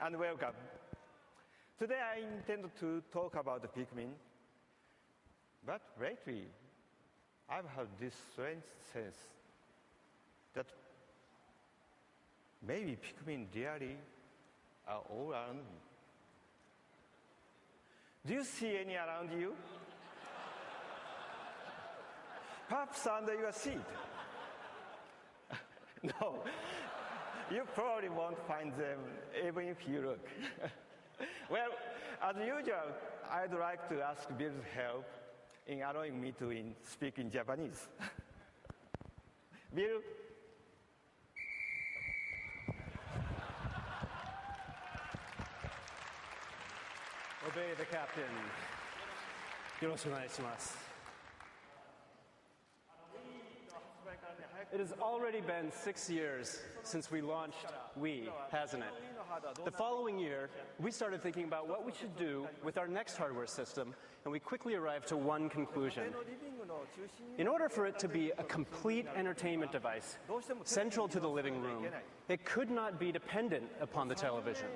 and welcome. Today I intend to talk about Pikmin, but lately I've had this strange sense that maybe Pikmin really are all around me. Do you see any around you? Perhaps under your seat. No, you probably won't find them even if you look. Well, as usual, I'd like to ask Bill's help in allowing me to speak in Japanese. Bill? Obey the captain. よろしくお願いします。It has already been 6 years since we launched Wii, hasn't it? The following year, we started thinking about what we should do with our next hardware system, and we quickly arrived to one conclusion. In order for it to be a complete entertainment device, central to the living room, it could not be dependent upon the television.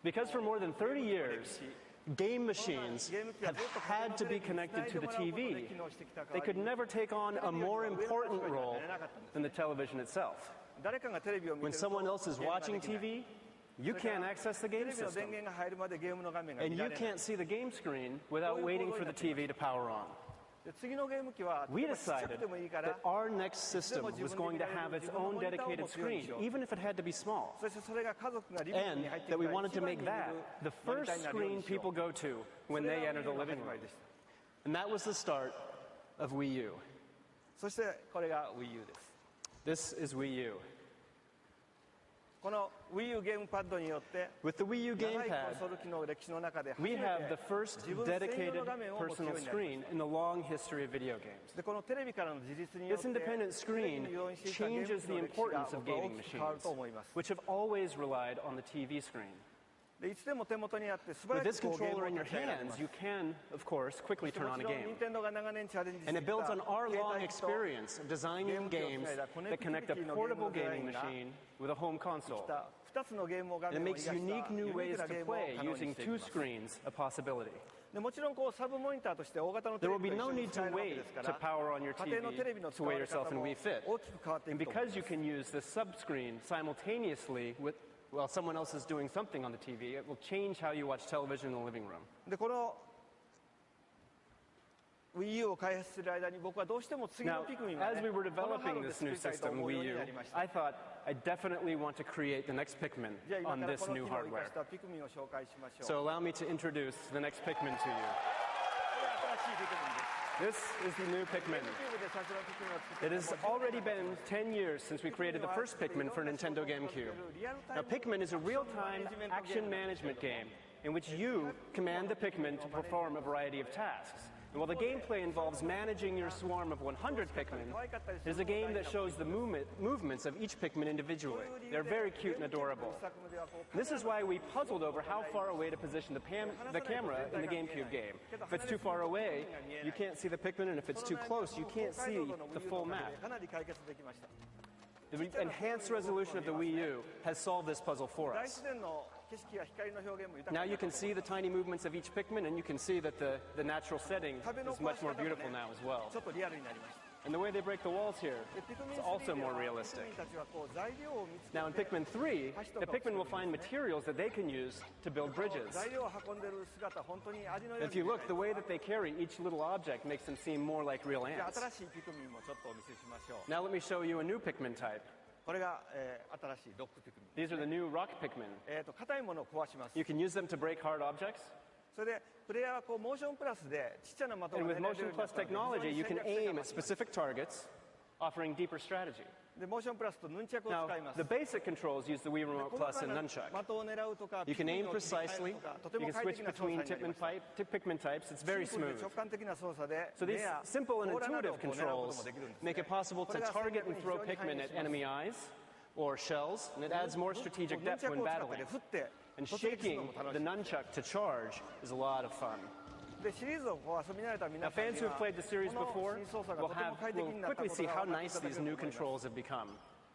Because for more than 30 years, game machines have had to be connected to the TV. They could never take on a more important role than the television itself. When someone else is watching TV, you can't access the game system. And you can't see the game screen without waiting for the TV to power on. We decided that our next system was going to have its own dedicated screen, even if it had to be small. And that we wanted to make that the first screen people go to when they enter the living room. And that was the start of Wii U. This is Wii U. With the Wii U gamepad, we have the first dedicated personal screen in the long history of video games. This independent screen changes the importance of gaming machines, which have always relied on the TV screen. With this controller in your hands, you can, of course, quickly turn on a game. And it builds on our long experience of designing games that connect a portable gaming machine with a home console. And it makes unique new ways to play using two screens a possibility. There will be no need to wait to power on your TV to weigh yourself in Wii Fit. And because you can use the sub-screen simultaneously while someone else is doing something on the TV, it will change how you watch television in the living room. Now, as we were developing this new system, Wii U, I thought I definitely want to create the next Pikmin on this new hardware. So allow me to introduce the next Pikmin to you. This is the new Pikmin. It has already been 10 years since we created the first Pikmin for Nintendo GameCube. Now, Pikmin is a real-time action management game in which you command the Pikmin to perform a variety of tasks. And while the gameplay involves managing your swarm of 100 Pikmin, it is a game that shows the movements of each Pikmin individually. They're very cute and adorable. This is why we puzzled over how far away to position the camera in the GameCube game. If it's too far away, you can't see the Pikmin, and if it's too close, you can't see the full map. The enhanced resolution of the Wii U has solved this puzzle for us. Now you can see the tiny movements of each Pikmin, and you can see that the natural setting is much more beautiful now as well. And the way they break the walls here is also more realistic. Now in Pikmin 3, the Pikmin will find materials that they can use to build bridges. If you look, the way that they carry each little object makes them seem more like real ants. Now let me show you a new Pikmin type. These are the new rock Pikmin. You can use them to break hard objects. And with Motion Plus technology, you can aim at specific targets, offering deeper strategy. Now, the basic controls use the Wii Remote Plus and Nunchuck. You can aim precisely, you can switch between Pikmin types, it's very smooth. So these simple and intuitive controls make it possible to target and throw Pikmin at enemy eyes or shells, and it adds more strategic depth when battling. And shaking the nunchuck to charge is a lot of fun. Now, fans who have played the series before will quickly see how nice these new controls have become.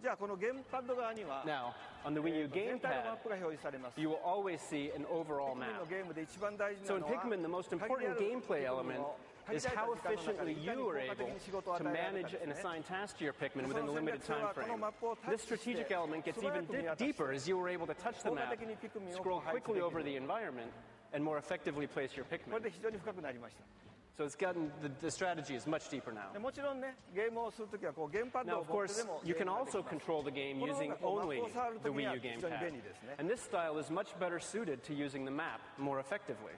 じゃあこのゲームパッド側には Now, on the Wii U 全体のマッ gamepad, プが表示されます。 you will always see an overall ピクミンの map. ゲームで一番大事 So な in のは Pikmin, the most 限りあ important るピクミン gameplay を element 限 is られた how 時間の中で efficiently いかに you 効 are 果的 able に仕事を to 与えられる manage かです and ね。 assign tasks to your Pikmin そ within の the 戦 limited 略性 time はこの frame. マップをタッ This チして strategic element gets 素早 even く見渡して deeper as you were able to touch the 効果 map, 的にピクミンを scroll 配置 quickly で over き the る。 environment, and more effectively place your これ Pikmin. で非常に深くなりました。 So it's gotten, the strategy is much deeper now. でもちろんね、ゲームをするときはこうゲームパッド Now, を of 持って course, でも you ゲー can ムができ also ます。 control the game この方 using がこうマッ only プを触る the ときに Wii は U 非常に gamepad. 便利ですね。 And this style is much better suited to using the map more effectively.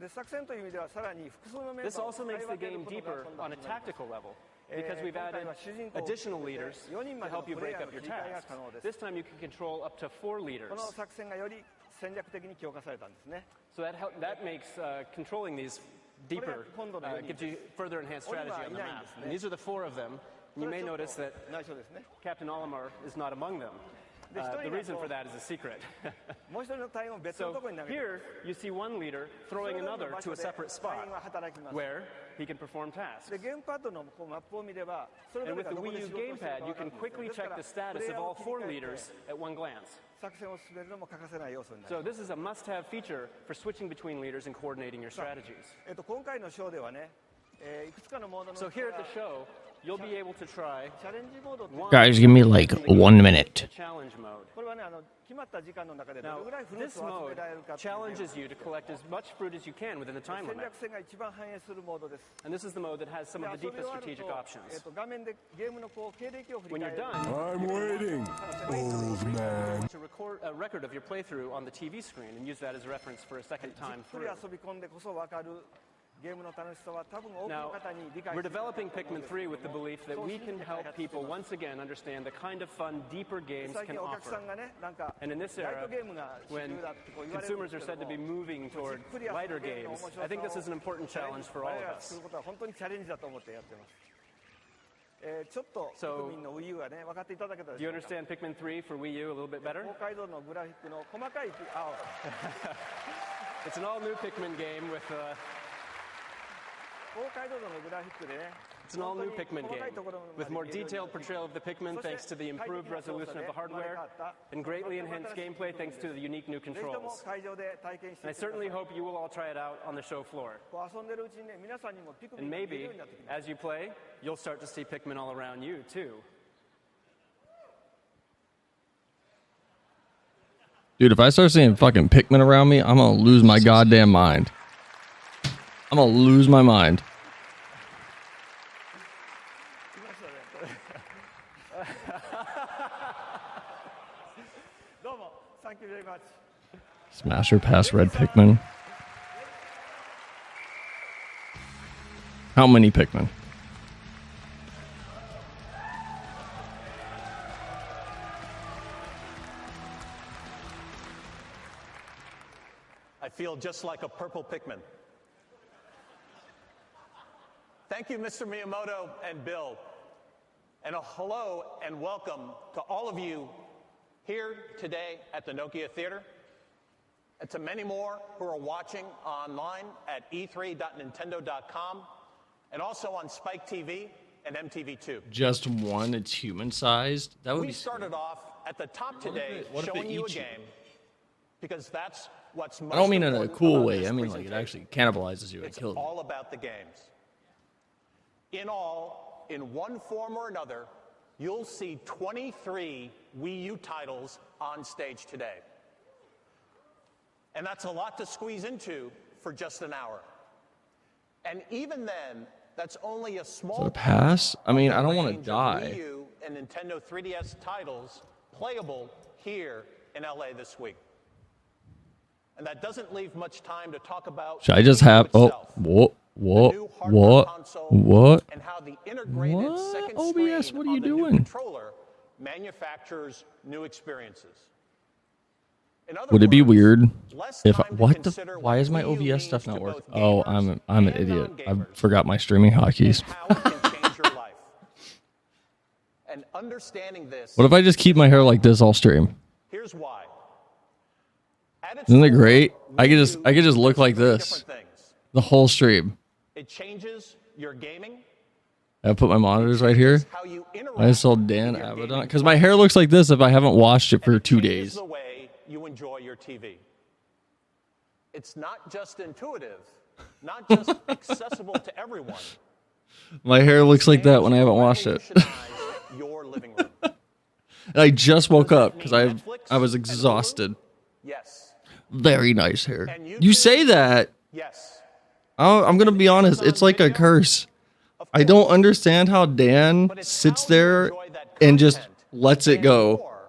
で作戦という意味ではさらに複数のメン This バーを also 使い makes 分 the ける game ことが deeper 今度は on a 決まります。 tactical level because we've 今回 added は主人公を additional 含めて leaders 4人 to までの help you プレイ break ヤー up の your 切り替えが tasks. 可能です This time you can control up to 4 leaders. この作戦がより戦略的に強化されたんですね。 So that makes controlling these deeper, gives you further enhanced strategy on the map. And these are the 4 of them. And you may notice that 内緒ですね。 Captain Olimar is not among them. The reason for that is a secret. もう一人の隊員を別の So ところに投げて here you see one leader それ throwing ぞれの another 場 to 所 a で separate 隊 spot 員は働きます。 where he can perform tasks. でゲームパッドのこうマップを見ればそれぞ And れ with が the どこで Wii 仕 U 事をしているか gamepad, you 分かる can んですよ。 quickly ですか check ら the プ status レイヤ of ーを all 切り 4 替え leaders て at one glance. 作戦を進めるのも欠かせない要素になり So ます。 this is a must-have feature for switching between leaders and coordinating your strategies. 今回のショーではね、いくつかのモードの So 中か here ら at the show, you'll be able to try チャレンジモードっていう one Guys, give me like 1 minute. the challenge mode. これはね決まった時間の中でどれ Now, ぐらいフルー this ツを集め mode られるかっていうゲーム challenges you to collect as much fruit as you can within the time 戦 limit. 略性が一番反映するモードです。 And this is the mode that has some で of the 遊び deepest 終わる strategic と options. 画面でゲームのこう経歴を振り When 返 you're る。 done, I'm waiting, old man. to record a record of your playthrough on the TV screen and use that as a reference for a second じ time っくり through. 遊び込んでこそ分かるゲームの楽しさは多分多くの Now, 方に理解 we're していただけ developing ると思うん Pikmin です 3 with the けども belief that そう we 信じ can て開 help 発してい people ます once again understand the kind of fun, deeper games 最 can 近お客さ offer. んがねなんか And in this ライ era, トゲームが主 when 流だってこう言われるん consumers で are すけ said ど to be も moving じっ toward くり遊ぶ lighter ゲームの games, 面白さを I think this is an important チャレン challenge ジ for all 我 of 々がす us. ることは本当にチャレンジだと思ってやってます。ちょっと So- 国民の Wii U がね分かっていただけたで Do you しょうか。 understand Pikmin 3 for Wii U a little bit better? 高解像のグラフィックの細かい青 It's an all-new Pikmin game with 高解像度のグラフィックでね it's an all-new 本当に Pikmin 細かい game ところまで with more 見れるよう detailed に portrayal of the Pikmin そして thanks to the 快 improved 適な操 resolution 作 of で the 生まれ変 hardware わった and greatly とても enhanced 新しい gameplay 部分 thanks です to the unique new ぜひとも controls. 会場で体験して And I いってくださ certainly い hope you will all try it out on the show floor. こう遊んでるうちにね皆さんにもピクミ And ンが見えるよ maybe うになってきます as you play, you'll start to see Pikmin all around you too. Dude, if I start seeing fucking Pikmin around me, I'm gonna lose my goddamn mind. I'm gonna lose my mind. 来ましたねどうも Thank you very much Smash or pass red Pikmin. How many Pikmin? I feel just like a purple Pikmin. Thank you, Mr. Miyamoto and Bill. And a hello and welcome to all of you here today at the Nokia Theater, and to many more who are watching online at e3.nintendo.com, and also on Spike TV and MTV2. Just one? It's human-sized? That would We be... started off at the top today what if it showing you a eats you? game because that's what's most I don't mean in a important cool about way. this I mean like it presentation. actually cannibalizes you and It's kills you. all about the games. In all, in one form or another, you'll see 23 Wii U titles on stage today. And that's a lot to squeeze into for just an hour. And even then, that's only a small Is it a pass? I mean, I don't want to range of die. Wii U and Nintendo 3DS titles playable here in LA this week. And that doesn't leave much time to talk about Should I just Wii U have... Oh, itself, what? the What? new hardware What? console, What? and how the integrated What? second OBS, screen what are you on the new doing? controller manufactures new experiences. In other Would it be words, weird less if... time to What the... consider Why what is my Wii U OBS means stuff to not both working? Oh, gamers I'm an and idiot. I non-gamers, forgot my streaming hotkeys. and how it can change your life. And understanding this, What if I just keep my hair like this all stream? here's why. At its Isn't it core, great? I could Wii U just look does like three this different things. the whole stream. It changes your gaming, I put my monitors right here. How you interact I saw with Dan your Abaddon gaming because my hair looks like this if I haven't washed it for 2 changes days. the way you enjoy your TV. It's not just intuitive, not just accessible to everyone. My hair looks like that when I haven't washed it. Revolutionize your living room. And I just woke Does up that because mean I was Netflix and Hulu? exhausted. Yes. Very nice hair. And You say that. Yes. I'm going to be honest. It's like a curse. I don't understand how Dan But it's sits how you there enjoy that and just content lets it and go more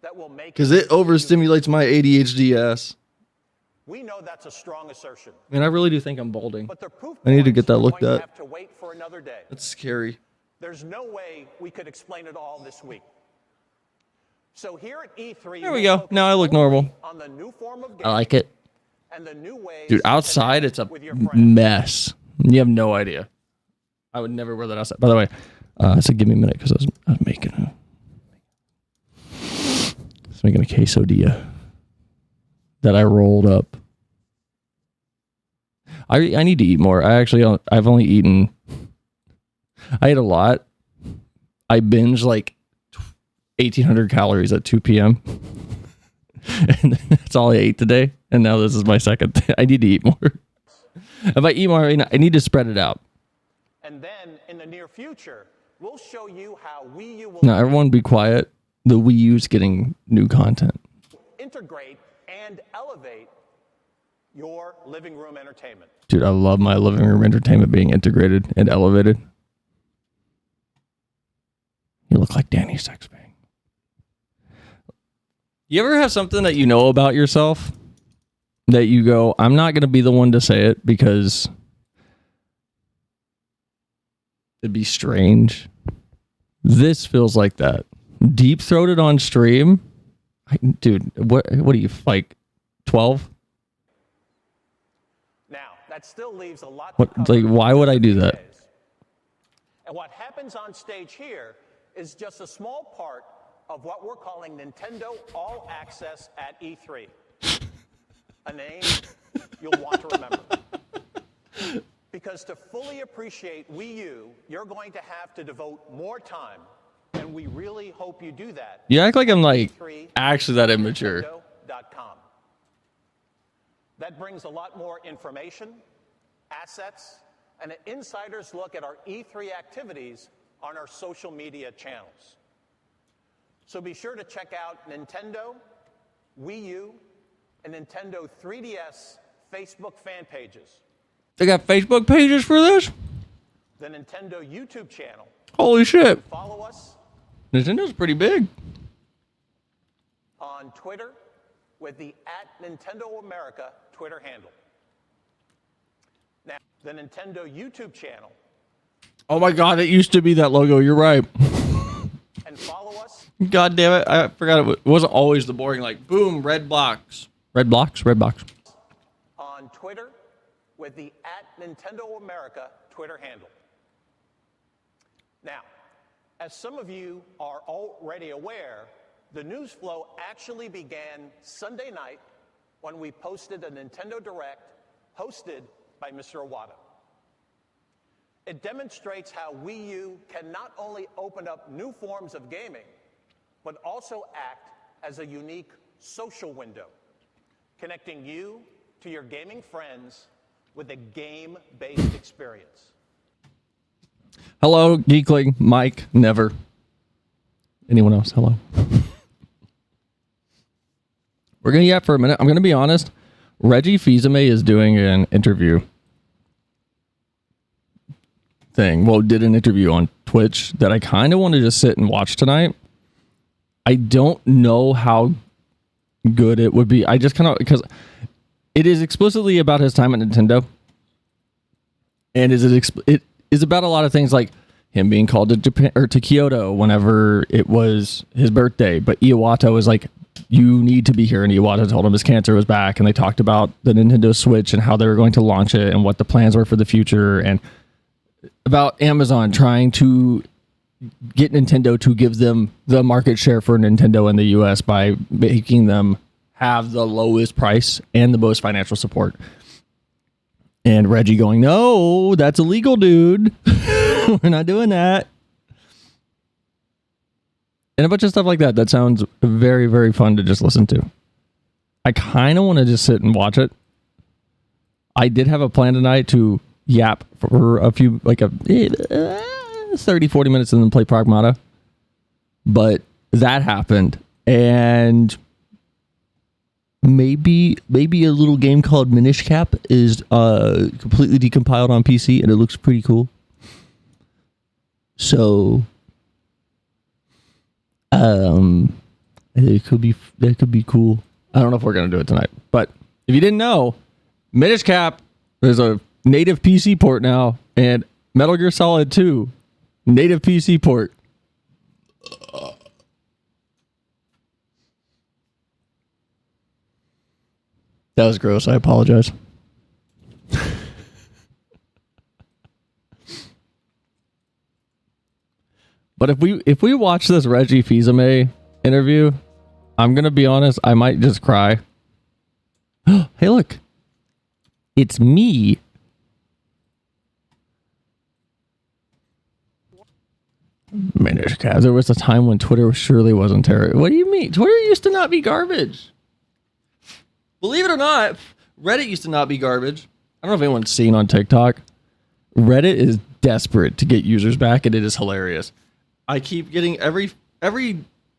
that will make because it overstimulates my ADHD ass. We know that's a strong assertion. Man, I really do think I'm balding. But the proof I need to points get that are looked going to at. have to wait for another day. That's scary. There's no way we could explain it all this week. So here at E3, There we go. Now I look normal. on the new form of I like it. and the new ways Dude, to outside connect it's a with your friends. mess. You have no idea. I would never wear that outside. By the way, so give me a minute because I was making a quesadilla that I rolled up. I need to eat more. I've only eaten. I ate a lot. I binged like 1,800 calories at 2 p.m. and that's all I ate today. And now this is my second. I need to eat more. If I eat more, I need to spread it out. And then in the near future, we'll show you how Wii U will Now, everyone be quiet. The Wii U's getting new content. integrate and elevate your living room entertainment. Dude, I love my living room entertainment being integrated and elevated. You look like Danny Sexbang. You ever have something that you know about yourself that you go, I'm not going to be the one to say it because it'd be strange? This feels like that. Deep-throated on stream? Dude, what are you, like 12? Now, that still leaves a lot to What, cover like, why would I do in that? days. And what happens on stage here is just a small part of what we're calling Nintendo All Access at E3. A name you'll want to remember. Because to fully appreciate Wii U, you're going to have to devote more time, and we really hope you do that. You act like I'm like E3 actually that immature. Nintendo.com. That brings a lot more information, assets, and an insider's look at our E3 activities on our social media channels. So be sure to check out Nintendo, Wii U, and Nintendo 3DS Facebook fan pages, They got Facebook pages for this? the Nintendo YouTube channel. Holy shit. Follow us Nintendo's pretty big. on Twitter with the @NintendoAmerica Twitter handle. Now, the Nintendo YouTube channel, Oh my god, it used to be that logo. You're right. and follow us God damn it. I forgot it wasn't always the boring, like, boom, red blocks. Red blocks? Red box. on Twitter with the @NintendoAmerica Twitter handle. Now, as some of you are already aware, the news flow actually began Sunday night when we posted a Nintendo Direct hosted by Mr. Iwata. It demonstrates how Wii U can not only open up new forms of gaming, but also act as a unique social window, connecting you to your gaming friends with a game-based experience. Hello, Geekling, Mike, never. Anyone else? Hello. We're going to yap for a minute. I'm going to be honest. Reggie Fils-Aimé is doing an interview thing. Well, did an interview on Twitch that I kind of want to just sit and watch tonight. I don't know how good it would be. I just kind of, because it is explicitly about his time at Nintendo. And it is about a lot of things like him being called to Japan or to Kyoto whenever it was his birthday. But Iwata was like, you need to be here. And Iwata told him his cancer was back. And they talked about the Nintendo Switch and how they were going to launch it and what the plans were for the future. And about Amazon trying to get Nintendo to give them the market share for Nintendo in the US by making them have the lowest price and the most financial support. And Reggie going, no, that's illegal, dude. We're not doing that. And a bunch of stuff like that. That sounds very, very fun to just listen to. I kind of want to just sit and watch it. I did have a plan tonight to yap for a few, like a 30, 40 minutes and then play Pragmata. But that happened. And maybe a little game called Minish Cap is completely decompiled on PC and it looks pretty cool. So that could be cool. I don't know if we're gonna do it tonight, but if you didn't know, Minish Cap, there's a native PC port now, and Metal Gear Solid 2 native PC port. That was gross. I apologize. But if we watch this Reggie Fils-Aimé interview, I'm gonna be honest, I might just cry. Hey, look, it's me. Minish Cap. There was a time when Twitter surely wasn't terrible. What do you mean? Twitter used to not be garbage. Believe it or not, Reddit used to not be garbage. I don't know if anyone's seen on TikTok. Reddit is desperate to get users back, and it is hilarious. I keep getting every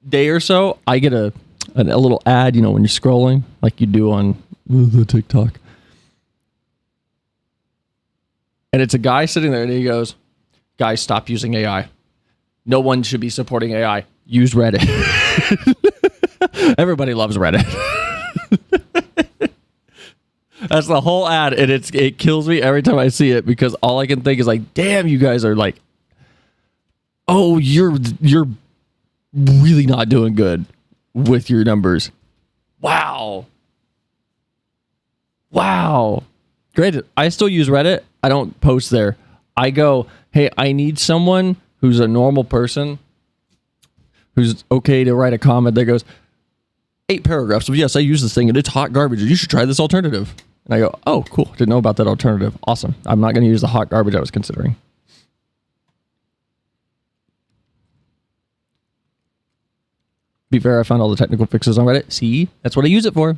day or so, I get a little ad, when you're scrolling, like you do on the TikTok. And it's a guy sitting there, and he goes, "Guys, stop using AI. No one should be supporting AI. Use Reddit." Everybody loves Reddit. That's the whole ad, and it kills me every time I see it because all I can think is like, damn, you guys are like, oh, you're really not doing good with your numbers. Wow. Granted, I still use Reddit. I don't post there. I go, hey, I need someone who's a normal person who's okay to write a comment that goes, 8 paragraphs of, yes, I use this thing and it's hot garbage. You should try this alternative. And I go, oh, cool. Didn't know about that alternative. Awesome. I'm not going to use the hot garbage I was considering. Be fair, I found all the technical fixes on Reddit. See? That's what I use it for.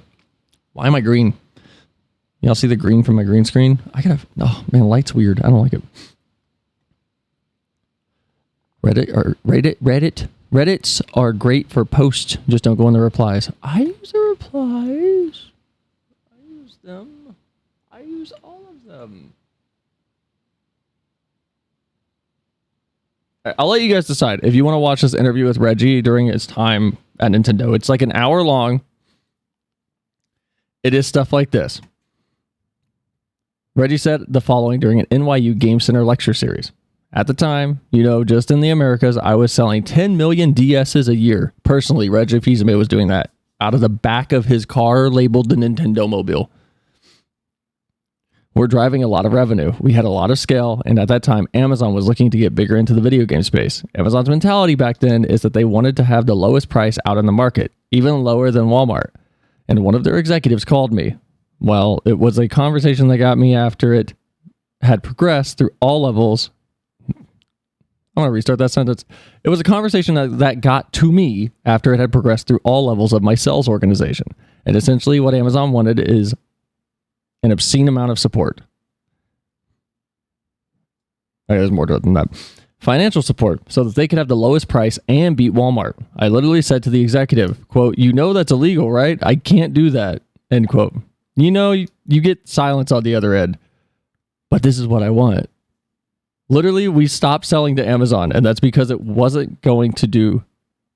Why am I green? Y'all see the green from my green screen? Oh man, light's weird. I don't like it. Reddits are great for posts. Just don't go in the replies. I use the replies. I use them. I use all of them. I'll let you guys decide if you want to watch this interview with Reggie during his time at Nintendo. It's like an hour long. It is stuff like this. Reggie said the following during an NYU Game Center lecture series. At the time, just in the Americas, I was selling 10 million DSs a year. Personally, Reggie Fils-Aimé was doing that out of the back of his car labeled the Nintendo Mobile. We're driving a lot of revenue. We had a lot of scale, and at that time, Amazon was looking to get bigger into the video game space. Amazon's mentality back then is that they wanted to have the lowest price out in the market, even lower than Walmart. And one of their executives called me. Well, it was a conversation that got me after it had progressed through all levels. I want to restart that sentence. It was a conversation that got to me after it had progressed through all levels of my sales organization. And essentially what Amazon wanted is an obscene amount of support. There's more to it than that. Financial support, so that they could have the lowest price and beat Walmart. I literally said to the executive, quote, that's illegal, right? I can't do that, end quote. You get silence on the other end, but this is what I want. Literally, we stopped selling to Amazon, and that's because I wasn't going to do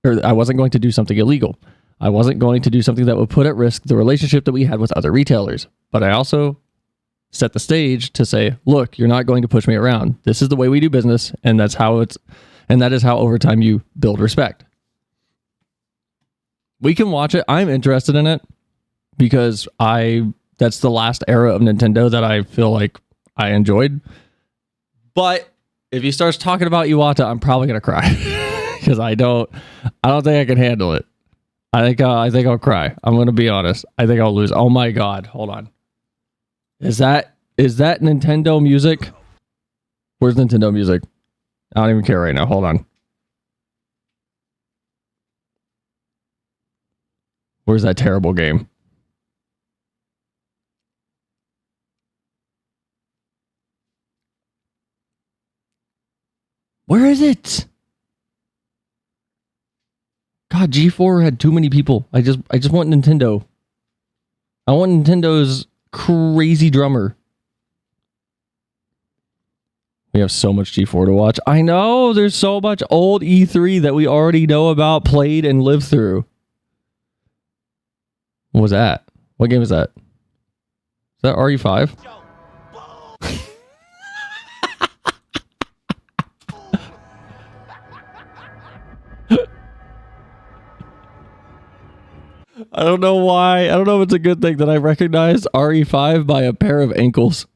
something illegal. I wasn't going to do something that would put at risk the relationship that we had with other retailers. But I also set the stage to say, look, you're not going to push me around. This is the way we do business, and that is how over time you build respect. We can watch it. I'm interested in it because that's the last era of Nintendo that I feel like I enjoyed. But if he starts talking about Iwata, I'm probably gonna cry because I don't think I can handle it. I think I'll cry. I'm gonna be honest. I think I'll lose. Oh my god! Hold on. Is that Nintendo music? Where's Nintendo music? I don't even care right now. Hold on. Where's that terrible game? Where is it? God, G4 had too many people. I just want Nintendo. I want Nintendo's crazy drummer. We have so much G4 to watch. I know, there's so much old E3 that we already know about, played, and lived through. What was that? What game is that? Is that RE5? I don't know why. I don't know if it's a good thing that I recognized RE5 by a pair of ankles.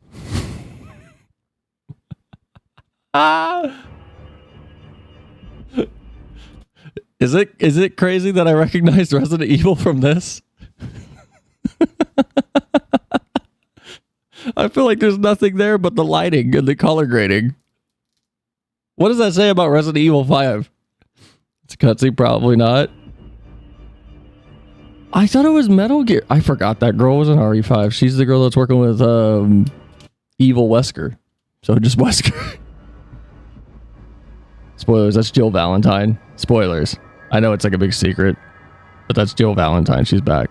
Is it crazy that I recognized Resident Evil from this? I feel like there's nothing there but the lighting and the color grading. What does that say about Resident Evil 5? It's a cutscene, probably not. I thought it was Metal Gear. I forgot that girl was in RE5. She's the girl that's working with Evil Wesker. So just Wesker. Spoilers, that's Jill Valentine. Spoilers. I know it's like a big secret, but that's Jill Valentine. She's back.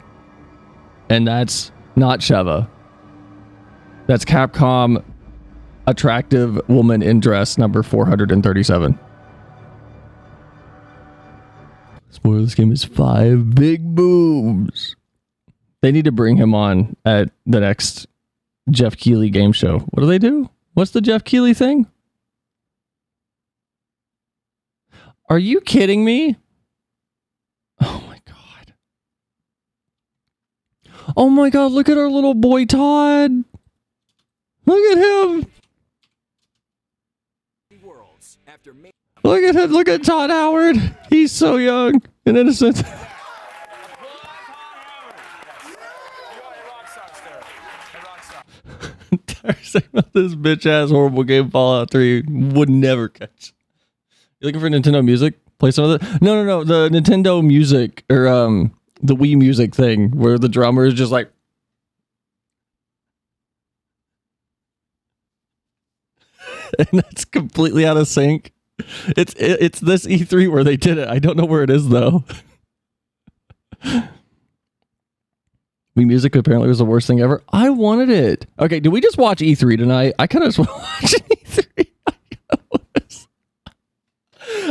And that's not Sheva. That's Capcom attractive woman in dress number 437. Spoiler, this game is 5 big boobs. They need to bring him on at the next Jeff Keighley game show. What do they do? What's the Jeff Keighley thing? Are you kidding me? Oh my god. Oh my god, look at our little boy Todd. Look at him. Look at him. Look at Todd Howard. He's so young and innocent. Entire segment of this bitch ass horrible game Fallout 3 would never catch. You looking for Nintendo Music? Play some of it? No. The Nintendo Music or the Wii Music thing where the drummer is just like. And that's completely out of sync. It's this E3 where they did it. I don't know where it is though. Wii Music apparently was the worst thing ever. I wanted it. Okay, did we just watch E3 tonight? I kind of just want to watch E3.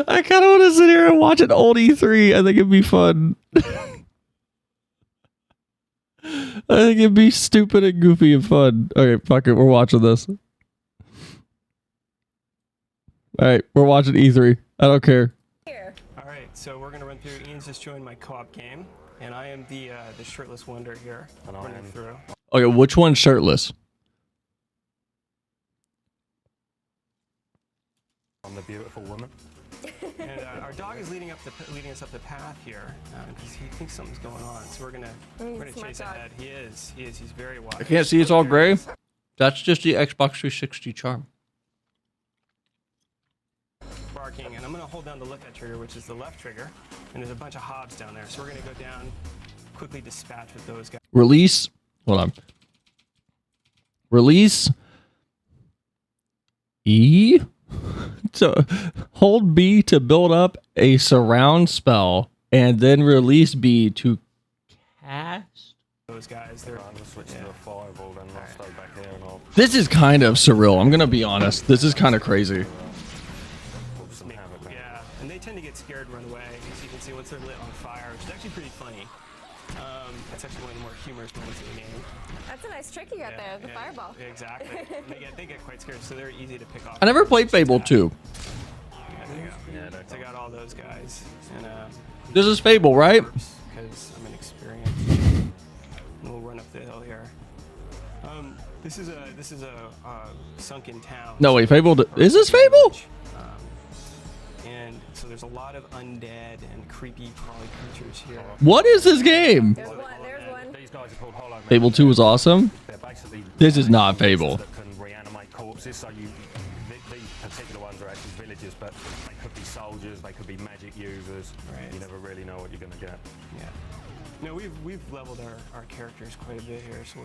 I kind of want to sit here and watch an old E3. I think it'd be fun. I think it'd be stupid and goofy and fun. Okay, fuck it. We're watching this. All right, we're watching E3. I don't care. All right, so we're gonna run through. Ian's just joined my co-op game, and I am the shirtless wonder here. Running through. Okay, which one's shirtless? I'm the beautiful woman. And our dog is leading us up the path here because he thinks something's going on. So we're gonna chase ahead. He is. He's very wise. I can't see. It's all gray. That's just the Xbox 360 charm. Barking, and I'm gonna hold down the look at trigger, which is the left trigger, and there's a bunch of hobs down there. So we're gonna go down, quickly dispatch with those guys. Release. Hold on. Release. E. So hold B to build up a surround spell, and then release B to cast. Those guys, they're I'm gonna switch to the fireball, then I'll stay back here and I'll This is kind of surreal. I'm gonna be honest. This is kind of crazy. put some havoc. yeah, and they tend to get scared, run away. As you can see, once they're lit on fire, which is actually pretty funny. It's actually one of the more humorous moments of the game. That's a nice trick you got there, the fireball. Exactly. They get quite scared, so they're easy to pick off. I never played Fable 2. Yeah, so I got all those guys, and This is Fable, right? because I'm inexperienced. And we'll run up the hill here. This is a sunken town. No, wait, Fable. Is this Fable? And so there's a lot of undead and creepy crawly creatures here. What is this game? There's one. These guys are called Hollow Men. Fable 2 was awesome. They're basically This is not Fable. that can reanimate corpses forces. So these particular ones are actually villagers, but they could be soldiers, they could be magic users. Right. You never really know what you're going to get. Yeah. No, we've leveled our characters quite a bit here, so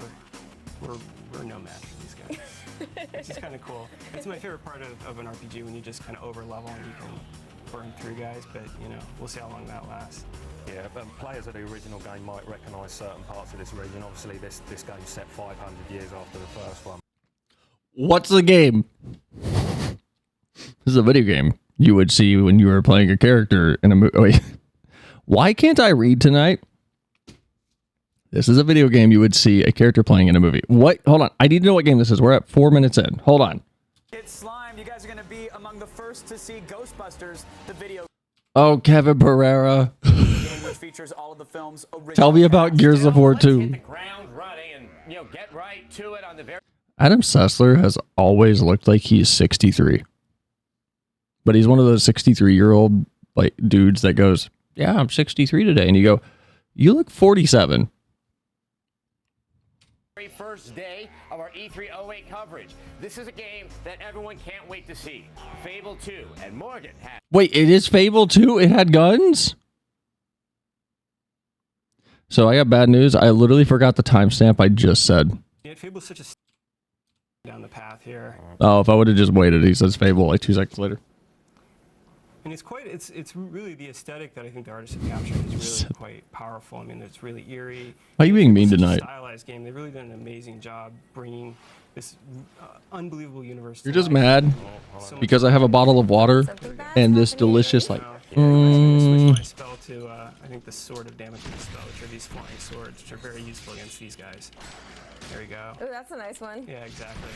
we're no match for these guys. Which is kind of cool. It's my favorite part of an RPG, when you just kind of over level and you can burn through guys, but you know, we'll see how long that lasts. Yeah, but players of the original game might recognise certain parts of this region. Obviously, this game's set 500 years after the first one. What's the game? This is a video game you would see when you were playing a character in a movie. Wait, why can't I read tonight? This is a video game you would see a character playing in a movie. What? Hold on. I need to know what game this is. We're at 4 minutes in. Hold on. It's Slime. You guys are going to be among the first to see Ghostbusters, the video Oh, Kevin Pereira. game which features all of the film's original. Tell me about Gears of War 2. Hit the ground running and, you know, get right to it on the very. Adam Sessler has always looked like he's 63. But he's one of those 63-year-old like dudes that goes, "Yeah, I'm 63 today." And you go, "You look 47." Very first day of our E308 coverage. This is a game that everyone can't wait to see. Fable 2, and Morgan has. Wait, it is Fable 2? It had guns? So I got bad news. I literally forgot the timestamp I just said. Yeah, Fable's such a down the path here. Oh, if I would have just waited, he says Fable like 2 seconds later. And it's really the aesthetic that I think the artists have captured is really quite powerful. I mean, it's really eerie. Why are you being mean It's such a tonight? stylized game. They've really done an amazing job bringing this unbelievable universe. You're to just life. mad So much because I have a bottle of water and this delicious like. Yeah, I'm gonna switch my spell to I think the Sword of Damocles spell, which are these flying swords, which are very useful against these guys. There we go. Ooh, that's a nice one. Yeah, exactly.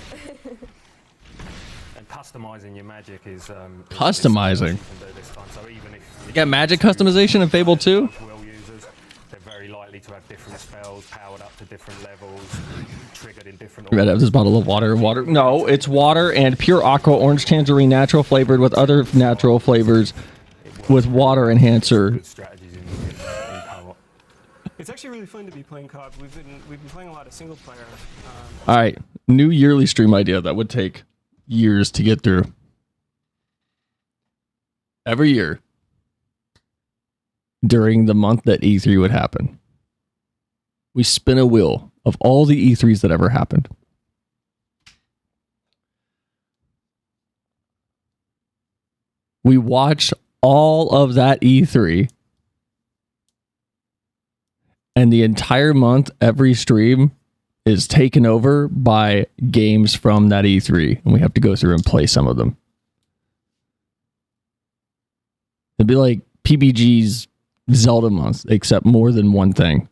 And customizing your magic is Customizing? you can do this time. So even if You got magic customization in Fable 2? will users, they're very likely to have different spells powered up to different levels, triggered in different You gotta have this bottle of water. Water? No, it's water and pure aqua, orange tangerine, natural flavored with other natural flavors with water enhancer. strategies in co-op. It's actually really fun to be playing co-op. We've been playing a lot of single player. All right, new yearly stream idea that would take years to get through. Every year during the month that E3 would happen, we spin a wheel of all the E3s that ever happened. We watch all of that E3, and the entire month, every stream is taken over by games from that E3, and we have to go through and play some of them. It'd be like PBG's Zelda month, except more than one thing.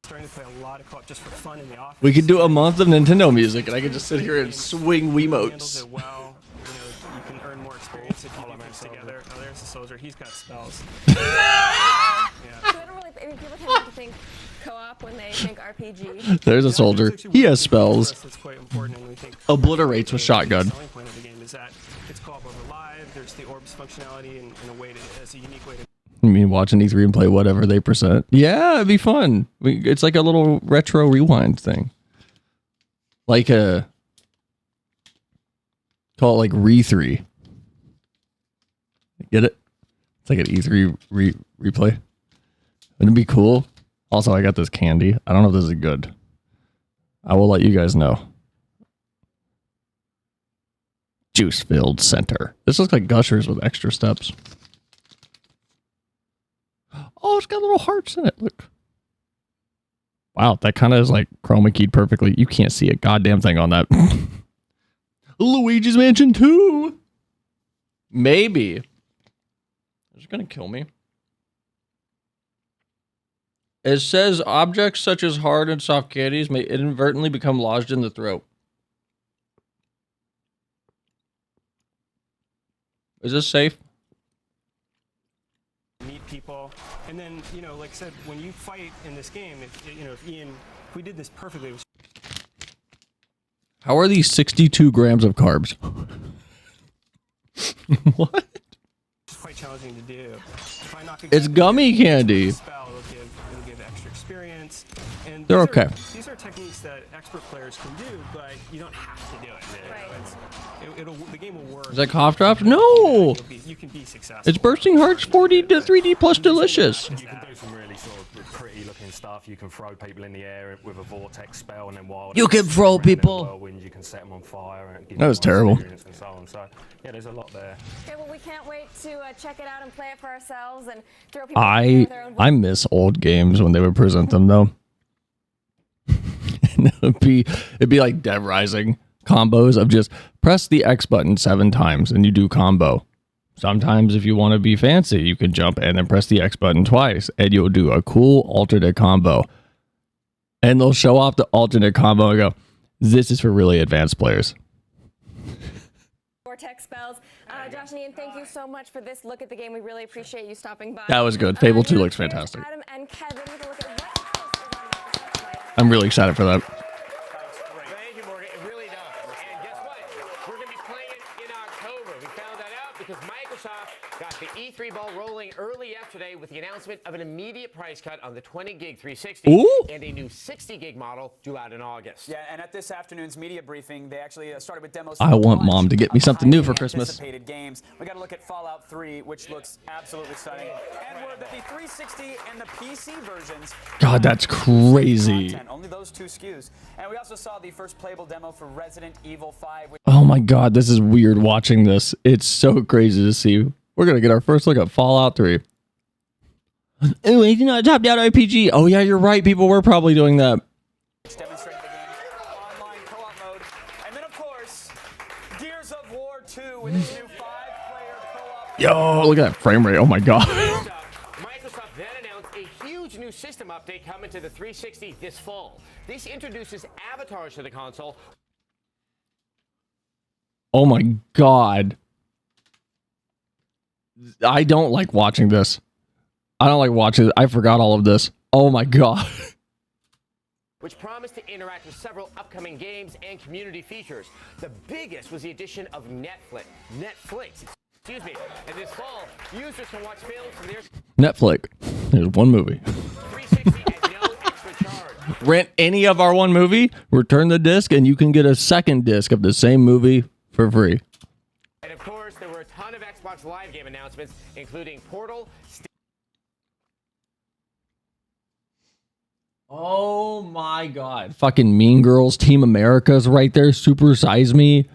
Starting to play a lot of co-op just for fun in the office. We could do a month of Nintendo music, and I could just sit here and swing Handles Wiimotes. it well. You know, you can earn more experience if you do things together. Oh, there's the soldier. He's got spells. So I don't really, I mean, people tend to think co-op when they think RPG. There's a soldier. He has spells. That's quite important, and we think Obliterates with shotgun. The selling point of the game is that it's co-op over live. There's the orbs functionality in a way it's a unique way to. You mean watch an E3 and play whatever they present? Yeah, it'd be fun. It's like a little retro rewind thing. Like a... Call it like Re3. Get it? It's like an E3 replay. Wouldn't it be cool? Also, I got this candy. I don't know if this is good. I will let you guys know. Juice-filled center. This looks like Gushers with extra steps. Oh, it's got little hearts in it. Look. Wow, that kind of is like chroma keyed perfectly. You can't see a goddamn thing on that. Luigi's Mansion 2. Maybe. It's going to kill me. It says objects such as hard and soft candies may inadvertently become lodged in the throat. Is this safe? Meet people, and then like I said, when you fight in this game, if we did this perfectly. It was How are these 62 grams of carbs? What? quite challenging to do. If I knock a It's guy gummy candy. spell, it'll give extra experience. And They're these are- okay. These are techniques that expert players can do, but you don't have to do it. The game will work. Is that cough drops? No! You can be successful. It's Bursting Hearts 4D to 3D plus delicious. You can do some really sort of pretty looking stuff. You can throw people in the air with a vortex spell, and then while You can throw people. whirlwind, you can set them on fire. And give That was terrible. And so on. So yeah, there's a lot there. Okay, well, we can't wait to check it out and play it for ourselves and throw people in with their own I miss old games when they would present them though. it'd be like Dead Rising combos of just press the X button 7 times and you do combo. Sometimes if you want to be fancy, you can jump and then press the X button twice and you'll do a cool alternate combo. And they'll show off the alternate combo and go, this is for really advanced players. Vortex spells. Josh and Ian, thank you so much for this look at the game. We really appreciate you stopping by. That was good. Fable 2 looks fantastic. Adam and Kevin with a look at what else is on Microsoft lineup. I'm really excited for that. Thank you, Morgan. It really does. And guess what? We're going to be playing it in October. We found that out because Microsoft got the E3 ball rolling early yesterday with the announcement of an immediate price cut on the 20 gig 360 and a new 60 gig model due out in August. Yeah, and at this afternoon's media briefing, they actually started with demos. I want Mom to get me something new for Christmas. Games. We got to look at Fallout 3, which looks absolutely stunning. And we're the 360 and the PC versions. God, that's crazy. Only those 2 SKUs. And we also saw the first playable demo for Resident Evil 5. Oh my God, this is weird watching this. It's so crazy to see. We're going to get our first look at Fallout 3. Ooh, it's not a top-down RPG. Oh yeah, you're right. People were probably doing that. Demonstrating the game's online co-op mode. And then, of course, Gears of War 2 with its new 5-player co-op. Yo, look at that frame rate. Oh my God. Microsoft then announced a huge new system update coming to the 360 this fall. This introduces avatars to the console. Oh my God. I don't like watching this. I don't like watching it. I forgot all of this. Oh my God. Which promised to interact with several upcoming games and community features. The biggest was the addition of Netflix. Excuse me. And this fall, users can watch films from their Netflix. There's one movie. 360 at no extra charge. Rent any of our one movie, return the disc, and you can get a second disc of the same movie for free. And of course, there were a ton of Xbox Live game announcements, including Portal. Oh my God. Fucking Mean Girls, Team America's right there. Super Size Me.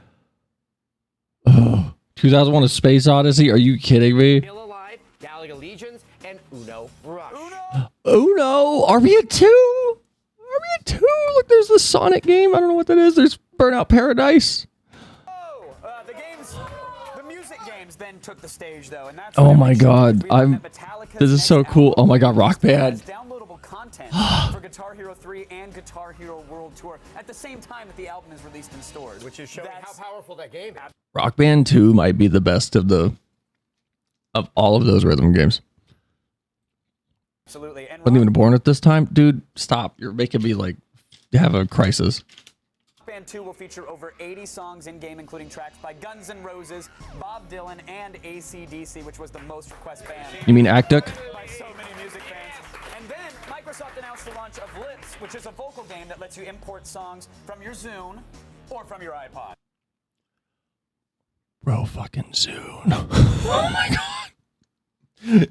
Oh, 2001 A Space Odyssey. Are you kidding me? Still Alive, Galaga Legions, and Uno Rush. Uno. Are we at 2? Are we at 2? Look, there's the Sonic game. I don't know what that is. There's Burnout Paradise. The music games then took the stage, though, and that's Oh my God. This is so cool. Oh my God, Rock Band. Downloadable content for Guitar Hero 3 and Guitar Hero World Tour at the same time that the album is released in stores, Which is showing how powerful that game is. Rock Band 2 might be the best of all of those rhythm games. Absolutely. And Wasn't even born at this time, dude. Stop! You're making me like have a crisis. Rock Band 2 will feature over 80 songs in game, including tracks by Guns N' Roses, Bob Dylan, and AC/DC, which was the most requested band. You mean Actuk? By so many music fans. And then Microsoft announced the launch of Lips, which is a vocal game that lets you import songs from your Zune or from your iPod. Bro, fucking Zune. Oh my God.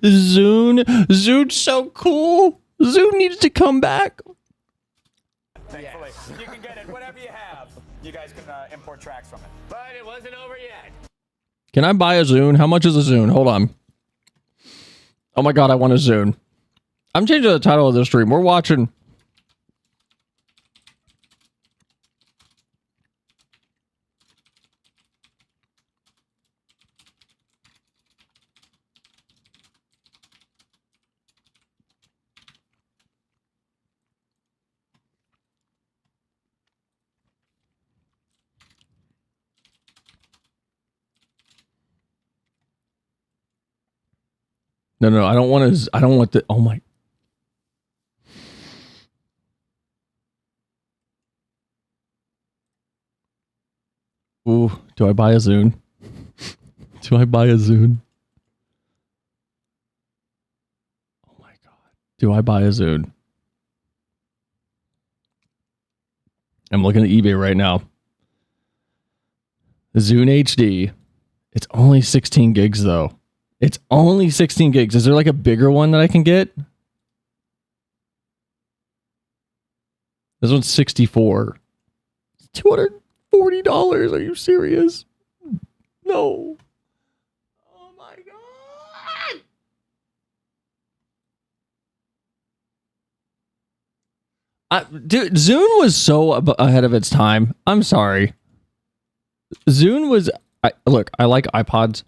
Zune's so cool. Zune needs to come back. Thankfully, you can get it whatever you have. You guys can import tracks from it. But it wasn't over yet. Can I buy a Zune? How much is a Zune? Hold on. Oh my God, I want a Zune. I'm changing the title of this stream. We're watching. No, I don't want to. I don't want the. Oh my. Ooh, do I buy a Zune? Do I buy a Zune? Oh my God. Do I buy a Zune? I'm looking at eBay right now. Zune HD. It's only 16 gigs though. It's only 16 gigs. Is there like a bigger one that I can get? This one's 64. $240. Are you serious? No. Oh my god. Dude, Zune was so ahead of its time. I'm sorry. Zune was... look, I like iPods.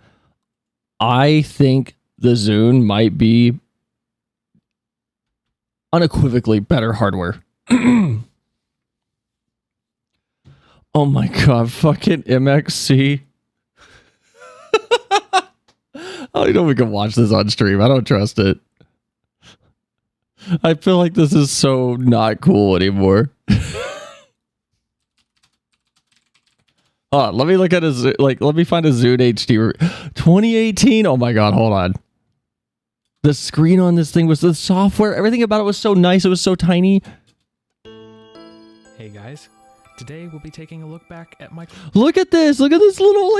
I think the Zune might be unequivocally better hardware. Oh my god, fucking MXC. I don't know if we can watch this on stream. I don't trust it. I feel like this is so not cool anymore. Let me look at let me find a Zune HD 2018. Oh my god, hold on. The screen on this thing was the software, everything about it was so nice, it was so tiny. Hey guys, today we'll be taking a look back at Look at this little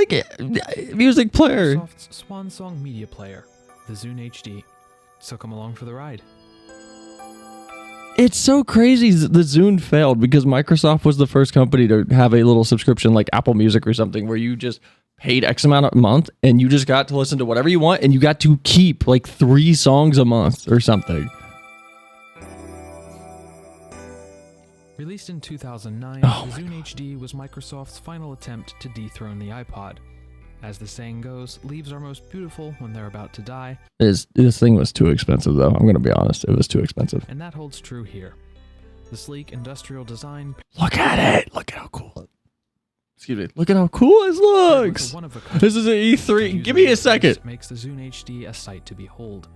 music player. Microsoft's swan song media player, the Zune HD. So come along for the ride. It's so crazy the Zune failed because Microsoft was the first company to have a little subscription like Apple Music or something where you just paid X amount a month and you just got to listen to whatever you want and you got to keep like 3 songs a month or something. Released in 2009, the Zune HD was Microsoft's final attempt to dethrone the iPod. As the saying goes, leaves are most beautiful when they're about to die. This thing was too expensive, though. I'm going to be honest. It was too expensive. And that holds true here. The sleek industrial design... Look at it! Look at how cool... Excuse me. Look at how cool this looks! This is an E3. Give me a second. Makes the Zune HD a sight to behold.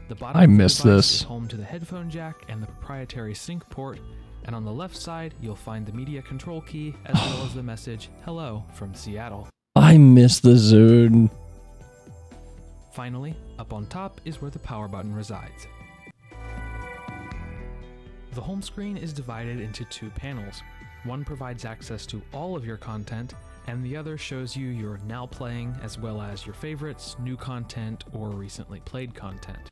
The bottom I of the miss device this. is home to the headphone jack and the proprietary sync port. And on the left side, you'll find the media control key, as well as the message, "Hello from Seattle." I miss the Zune. Finally, up on top is where the power button resides. The home screen is divided into 2 panels. One provides access to all of your content, and the other shows you your now playing, as well as your favorites, new content, or recently played content.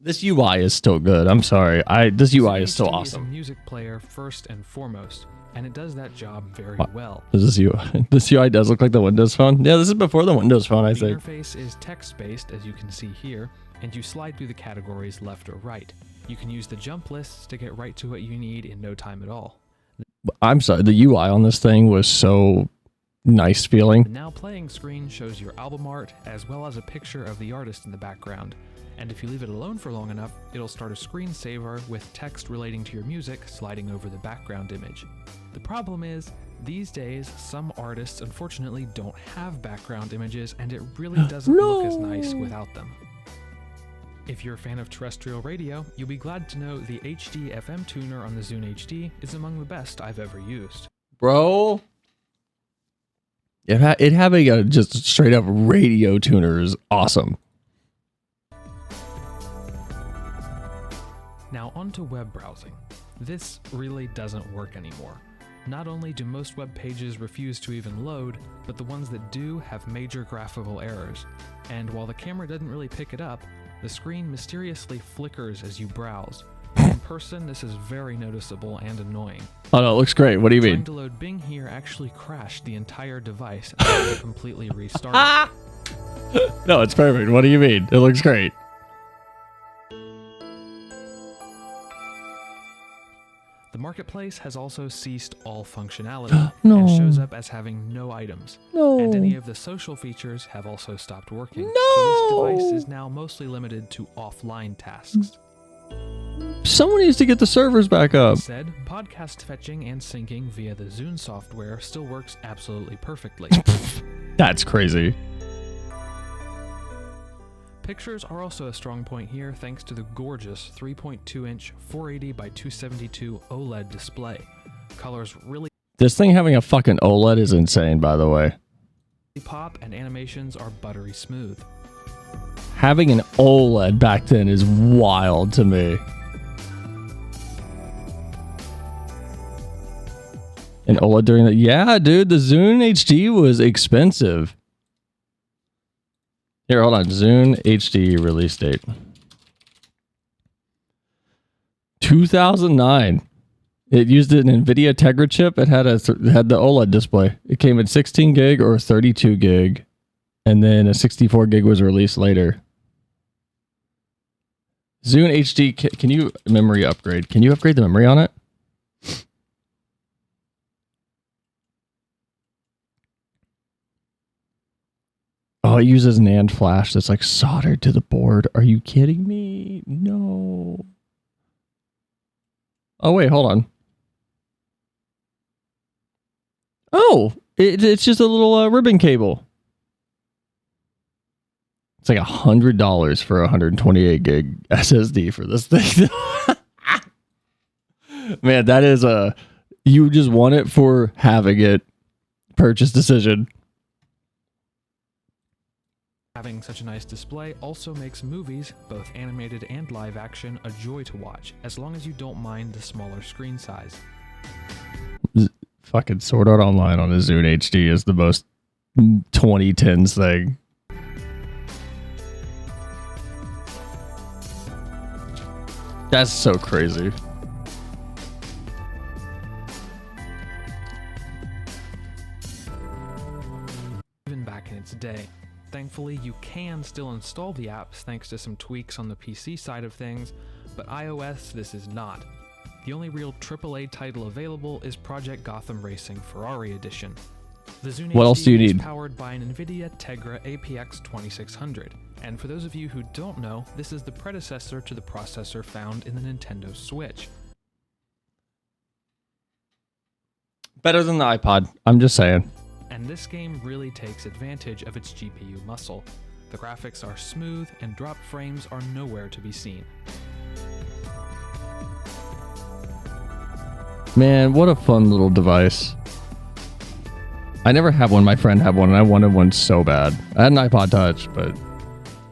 This UI is still good. I'm sorry. This UI is still Zune HD awesome. is a music player first and foremost, and it does that job very well. This UI. This UI does look like the Windows Phone. Yeah, this is before the Windows Phone, I The think. interface is text-based, as you can see here, and you slide through the categories left or right. You can use the jump lists to get right to what you need in no time at all. I'm sorry. The UI on this thing was so nice feeling. The now playing screen shows your album art, as well as a picture of the artist in the background. And if you leave it alone for long enough, it'll start a screensaver with text relating to your music sliding over the background image. The problem is, these days, some artists unfortunately don't have background images, and it really doesn't look as nice without them. If you're a fan of terrestrial radio, you'll be glad to know the HD FM tuner on the Zune HD is among the best I've ever used. Bro, it having a just straight up radio tuner is awesome. Now onto web browsing. This really doesn't work anymore. Not only do most web pages refuse to even load, but the ones that do have major graphical errors. And while the camera doesn't really pick it up, the screen mysteriously flickers as you browse. In person, this is very noticeable and annoying. Oh no, it looks great. What do you mean? Trying to load Bing here actually crashed the entire device and had to completely restart it. No, it's perfect. What do you mean? It looks great. The marketplace has also ceased all functionality No. and shows up as having no items. No. And any of the social features have also stopped working. No. So this device is now mostly limited to offline tasks. Someone needs to get the servers back up. Instead, podcast fetching and syncing via the Zune software still works absolutely perfectly. That's crazy. Pictures are also a strong point here thanks to the gorgeous 3.2-inch 480 by 272 OLED display. Colors really This thing having a fucking OLED is insane, by the way. pop and animations are buttery smooth. Having an OLED back then is wild to me. An OLED during that? Yeah, dude, the Zune HD was expensive. Here, hold on. Zune HD release date. 2009. It used an NVIDIA Tegra chip. It had had the OLED display. It came in 16 gig or 32 gig, and then a 64 gig was released later. Zune HD, can you memory upgrade? Can you upgrade the memory on it? Oh, it uses NAND flash that's like soldered to the board. Are you kidding me? No. Oh, wait, hold on. Oh, it's just a little ribbon cable. It's like $100 for a 128 gig SSD for this thing. Man, that is you just want it for having it. Purchase decision. Having such a nice display also makes movies, both animated and live action, a joy to watch, as long as you don't mind the smaller screen size. Fucking Sword Art Online on a Zune HD is the most 2010s thing. That's so crazy. Even back in its day. Thankfully, you can still install the apps thanks to some tweaks on the PC side of things, but iOS this is not. The only real AAA title available is Project Gotham Racing Ferrari Edition. The Zune What else do you HD is need? powered by an NVIDIA Tegra APX 2600, and for those of you who don't know, this is the predecessor to the processor found in the Nintendo Switch. Better than the iPod. I'm just saying. And this game really takes advantage of its GPU muscle. The graphics are smooth and drop frames are nowhere to be seen. Man, what a fun little device. I never had one. My friend had one, and I wanted one so bad. I had an iPod Touch, but...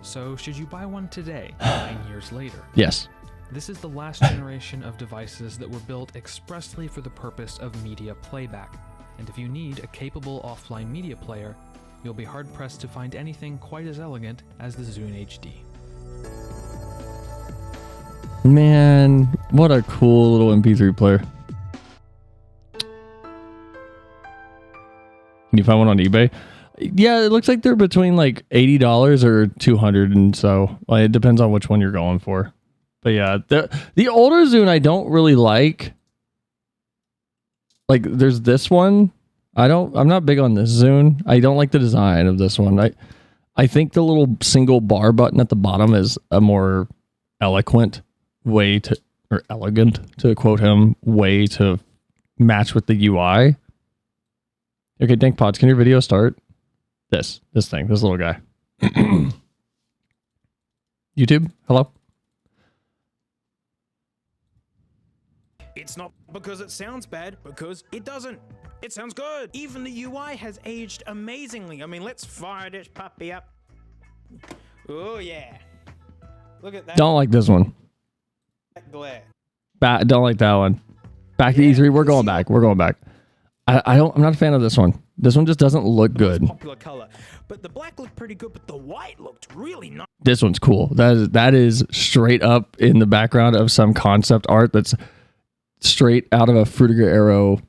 So, should you buy one today, 9 years later? Yes. This is the last generation of devices that were built expressly for the purpose of media playback. And if you need a capable offline media player, you'll be hard-pressed to find anything quite as elegant as the Zune HD. Man, what a cool little MP3 player. Can you find one on eBay? Yeah, it looks like they're between like $80 or $200, and so well, it depends on which one you're going for. But yeah, the older Zune I don't really like. Like, there's this one. I'm not big on this Zune. I don't like the design of this one. I think the little single bar button at the bottom is a more elegant way to quote him, way to match with the UI. Okay, Dankpods, can your video start? This little guy. YouTube, hello? It's not because it sounds bad, because it doesn't. It sounds good. Even the UI has aged amazingly. I mean, let's fire this puppy up. Oh, yeah. Look at that. Don't like this one. Glare. Don't like that one. Back to E3, we're going back. I'm not a fan of this one. This one just doesn't look good. Popular color. But the black looked pretty good, but the white looked really nice. This one's cool. That is straight up in the background of some concept art that's straight out of a Fruitiger Arrow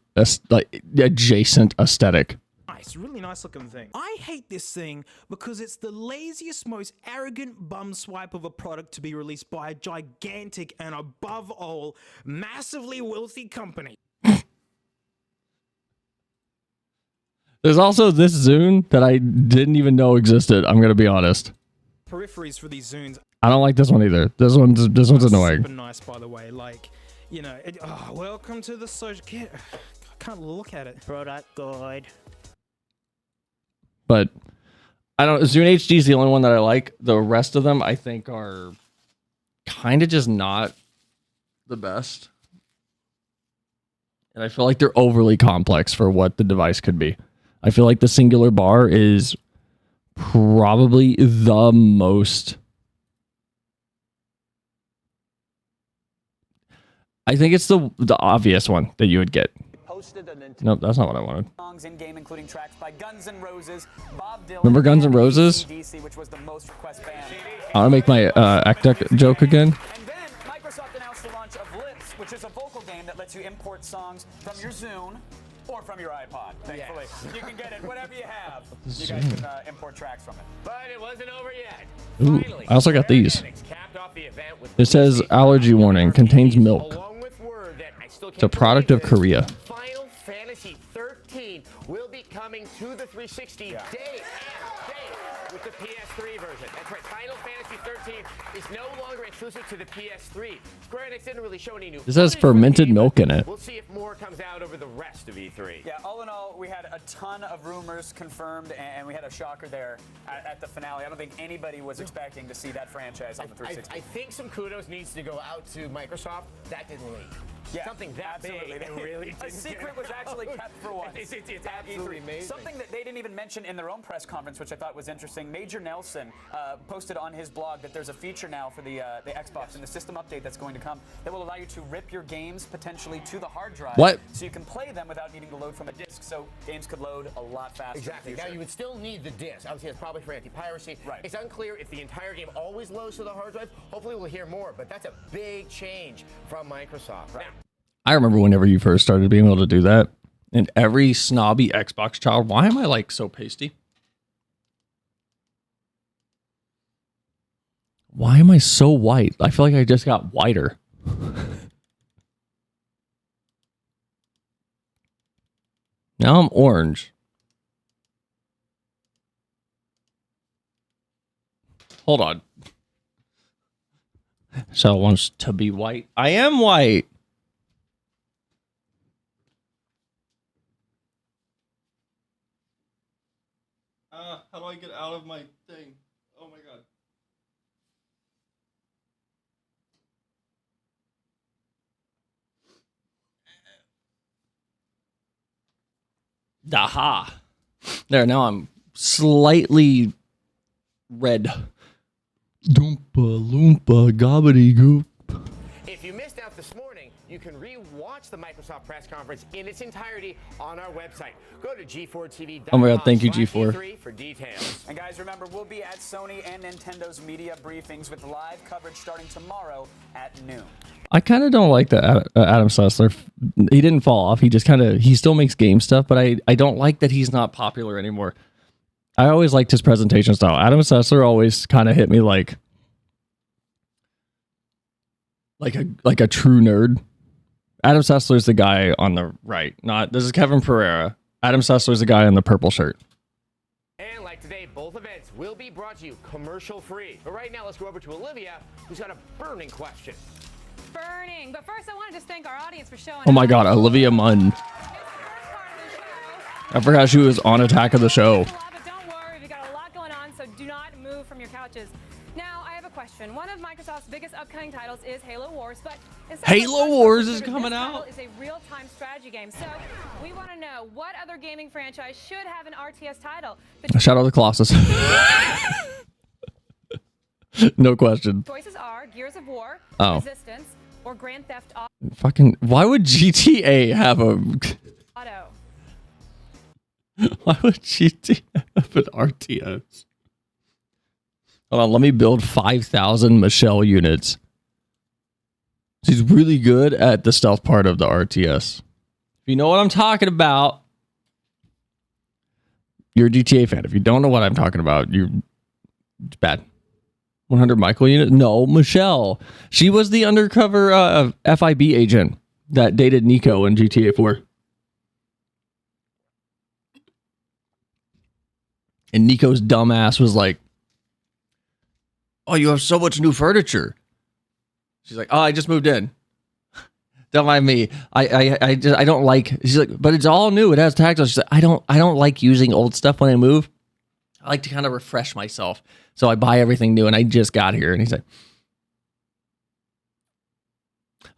like adjacent aesthetic. Nice, really nice looking thing. I hate this thing because it's the laziest, most arrogant bum swipe of a product to be released by a gigantic and above all, massively wealthy company. There's also this Zune that I didn't even know existed. I'm gonna be honest. Peripheries for these Zunes. I don't like this one either. This one's annoying. Super nice, by the way. Like, you know, welcome to the social. I can't look at it. Product guide. But I don't. Zune HD is the only one that I like. The rest of them I think are kind of just not the best, and I feel like they're overly complex for what the device could be. I feel like the singular bar is probably the most I think it's the obvious one that you would get. Nope, that's not what I wanted. Songs in game, including tracks by Guns N' Roses, Bob Dylan, Remember Guns N' Roses? which was the most request band. I want to make my Ekdek joke again. And then Microsoft announced the launch of Lips, which is a vocal game that lets you import songs from your Zune or from your iPod. Thankfully, you can get it whatever you have. You guys can import tracks from it. But it wasn't over yet. Ooh, Finally, I also got these. capped off the event with It says allergy warning, contains milk. along with word that I still It's a product of Korea. Final Fantasy 13 will be coming to the 360 day and date with the PS3 version. That's right. Final Fantasy 13 is no longer exclusive to the PS3. Square Enix didn't really show any new. This has fermented milk in it. We'll see if more comes out over the rest of E3. Yeah, all in all, we had a ton of rumors confirmed, and we had a shocker there at the finale. I don't think anybody was expecting to see that franchise on the 360. I think some kudos needs to go out to Microsoft. That didn't leak. Yeah, something that absolutely. big and really a didn't secret get was actually out. kept for once. It's at absolutely E3. amazing. Something that they didn't even mention in their own press conference, which I thought was interesting. Major Nelson posted on his blog that there's a feature now for the Xbox and the system update that's going to come that will allow you to rip your games potentially to the hard drive. What? So you can play them without needing to load from a disc. So games could load a lot faster. Exactly. Now you would still need the disc. Obviously, it's probably for anti-piracy. Right. It's unclear if the entire game always loads to the hard drive. Hopefully, we'll hear more. But that's a big change from Microsoft. Right. Now, I remember whenever you first started being able to do that, and every snobby Xbox child. Why am I like so pasty? Why am I so white? I feel like I just got whiter. Now I'm orange. Hold on. So it wants to be white. I am white. How do I get out of my thing? Oh my god. Aha. There, now I'm slightly red. Doompa loompa gobbity goop. if you missed out this morning, you can re-watch the Microsoft press conference in its entirety on our website. Go to G4TV.com. Oh my god, thank you, G4. For details. And guys, remember, we'll be at Sony and Nintendo's media briefings with live coverage starting tomorrow at noon. I kind of don't like that Adam Sessler. He didn't fall off. He just he still makes game stuff, but I don't like that he's not popular anymore. I always liked his presentation style. Adam Sessler always kind of hit me like a true nerd. Adam Sessler's the guy on the right. This is Kevin Pereira. Adam Sessler's the guy in the purple shirt. And like today, both events will be brought to you commercial free. But right now, let's go over to Olivia, who's got a burning question. Burning. But first, I want to just thank our audience for showing up. Oh my god, Olivia Munn. I forgot she was on Attack of the Show. But don't worry, we've got a lot going on, so do not move from your couches. Now, I have a question. One of Microsoft's biggest upcoming titles is Halo Wars, but Halo Wars is coming out. This is a real-time strategy game. So, we want to know what other gaming franchise should have an RTS title. Shout out to Colossus. No question. Choices are Gears of War, Resistance, or Grand Theft Auto. Fucking, why would GTA have a... Why would GTA have an RTS? Hold on, let me build 5,000 Michelle units. She's really good at the stealth part of the RTS. If you know what I'm talking about, you're a GTA fan. If you don't know what I'm talking about, it's bad. 100 Michael units? No, Michelle. She was the undercover FIB agent that dated Nico in GTA 4. And Nico's dumbass was like, "Oh, you have so much new furniture." She's like, "Oh, I just moved in." Don't mind me. I don't like. She's like, "But it's all new. It has tags on." She's like, I don't like using old stuff when I move. I like to kind of refresh myself. So I buy everything new, and I just got here. And he's like,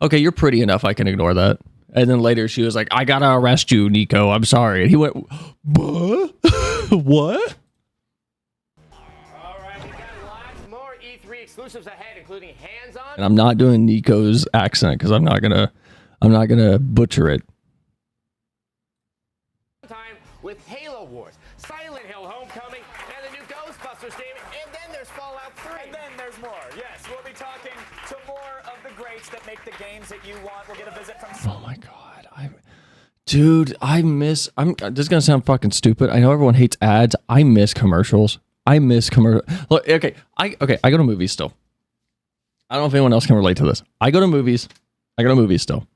"Okay, you're pretty enough. I can ignore that." And then later she was like, "I gotta arrest you, Nico. I'm sorry." And he went, "What? What?" exclusives ahead, including hands-on. And I'm not doing Nico's accent because I'm not gonna butcher it. Time with Halo Wars, Silent Hill Homecoming, and the new Ghostbusters game, and then there's Fallout 3. And then there's more. Yes, we'll be talking to more of the greats that make the games that you want. We'll get a visit from... Oh my God. Dude, this is gonna sound fucking stupid. I know everyone hates ads. I miss commercials. Look, okay, I go to movies still. I don't know if anyone else can relate to this. I go to movies still.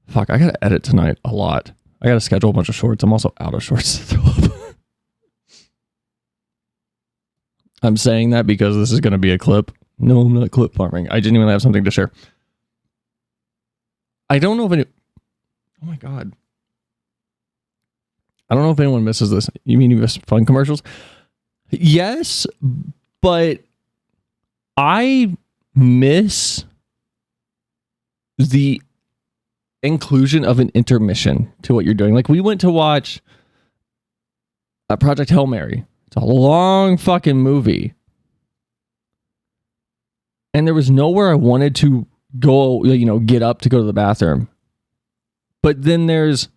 Fuck, I gotta edit tonight a lot. I gotta schedule a bunch of shorts. I'm also out of shorts to throw up. I'm saying that because this is gonna be a clip. No, I'm not clip farming. I genuinely have something to share. I don't know if any... Oh my God. I don't know if anyone misses this. You mean you miss fun commercials? Yes, but I miss the inclusion of an intermission to what you're doing. Like, we went to watch Project Hail Mary. It's a long fucking movie. And there was nowhere I wanted to go, get up to go to the bathroom. But then there's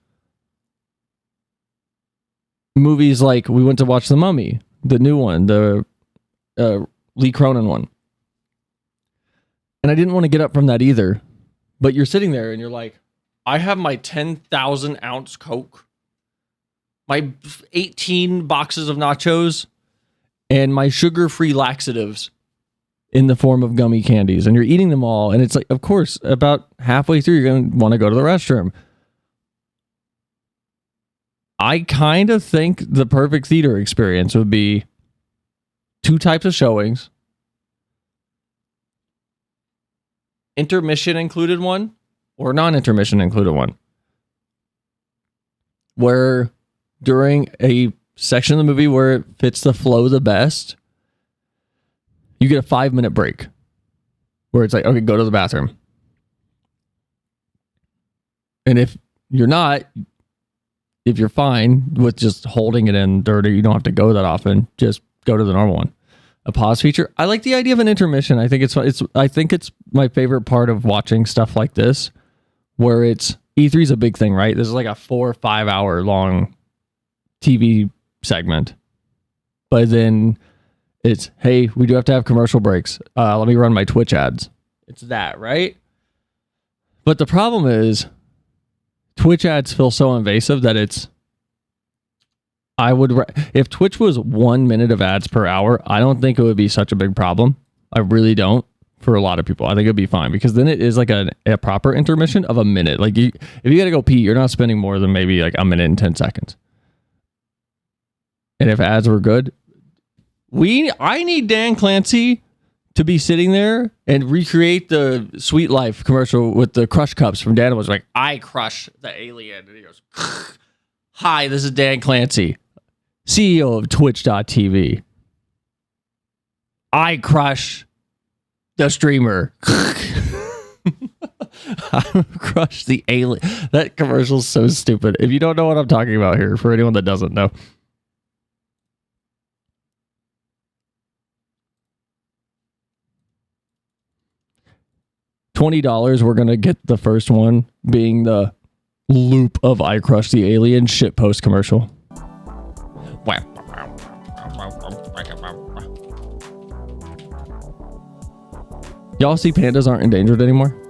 movies like we went to watch The Mummy, the new one, the Lee Cronin one. And I didn't want to get up from that either. But you're sitting there and you're like, I have my 10,000 ounce Coke, my 18 boxes of nachos, and my sugar-free laxatives in the form of gummy candies. And you're eating them all. And it's like, of course, about halfway through, you're going to want to go to the restroom. I kind of think the perfect theater experience would be 2 types of showings. Intermission included one, or non-intermission included one. Where during a section of the movie where it fits the flow the best, you get a 5-minute break. Where it's like, okay, go to the bathroom. And if you're fine with just holding it in dirty, you don't have to go that often. Just go to the normal one. A pause feature. I like the idea of an intermission. I think it's my favorite part of watching stuff like this, where it's E3 is a big thing, right? This is like a 4 or 5 hour long TV segment, but then it's, hey, we do have to have commercial breaks. Let me run my Twitch ads. It's that, right? But the problem is, Twitch ads feel so invasive that if Twitch was 1 minute of ads per hour, I don't think it would be such a big problem. I really don't. For a lot of people, I think it'd be fine, because then it is like a proper intermission of a minute. Like, if you gotta go pee, you're not spending more than maybe like a minute and 10 seconds. And if ads were good, I need Dan Clancy to be sitting there and recreate the Sweet Life commercial with the crush cups from Dan. Was like, I crush the alien. And he goes, hi, this is Dan Clancy, CEO of Twitch.tv. I crush the streamer. I crush the alien. That commercial's so stupid. If you don't know what I'm talking about here, for anyone that doesn't know. $20, we're gonna get the first one being the loop of I Crush the Alien shitpost commercial. Y'all see pandas aren't endangered anymore?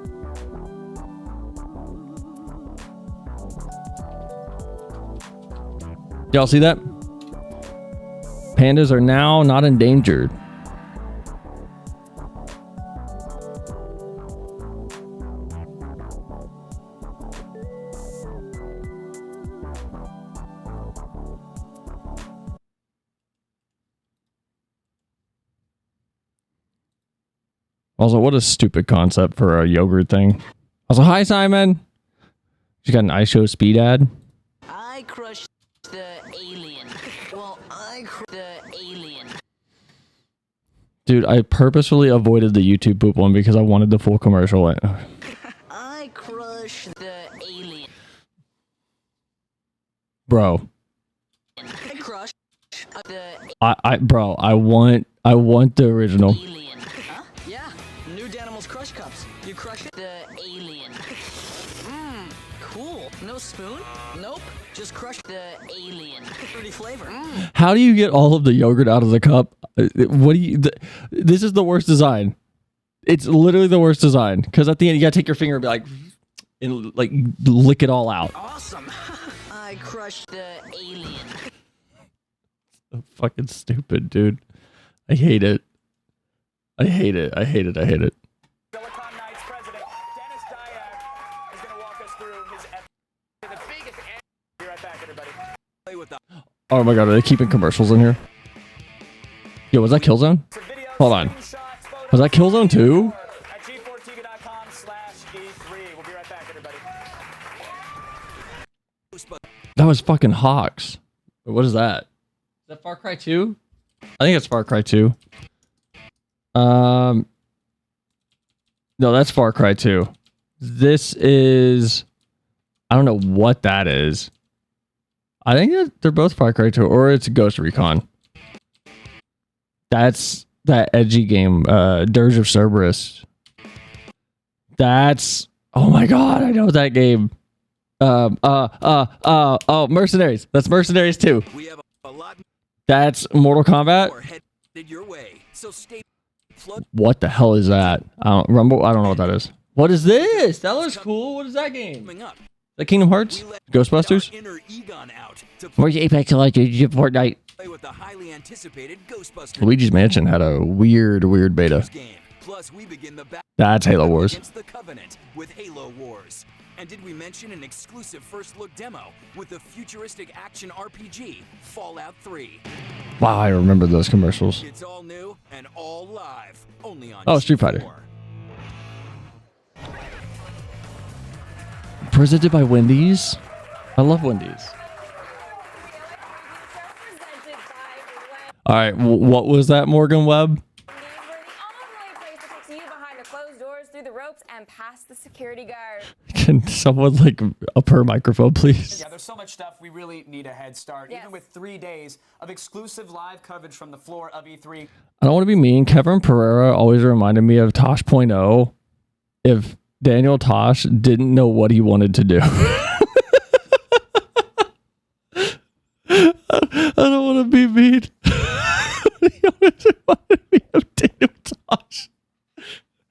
Y'all see that? Pandas are now not endangered. Also, what a stupid concept for a yogurt thing. Also, hi, Simon. You got an iShow speed ad? I crushed the alien. Well, I crushed the alien. Dude, I purposefully avoided the YouTube poop one because I wanted the full commercial. I crushed the alien. Bro. I crushed the Bro, I want the original. alien. Huh? crush the alien. Mmm, cool. No spoon? Nope. Just crush the alien. Fruity flavor. How do you get all of the yogurt out of the cup? What do you? This is the worst design. It's literally the worst design because at the end you gotta take your finger and be like, and like lick it all out. Awesome. I crushed the alien. So fucking stupid, dude. I hate it. I hate it. I hate it. I hate it. Silicon Knights president Dennis Dyack is going to walk us through his the biggest. Be right back, everybody. Oh my god, are they keeping commercials in here? Yo, was that Killzone? Hold on. Was that Killzone 2? At g4tv.com/E3. We'll be right back, everybody. That was fucking Hawks. What is that? Is that Far Cry 2? I think it's Far Cry 2. No, that's Far Cry 2. This is... I don't know what that is. I think they're both Far Cry 2, or it's Ghost Recon. That's that edgy game, Dirge of Cerberus. That's... Oh my god, I know that game. Mercenaries. That's Mercenaries 2. We have a lot That's Mortal Kombat. more headed your way. So stay What the hell is that? I don't Rumble. I don't know what that is. What is this? That looks cool. What is that game? That Kingdom Hearts? Ghostbusters? inner Egon out to Where's Apex Legends? Fortnite. play with the highly anticipated Ghostbusters Luigi's Mansion had a weird beta. game. Plus, we begin the battle That's Halo Wars. against the Covenant with Halo Wars. And did we mention an exclusive first look demo with the futuristic action RPG Fallout 3? Wow, I remember those commercials. It's all new and all live, only on Oh, Street Fighter. Presented by Wendy's. I love Wendy's. All right, what was that, Morgan Webb? See you behind the closed doors, through the ropes, and past the security guard. Can someone like up her microphone, please? Yeah, there's so much stuff. We really need a head start. Even with 3 days of exclusive live coverage from the floor of E3. I don't want to be mean. Kevin Pereira always reminded me of Tosh.0 if Daniel Tosh didn't know what he wanted to do. I don't want to be mean. He always reminded me of Daniel Tosh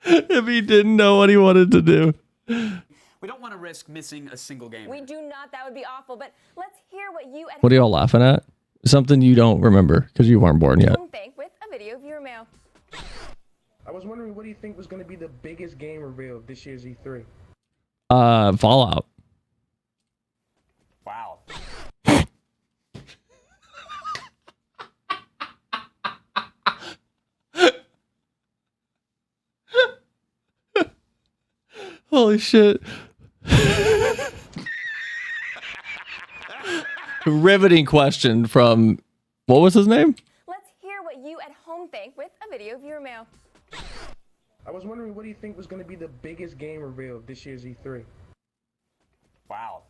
if he didn't know what he wanted to do. We don't want to risk missing a single game. We do not. That would be awful. But let's hear what you at What are y'all laughing at? Something you don't remember because you weren't born yet. home think with a video viewer mail. I was wondering, what do you think was going to be the biggest game reveal of this year's E3? Fallout. Wow. Holy shit. Riveting question from, what was his name? Let's hear what you at home think with a video viewer mail. I was wondering, what do you think was going to be the biggest game reveal of this year's E3? Wow.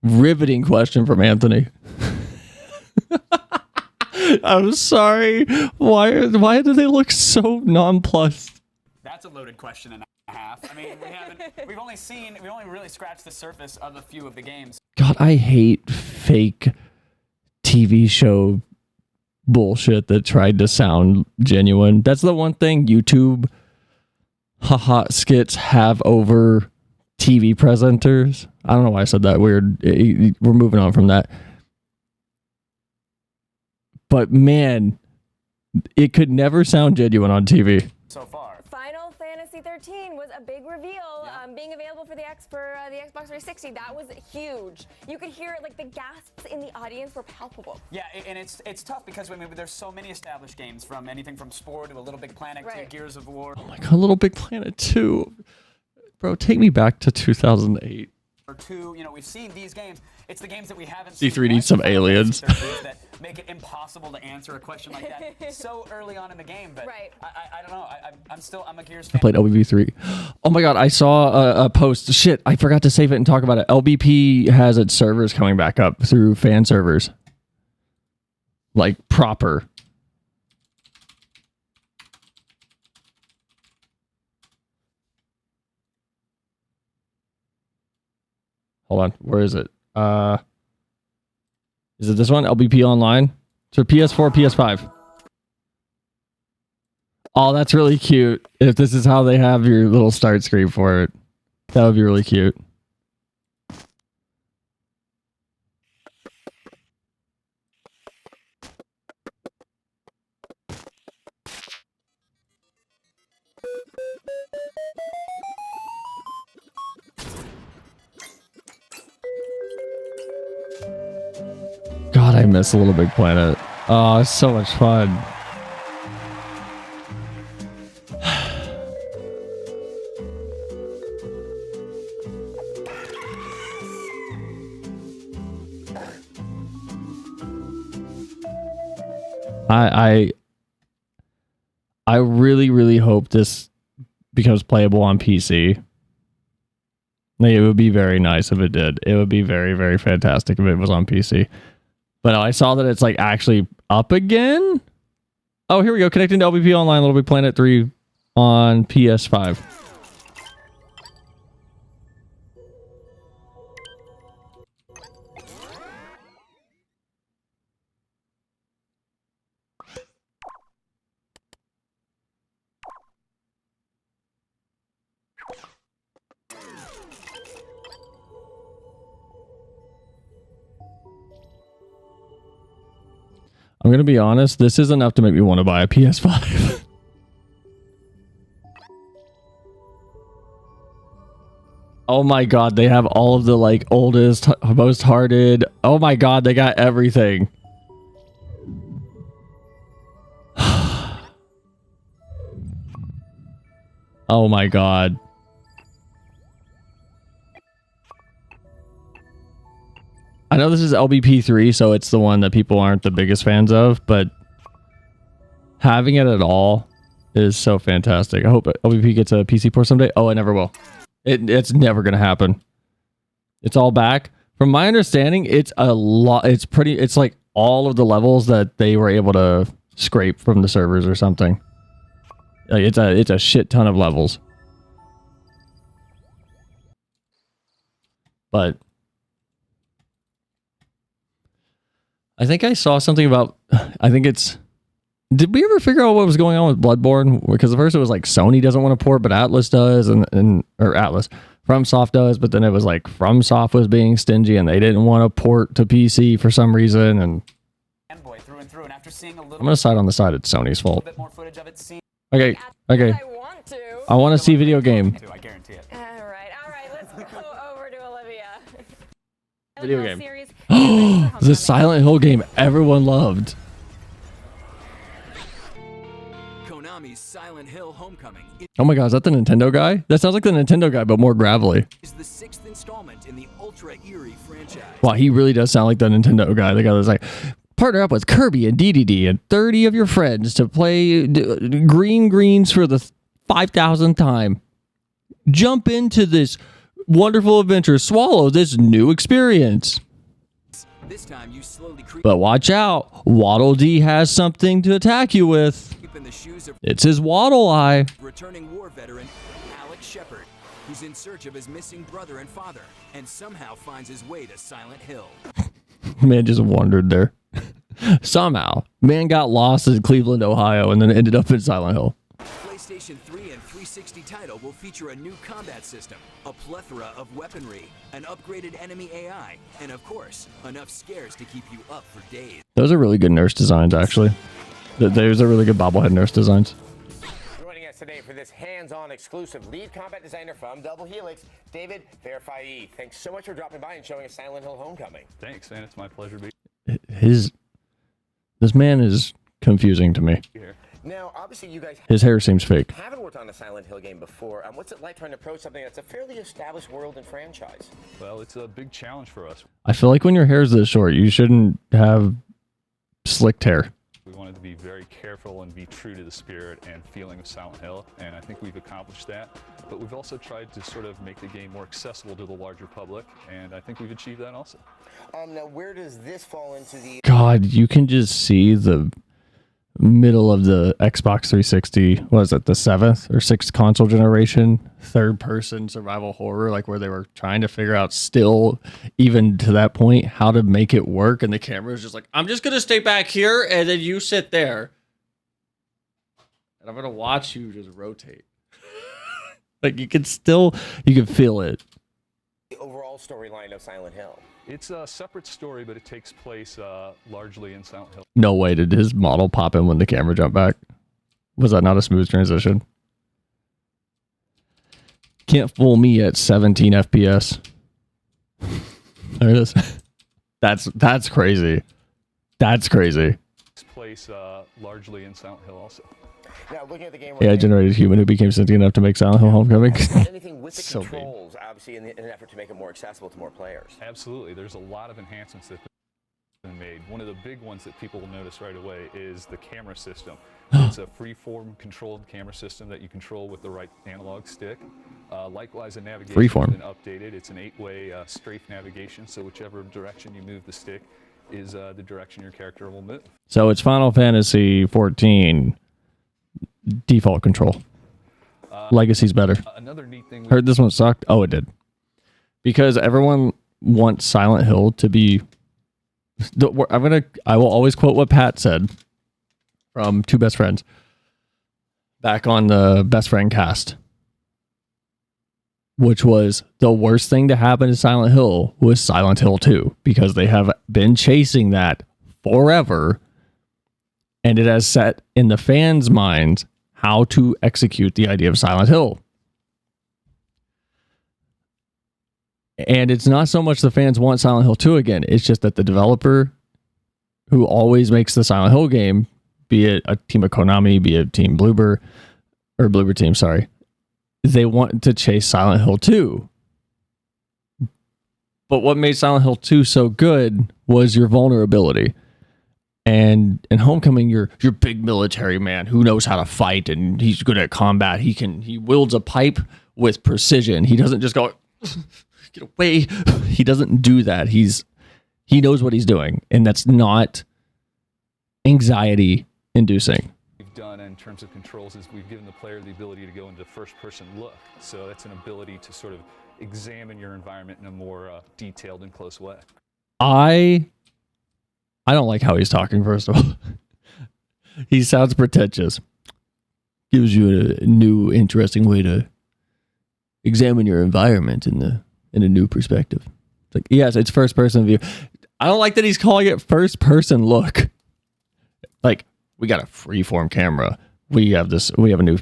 Riveting question from Anthony. I'm sorry. Why do they look so nonplussed? That's a loaded question and a half. I mean, we've only really scratched the surface of a few of the games. God, I hate fake TV show bullshit that tried to sound genuine. That's the one thing YouTube haha skits have over TV presenters. I don't know why I said that weird. We're moving on from that. But man, it could never sound genuine on TV. So far. Final Fantasy 13 was a big reveal, being available for the Xbox 360. That was huge. You could hear it, like the gasps in the audience were palpable. Yeah, and it's tough because I mean, there's so many established games, from anything from Spore to A Little Big Planet to Gears of War. Oh my god, Little Big Planet 2. Bro, take me back to 2008. Or 2, we've seen these games. It's the games that we haven't C3 needs some aliens. that make it impossible to answer a question like that so early on in the game. But I don't know. I'm a Gears fan. I played LBP3. Oh my god, I saw a post. Shit, I forgot to save it and talk about it. LBP has its servers coming back up through fan servers. Like proper. Hold on. Where is it? Is it this one? LBP Online? So PS4, PS5. Oh, that's really cute. If this is how they have your little start screen for it, that would be really cute. God, I miss a Little Big Planet. Oh, it's so much fun. I really, really hope this becomes playable on PC. Like, it would be very nice if it did. It would be very, very fantastic if it was on PC. But I saw that it's like actually up again. Oh, here we go. Connecting to LBP Online, Little Big Planet 3 on PS5. I'm going to be honest, this is enough to make me want to buy a PS5. Oh my god, they have all of the like oldest, most hearted. Oh my god, they got everything. Oh my god. I know this is LBP3, so it's the one that people aren't the biggest fans of, but having it at all is so fantastic. I hope LBP gets a PC port someday. Oh, it never will. It's never going to happen. It's all back. From my understanding, it's a lot. It's like all of the levels that they were able to scrape from the servers or something. Like it's a shit ton of levels. But I think I saw something about, I think it's, did we ever figure out what was going on with Bloodborne? Because at first it was like Sony doesn't want to port, but Atlas does, or Atlas, FromSoft does, but then it was like FromSoft was being stingy and they didn't want to port to PC for some reason. And I'm going to side on the side it's Sony's fault. Okay, okay. I want to see video game. All right, let's go over to Olivia. Video game. The Silent Hill game everyone loved. Konami's Silent Hill Homecoming Oh my god, is that the Nintendo guy? That sounds like the Nintendo guy, but more gravelly. is the 6th installment in the ultra eerie franchise. Wow, he really does sound like the Nintendo guy. The guy that's like, partner up with Kirby and DDD and 30 of your friends to play Green Greens for the 5,000th time. Jump into this wonderful adventure. Swallow this new experience. This time you slowly creep But watch out. Waddle Dee has something to attack you with. in the shoes of It's his Waddle Eye. returning war veteran Alex Shepard, who's in search of his missing brother and father, and somehow finds his way to Silent Hill. Man just wandered there. Somehow. Man got lost in Cleveland, Ohio, and then ended up in Silent Hill. PlayStation 3 and 360 title will feature a new combat system, a plethora of weaponry, an upgraded enemy AI, and of course, enough scares to keep you up for days. Those are really good nurse designs, actually. Those are really good bobblehead nurse designs. Joining us today for this hands-on exclusive lead combat designer from Double Helix, David Verfaillie. Thanks so much for dropping by and showing us Silent Hill Homecoming. Thanks, man. It's my pleasure to be This man is confusing to me. here. Now, obviously, you guys His hair seems fake. haven't worked on a Silent Hill game before. What's it like trying to approach something that's a fairly established world and franchise? Well, it's a big challenge for us. I feel like when your hair is this short, you shouldn't have slicked hair. We wanted to be very careful and be true to the spirit and feeling of Silent Hill, and I think we've accomplished that. But we've also tried to sort of make the game more accessible to the larger public, and I think we've achieved that also. Now, where does this fall into the... God, you can just see the middle of the Xbox 360, what is it, the 7th or 6th console generation, third-person survival horror, like where they were trying to figure out still, even to that point, how to make it work, and the camera is just like, I'm just going to stay back here, and then you sit there, and I'm going to watch you just rotate. Like, you can feel it. The overall storyline of Silent Hill. It's a separate story, but it takes place largely in Silent Hill. No way did his model pop in when the camera jumped back. Was that not a smooth transition? Can't fool me at 17 FPS. There it is. That's crazy. That's crazy. It's place largely in Silent Hill also. Now, looking at the game, AI generated human who became sentient enough to make Silent Hill Homecoming. anything with the So controls, obviously, in an effort to make it more accessible to more players. Absolutely. There's a lot of enhancements that have been made. One of the big ones that people will notice right away is the camera system. It's a free-form controlled camera system that you control with the right analog stick. Likewise, the navigation has been updated. It's an 8-way strafe navigation, so whichever direction you move the stick is the direction your character will move. So it's Final Fantasy 14 default control. Legacy's better. Another neat thing. Heard this one sucked. Oh, it did. Because everyone wants Silent Hill to be. I will always quote what Pat said from Two Best Friends back on the Best Friend cast, which was the worst thing to happen to Silent Hill was Silent Hill 2, because they have been chasing that forever, and it has set in the fans' minds how to execute the idea of Silent Hill. And it's not so much the fans want Silent Hill 2 again, it's just that the developer who always makes the Silent Hill game, be it a team of Konami, be it Team Bloober, or Bloober Team, sorry, they want to chase Silent Hill 2. But what made Silent Hill 2 so good was your vulnerability. And in Homecoming, you're big military man who knows how to fight, and he's good at combat. He wields a pipe with precision. He doesn't just go, get away. He doesn't do that. He knows what he's doing, and that's not anxiety inducing. We've done in terms of controls is we've given the player the ability to go into first-person look. So that's an ability to sort of examine your environment in a more detailed and close way. I don't like how he's talking, first of all. He sounds pretentious. Gives you a new, interesting way to examine your environment in a new perspective. It's like, yes, it's first person view. I don't like that he's calling it first person look. Like, we got a freeform camera. We have a new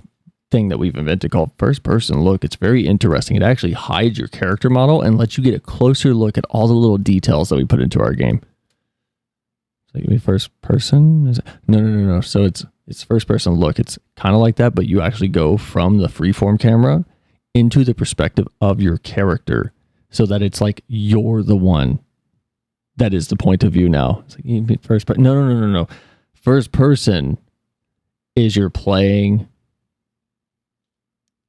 thing that we've invented called first person look. It's very interesting. It actually hides your character model and lets you get a closer look at all the little details that we put into our game. So you mean first person? No. So it's first person look. It's kind of like that, but you actually go from the freeform camera into the perspective of your character, so that it's like you're the one that is the point of view now. It's like you mean first person. No. First person is you're playing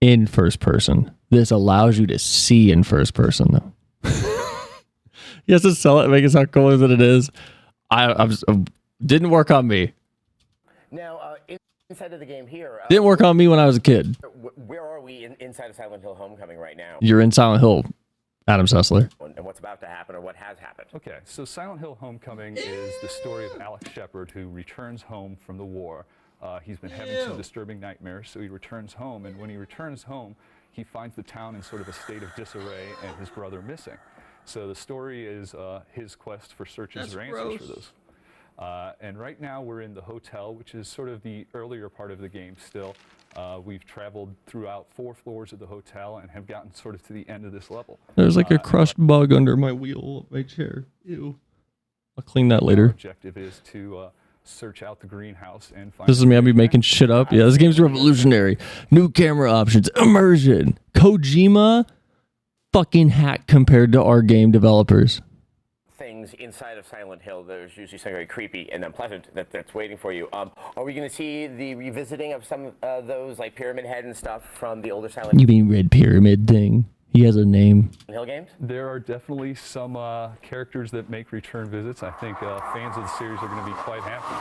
in first person. This allows you to see in first person, though. He has to sell it and make it sound cooler than it is. I didn't work on me. Now, inside of the game here... Didn't work on me when I was a kid. Where are we inside of Silent Hill Homecoming right now? You're in Silent Hill, Adam Sessler. And what's about to happen, or what has happened? Okay, so Silent Hill Homecoming is the story of Alex Shepard, who returns home from the war. He's been having some disturbing nightmares, so he returns home, and when he returns home, he finds the town in sort of a state of disarray and his brother missing. So the story is his quest for searches for answers for those. And right now we're in the hotel, which is sort of the earlier part of the game still. We've traveled throughout 4 floors of the hotel and have gotten sort of to the end of this level. There's like a crushed bug under my wheel of my chair. Ew. I'll clean that later. Our objective is to search out the greenhouse and find... This is me. I'll be making shit up. Yeah, this game's revolutionary. New camera options. Immersion. Kojima fucking hack compared to our game developers. Things inside of Silent Hill, there's usually something very creepy and unpleasant that's waiting for you. Are we going to see the revisiting of some of those, like Pyramid Head and stuff from the older Silent You mean Red Pyramid thing? He has a name. Hill games? There are definitely some characters that make return visits. I think fans of the series are going to be quite happy.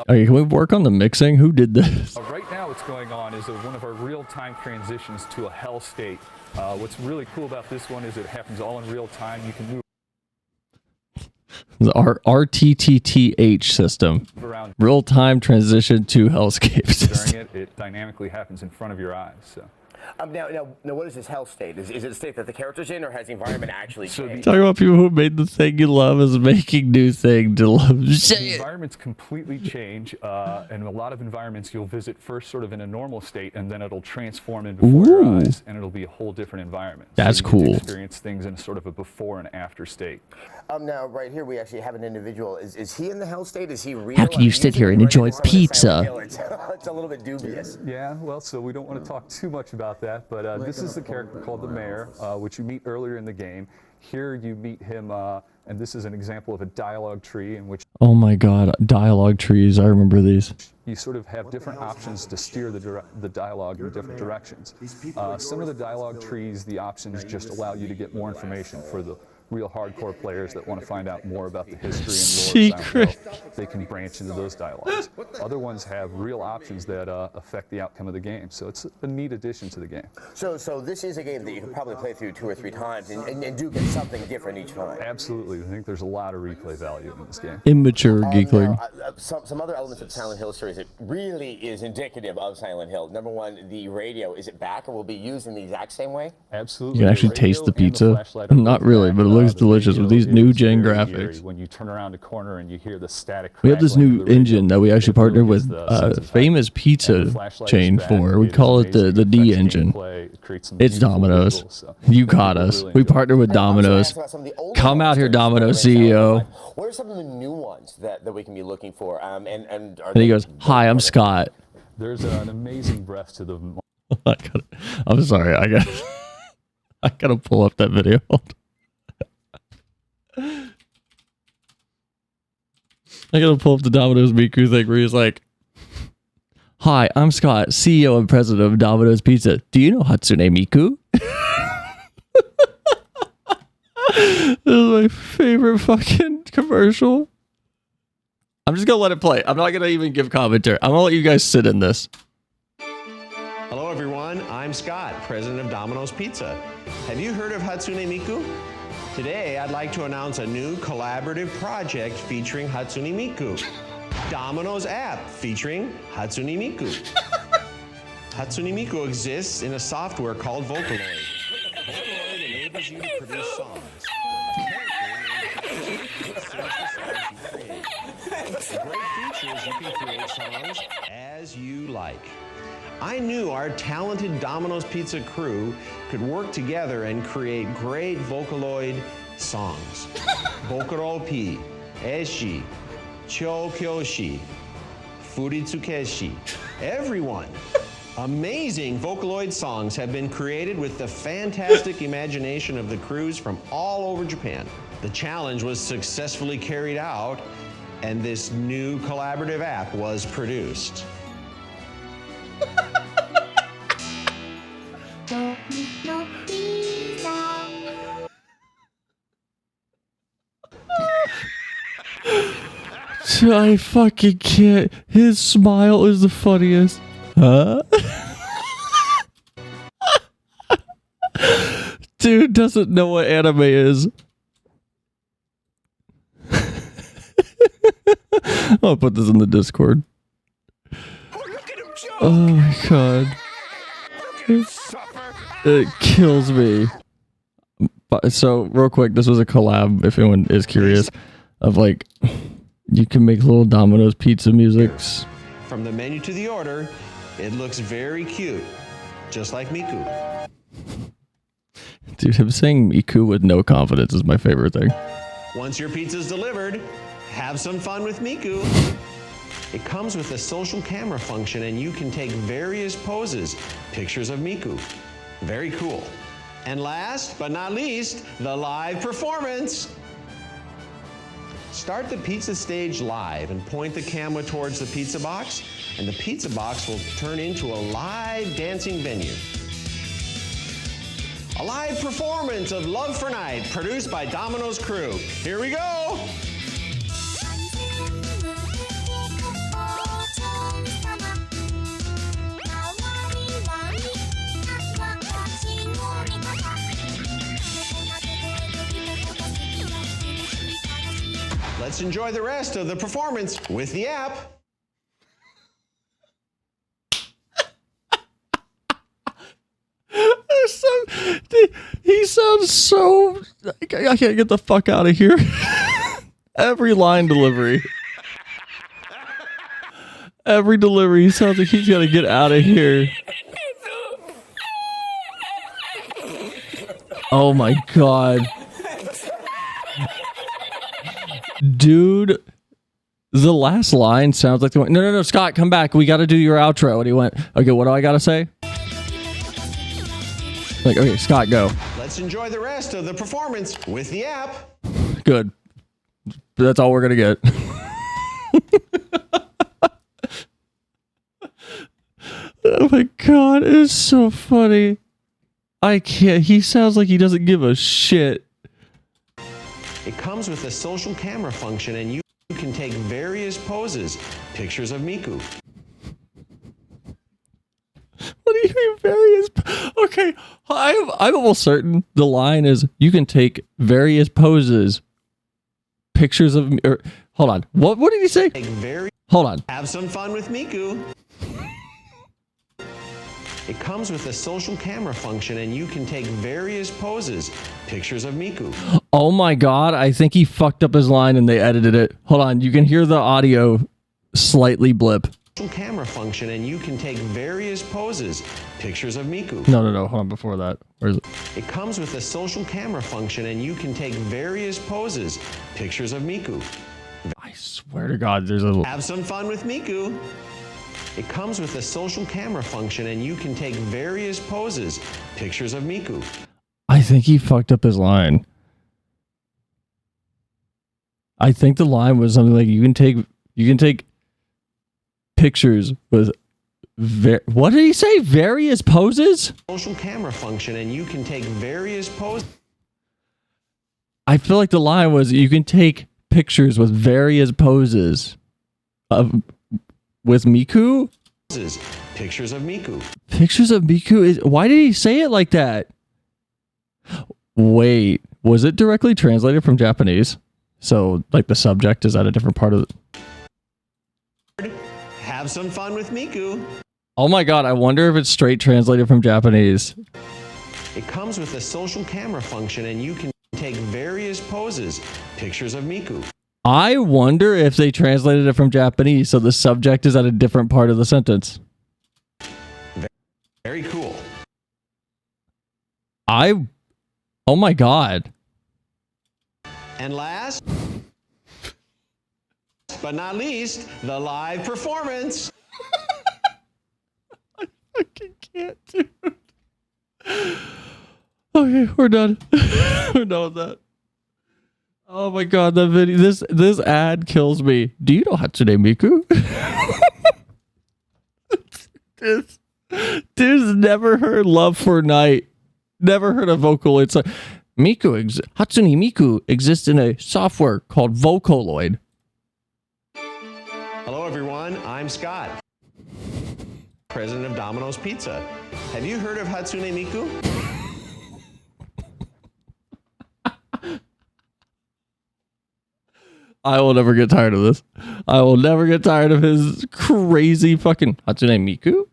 Okay, can we work on the mixing? Who did this? Right now what's going on is one of our real-time transitions to a hell state. What's really cool about this one is it happens all in real time. You can move The RTTTH system. around. Real-time transition to hellscape system. During it dynamically happens in front of your eyes. So. Now, what is this hell state? Is it a state that the character's in, or has the environment actually changed? Talking about people who made the thing you love is making new thing to love. The environments completely change, and a lot of environments you'll visit first sort of in a normal state, and then it'll transform in before your eyes, and it'll be a whole different environment. That's so you get to cool. experience things in sort of a before and after state. Now, right here, we actually have an individual. Is he in the hell state? Is he real? How can you sit here and enjoy pizza? It's a little bit dubious. Yeah, well, so we don't want to talk too much about that, but this is the character called the Mayor, which you meet earlier in the game. Here you meet him, and this is an example of a dialogue tree in which Oh my god, dialogue trees. I remember these. you sort of have different options to steer the dialogue in different directions. Some of the dialogue trees, the options just allow you to get more information for the real hardcore players that want to find out more about the history and lore of Silent Hill. They can branch into those dialogues. Other ones have real options that affect the outcome of the game, so it's a neat addition to the game. So this is a game that you can probably play through 2 or 3 times and do get something different each time. Absolutely, I think there's a lot of replay value in this game. Immature geekling. Some other elements of Silent Hill series that really is indicative of Silent Hill. Number one, the radio. Is it back or will be used in the exact same way? Absolutely. You can actually taste the pizza. Not really, but it looks delicious with these new gen graphics. When you turn around a corner and you hear the static. We have this new engine that we actually partnered with a famous pizza chain for. We call it the D engine. It's Domino's. You caught us. We partnered with Domino's. Come out here, Domino's CEO. What are some of the new ones that we can be looking for? And he goes, "Hi, I'm Scott." There's an amazing breath to them. I'm sorry. I gotta pull up that video. I gotta pull up the Domino's Miku thing where he's like, "Hi, I'm Scott, CEO and president of Domino's Pizza. Do you know Hatsune Miku?" This is my favorite fucking commercial. I'm just gonna let it play. I'm not gonna even give commentary. I'm gonna let you guys sit in this. Hello everyone, I'm Scott, president of Domino's Pizza. Have you heard of Hatsune Miku? Today, I'd like to announce a new collaborative project featuring Hatsune Miku. Domino's app featuring Hatsune Miku. Hatsune Miku exists in a software called Vocaloid. Vocaloid enables you to produce songs. The great feature is you can create songs as you like. I knew our talented Domino's Pizza crew could work together and create great Vocaloid songs. Bokoropi, Eshi, Chokyoshi, Furitsukeshi. Everyone. Amazing Vocaloid songs have been created with the fantastic imagination of the crews from all over Japan. The challenge was successfully carried out, and this new collaborative app was produced. I fucking can't. His smile is the funniest. Huh? Dude doesn't know what anime is. I'll put this in the Discord. Oh my god. It kills me. But, so, real quick, this was a collab, if anyone is curious, of like, you can make little Domino's pizza musics. From the menu to the order, it looks very cute, just like Miku. Dude, him saying Miku with no confidence is my favorite thing. Once your pizza's delivered, have some fun with Miku. It comes with a social camera function and you can take various poses, pictures of Miku. Very cool. And last but not least, the live performance. Start the pizza stage live and point the camera towards the pizza box, and the pizza box will turn into a live dancing venue. A live performance of Love for Night, produced by Domino's crew. Here we go. Let's enjoy the rest of the performance with the app. He sounds so... I can't get the fuck out of here. Every line delivery. Every delivery, he sounds like he's got to get out of here. Oh my god. Dude, the last line sounds like the one... No, Scott, come back. We got to do your outro. And he went, okay, what do I got to say? Like, okay, Scott, go. Let's enjoy the rest of the performance with the app. Good. That's all we're going to get. Oh my god, it's so funny. I can't. He sounds like he doesn't give a shit. It comes with a social camera function, and you can take various poses. Pictures of Miku. What do you mean various? Okay, I'm almost certain the line is you can take various poses. Pictures of... hold on. What did he say? Hold on. Have some fun with Miku. It comes with a social camera function, and you can take various poses. Pictures of Miku. Oh my god, I think he fucked up his line and they edited it. Hold on, you can hear the audio slightly blip. Social camera function, and you can take various poses. Pictures of Miku. No, hold on, before that. Where is it? It comes with a social camera function, and you can take various poses. Pictures of Miku. I swear to god, there's a... Have some fun with Miku. It comes with a social camera function, and you can take various poses. Pictures of Miku. I think he fucked up his line. I think the line was something like you can take pictures with what did he say? Various poses? Social camera function, and you can take various poses. I feel like the line was you can take pictures with various poses of with Miku? Pictures of Miku. Pictures of Miku? Why did he say it like that? Wait, was it directly translated from Japanese? So, like, the subject is at a different part of it? Have some fun with Miku. Oh my god, I wonder if it's straight translated from Japanese. It comes with a social camera function, and you can take various poses. Pictures of Miku. I wonder if they translated it from Japanese so the subject is at a different part of the sentence. Very cool. Oh my god. And last but not least, the live performance. I fucking can't, dude. Okay, we're done. We're done with that. Oh my god, that video, this ad kills me. Do you know Hatsune Miku? Dude's never heard Love for Night. Never heard a vocal. It's like Hatsune Miku exists in a software called Vocaloid. Hello everyone, I'm Scott, president of Domino's Pizza. Have you heard of Hatsune Miku? I will never get tired of this. I will never get tired of his crazy fucking Hatsune Miku.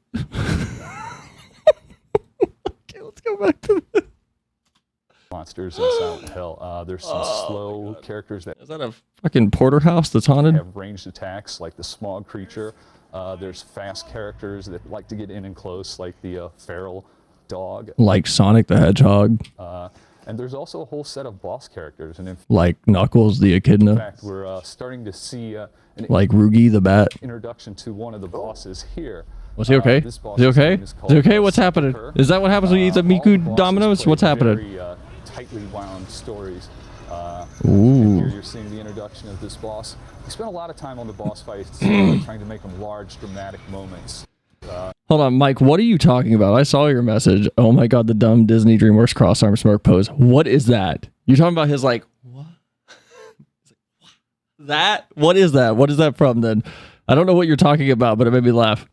Okay, let's go back to this. Monsters in Silent Hill. There's some slow characters that... Is that a fucking porterhouse that's haunted? Have ranged attacks like the smog creature. There's fast characters that like to get in and close like the feral dog. Like Sonic the Hedgehog. And there's also a whole set of boss characters. And like Knuckles the Echidna. In fact, we're starting to see like Rugi the Bat. Introduction to one of the bosses here. Was he okay? Is he okay? Is he okay? What's happening? Is that what happens when you eat the Miku Domino's? What's happening? Very tightly wound stories. Ooh. Here you're seeing the introduction of this boss. We spent a lot of time on the boss fights trying to make them large, dramatic moments. Hold on, Mike, what are you talking about? I saw your message. Oh my god, the dumb Disney DreamWorks cross-arm smirk pose. What is that? You're talking about his like, what? That? What is that? What is that from then? I don't know what you're talking about, but it made me laugh.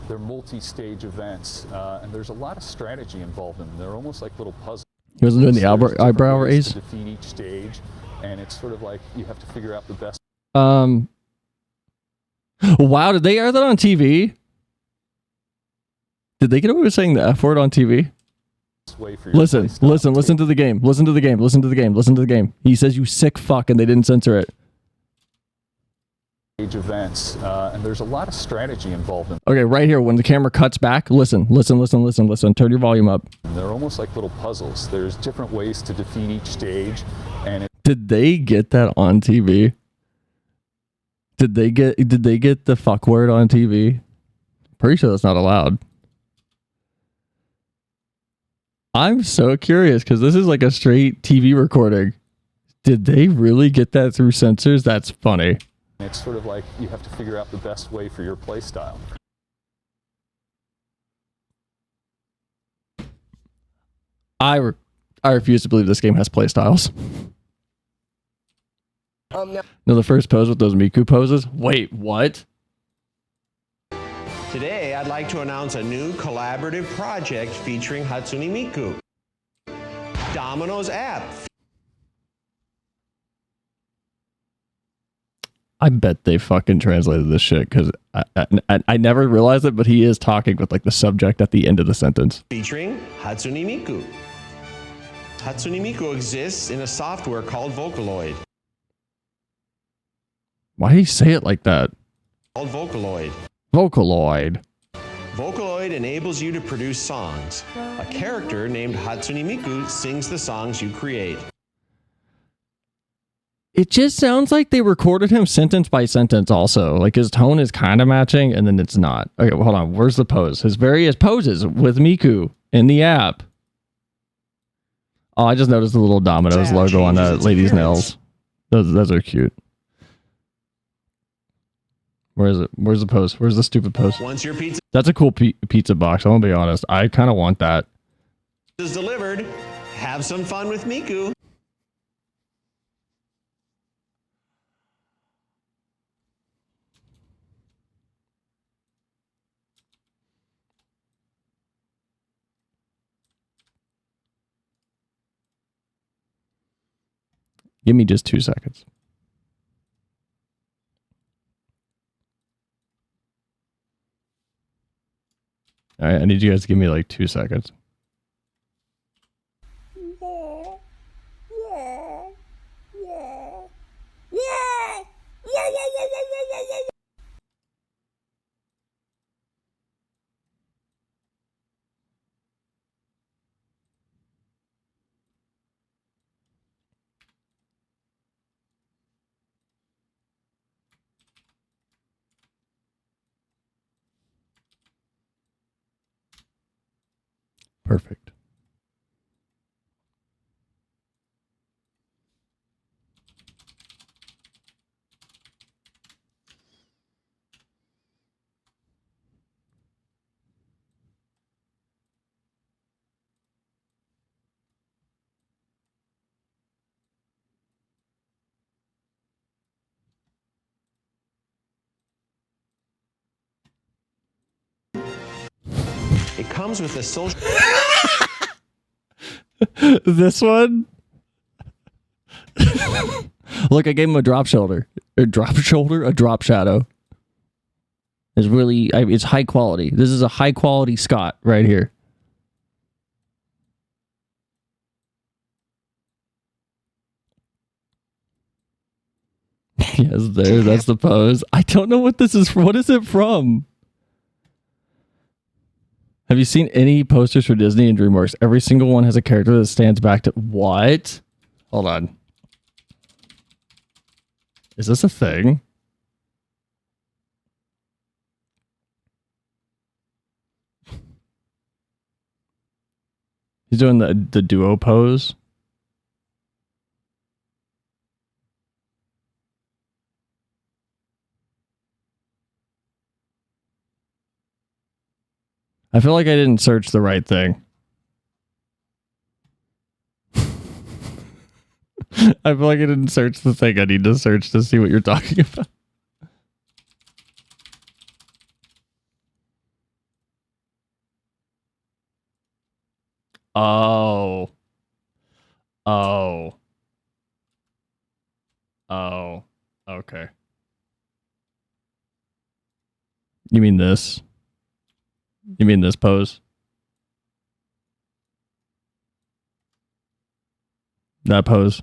They're multi-stage events, and there's a lot of strategy involved in them. They're almost like little puzzles. He wasn't doing the eyebrow raise? To defeat each stage. and it's sort of like you have to figure out the best Wow, did they air that on TV? Did they get away with saying the F word on TV? way for your Listen to the game. Listen to the game. He says you sick fuck and they didn't censor it. events, and there's a lot of strategy involved in them. Okay, right here, when the camera cuts back, listen. Turn your volume up. They're almost like little puzzles. There's different ways to defeat each stage, and Did they get that on TV? Did they get the fuck word on TV? Pretty sure that's not allowed. I'm so curious because this is like a straight TV recording. Did they really get that through censors? That's funny. it's sort of like you have to figure out the best way for your play style. I refuse to believe this game has play styles. No, the first pose with those Miku poses? Wait, what? Today, I'd like to announce a new collaborative project featuring Hatsune Miku. Domino's app. I bet they fucking translated this shit because I never realized it, but he is talking with like the subject at the end of the sentence. Featuring Hatsune Miku. Hatsune Miku exists in a software called Vocaloid. Why do you say it like that? Called Vocaloid. Vocaloid. Vocaloid enables you to produce songs. A character named Hatsune Miku sings the songs you create. It just sounds like they recorded him sentence by sentence also. Like his tone is kind of matching and then it's not. Okay, well, hold on. Where's the pose? His various poses with Miku in the app. Oh, I just noticed the little Domino's logo on Lady's nails. Those are cute. Where is it? Where's the pose? Where's the stupid pose? Once your pizza That's a cool pizza box. I'm gonna be honest. I kind of want that. is delivered, have some fun with Miku. Give me just 2 seconds. All right, I need you guys to give me like 2 seconds. Perfect. It comes with a social... This one? Look, I gave him a drop shoulder. A drop shoulder? A drop shadow. It's really... it's high quality. This is a high quality Scott right here. Yes, there. That's the pose. I don't know what this is. What is it from? Have you seen any posters for Disney and DreamWorks? Every single one has a character that stands back to... What? Hold on. Is this a thing? He's doing the duo pose. I feel like I didn't search the right thing. I feel like I didn't search the thing I need to search to see what you're talking about. Oh. Oh. Oh, okay. You mean this? You mean this pose? That pose?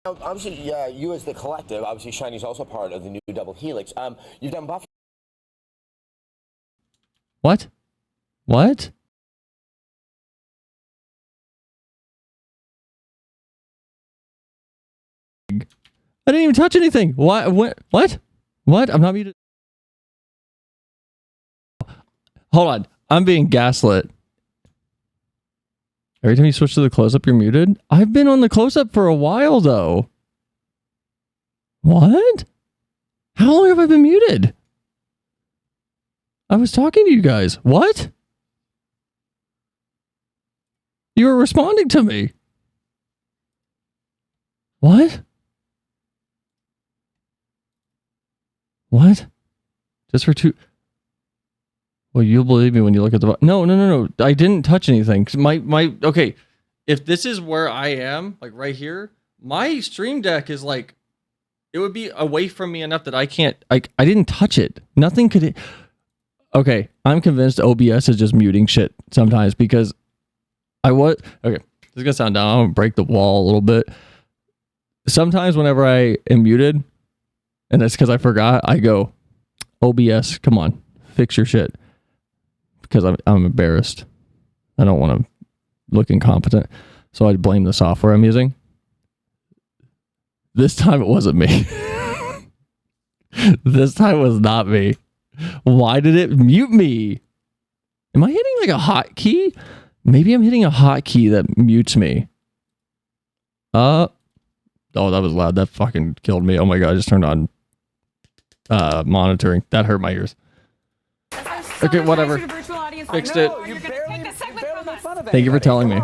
Obviously, you as the collective, obviously Shiny's also part of the new Double Helix. You've done buff. What? What? I didn't even touch anything. Why? What? What? What? I'm not muted. Hold on. I'm being gaslit. Every time you switch to the close-up, you're muted? I've been on the close-up for a while, though. What? How long have I been muted? I was talking to you guys. What? You were responding to me. What? What? Just for two... Well, you'll believe me when you look at the... No. I didn't touch anything. Okay, if this is where I am, like right here, my stream deck is like... It would be away from me enough that I can't... I didn't touch it. Nothing could... Okay, I'm convinced OBS is just muting shit sometimes because I was... Okay, this is going to sound dumb. I'm going to break the wall a little bit. Sometimes whenever I am muted, and that's because I forgot, I go, OBS, come on, fix your shit. Because I'm embarrassed. I don't want to look incompetent. So I blame the software I'm using. This time it wasn't me. This time was not me. Why did it mute me? Am I hitting like a hotkey? Maybe I'm hitting a hotkey that mutes me. Oh, that was loud. That fucking killed me. Oh my god, I just turned on monitoring. That hurt my ears. Okay, whatever. Fixed it. Thank you for telling me.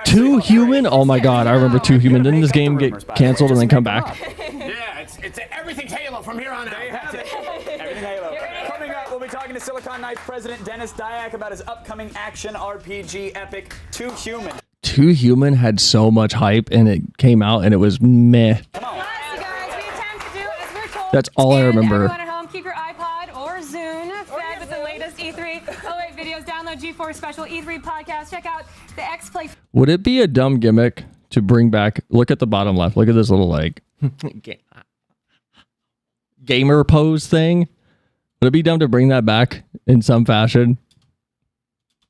Too Human? Oh my god, I remember Too Human. Didn't this game get canceled and then come back? Yeah, it's everything's Halo from here on out. Everything Halo. Coming up, we'll be talking to Silicon Knights president Dennis Dyack about his upcoming action RPG epic, Too Human. Too Human had so much hype and it came out and it was meh. That's all I remember. Everyone at home, keep your iPod or Zune fed with the latest E3 08 videos. Download G4 special E3 podcast. Check out the X-Play. Would it be a dumb gimmick to bring back, look at the bottom left, look at this little like gamer pose thing? Would it be dumb to bring that back in some fashion?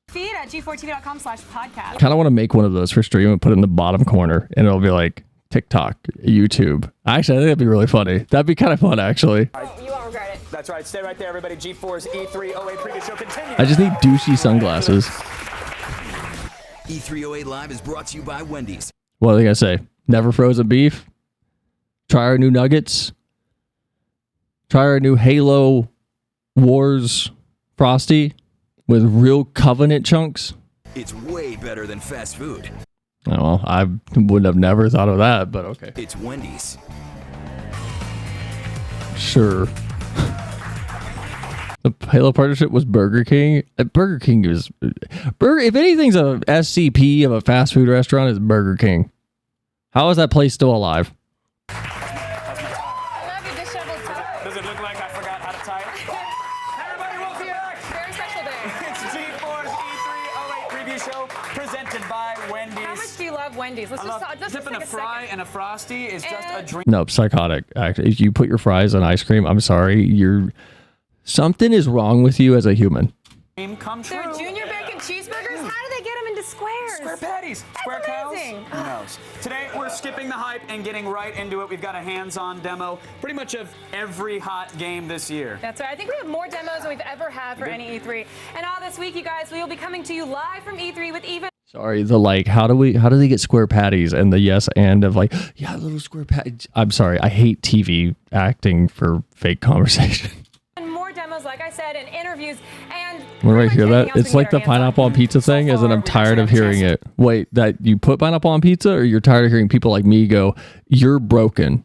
Feed at g4tv.com/podcast. Kind of want to make one of those for stream and put it in the bottom corner and it'll be like TikTok, YouTube. Actually, I think that'd be really funny. That'd be kind of fun, actually. You won't regret it. That's right. Stay right there, everybody. G4's E3 08 preview show continues. I just need douchey sunglasses. E3 08 Live is brought to you by Wendy's. What are they gonna say? Never frozen beef? Try our new nuggets? Try our new Halo Wars Frosty with real Covenant chunks? It's way better than fast food. Oh, well, I would have never thought of that, but okay. It's Wendy's. Sure. The Halo partnership was Burger King. Burger King is... If anything's a SCP of a fast food restaurant, it's Burger King. How is that place still alive? Does it look like I forgot how to type? Everybody, welcome back. Very special day. It's G4's E3 08 preview show presented by Wendy's. How much do you love Wendy's? Let's just dipping take a fry and a Frosty is just a dream. No, psychotic. Actually, if you put your fries on ice cream, I'm sorry, something is wrong with you as a human. Come true. They're junior bacon cheeseburgers? How do they get them into squares? Square patties. Square cows. Who knows? Today, we're skipping the hype and getting right into it. We've got a hands-on demo pretty much of every hot game this year. That's right. I think we have more demos than we've ever had for any E3. And all this week, you guys, we will be coming to you live from E3 with even... Sorry, how do they get square patties and the yes and of like, yeah, little square patties. I'm sorry, I hate TV acting for fake conversation. And more demos, like I said, and interviews, and... When I hear that, it's like the pineapple on pizza thing, is that I'm tired of hearing it. Wait, that you put pineapple on pizza, or you're tired of hearing people like me go, you're broken?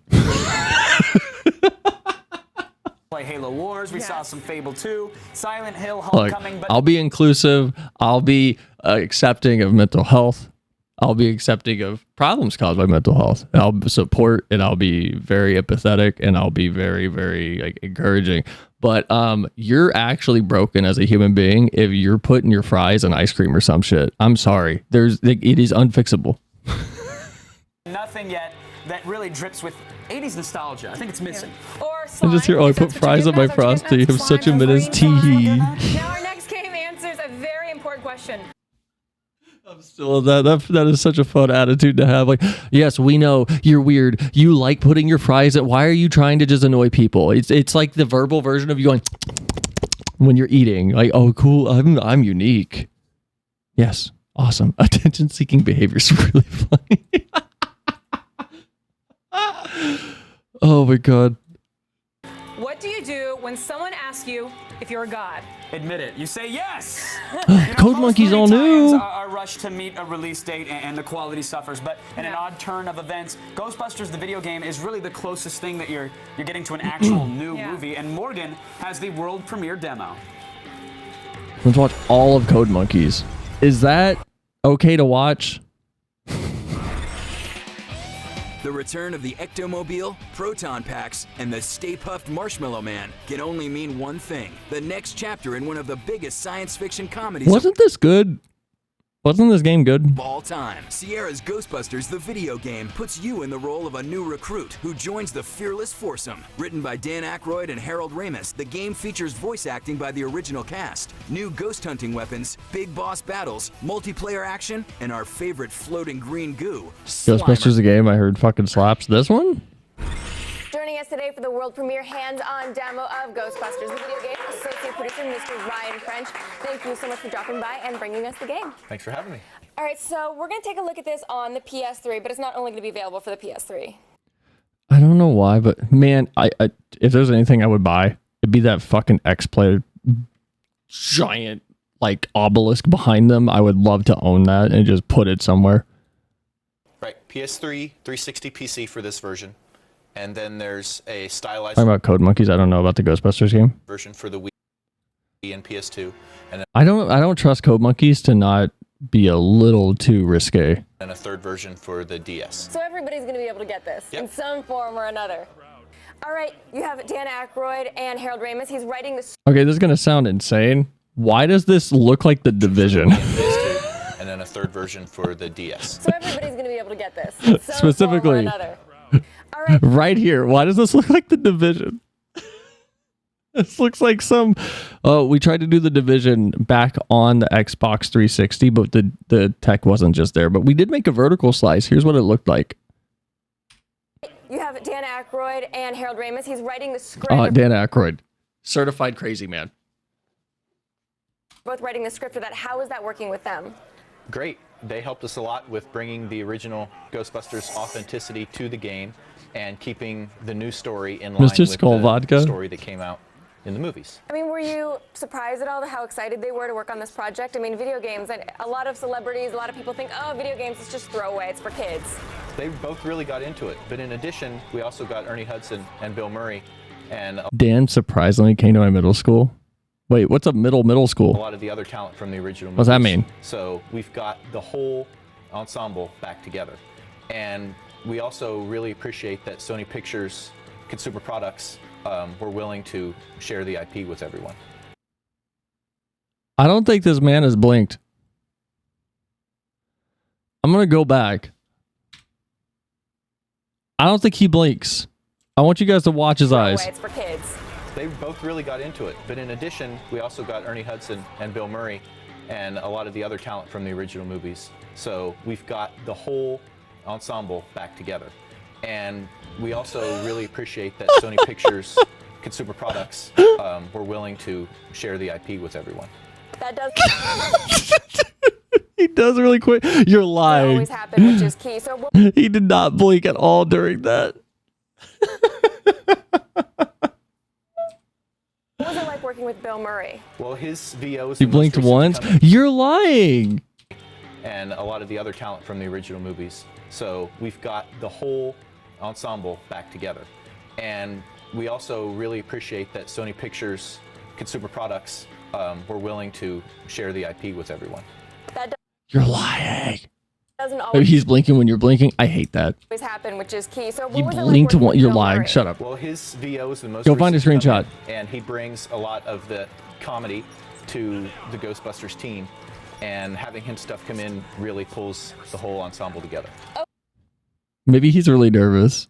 play Halo Wars. We saw some Fable 2, Silent Hill, Look, Homecoming. But I'll be inclusive. I'll be accepting of mental health. I'll be accepting of problems caused by mental health. I'll support and I'll be very empathetic and I'll be very, very like encouraging. But you're actually broken as a human being if you're putting your fries in ice cream or some shit. I'm sorry. It is unfixable. nothing yet that really drips with 80s nostalgia. I think it's missing. Or I just hear, I put fries on my frosty. I'm such a menace. Tee. Now our next game answers a very important question. Still, that is such a fun attitude to have. Like, yes, we know you're weird. You like putting your fries at. Why are you trying to just annoy people? It's like the verbal version of you going when you're eating. Like, oh, cool. I'm unique. Yes, awesome. Attention-seeking behavior is really funny. Oh my god. What do you do when someone asks you if you're a god? Admit it. You say yes. Code Monkeys all new. Are rushed to meet a release date and the quality suffers. But in an odd turn of events, Ghostbusters, the video game, is really the closest thing that you're getting to an actual new movie. And Morgan has the world premiere demo. Let's watch all of Code Monkeys. Is that okay to watch? The return of the Ectomobile, Proton Packs, and the Stay Puft Marshmallow Man can only mean one thing. The next chapter in one of the biggest science fiction comedies Wasn't this good? Wasn't this game good? of all time. Sierra's Ghostbusters, the video game, puts you in the role of a new recruit who joins the fearless foursome. Written by Dan Aykroyd and Harold Ramis, the game features voice acting by the original cast, new ghost hunting weapons, big boss battles, multiplayer action, and our favorite floating green goo, Ghostbusters the game I heard fucking slaps. This one? Joining us today for the world premiere hands-on demo of Ghostbusters, the video game, associate producer Mr. Ryan French. Thank you so much for dropping by and bringing us the game. Thanks for having me. All right, so we're going to take a look at this on the PS3, but it's not only going to be available for the PS3. I don't know why, but man, I if there's anything I would buy, it'd be that fucking X-Player giant like obelisk behind them. I would love to own that and just put it somewhere. Right, PS3, 360 PC for this version. And then there's a stylized Talking about Code Monkeys, I don't know about the Ghostbusters game. version for the Wii and PS2. And I don't trust Code Monkeys to not be a little too risque. then a third version for the DS. So everybody's going to be able to get this in some form or another. All right, you have Dan Aykroyd and Harold Ramis. He's writing the Okay, this is gonna sound insane. Why does this look like The Division? And then a third version for the DS. So everybody's going to be able to get this in some Specifically. form or another. All right. Right here. Why does this look like The Division? This looks like some. Oh, we tried to do The Division back on the Xbox 360, but the tech wasn't just there. But we did make a vertical slice. Here's what it looked like. You have Dan Aykroyd and Harold Ramis. He's writing the script. Dan Aykroyd, certified crazy man. Both writing the script for that. How is that working with them? Great. They helped us a lot with bringing the original Ghostbusters authenticity to the game and keeping the new story in line Mr. with Skull the Vodka? story that came out in the movies. I mean, were you surprised at all how excited they were to work on this project? I mean, video games, and a lot of celebrities, a lot of people think, oh, video games, it's just throwaway, it's for kids. They both really got into it. But in addition, we also got Ernie Hudson and Bill Murray and Dan surprisingly came to my middle school. Wait, what's a middle a school? lot of the other talent from the original movies. What's that mean? So we've got the whole ensemble back together. And we also really appreciate that Sony Pictures Consumer Products were willing to share the IP with everyone. I don't think this man has blinked. I'm going to go back. I don't think he blinks. I want you guys to watch his eyes. It's for kids. They both really got into it. But in addition, we also got Ernie Hudson and Bill Murray and a lot of the other talent from the original movies. So we've got the whole ensemble back together. And we also really appreciate that Sony Pictures Consumer Products were willing to share the IP with everyone. That does He does really quick. You're lying. always happen, which is key. So what He did not blink at all during that. was it like working with Bill Murray? Well, his VO is He the most blinked recent once. coming. You're lying. And a lot of the other talent from the original movies. So we've got the whole ensemble back together. And we also really appreciate that Sony Pictures Consumer Products were willing to share the IP with everyone. That You're lying. doesn't Oh, always he's blinking when you're blinking. I hate that. happen, which is key. So You what was it blinked like working one. with You're Bill lying. Murray? Shut up. Well, his VO is the most Go find a recent screenshot. and he brings a lot of the comedy to the Ghostbusters team, and having him stuff come in really pulls the whole ensemble together. Maybe he's really nervous.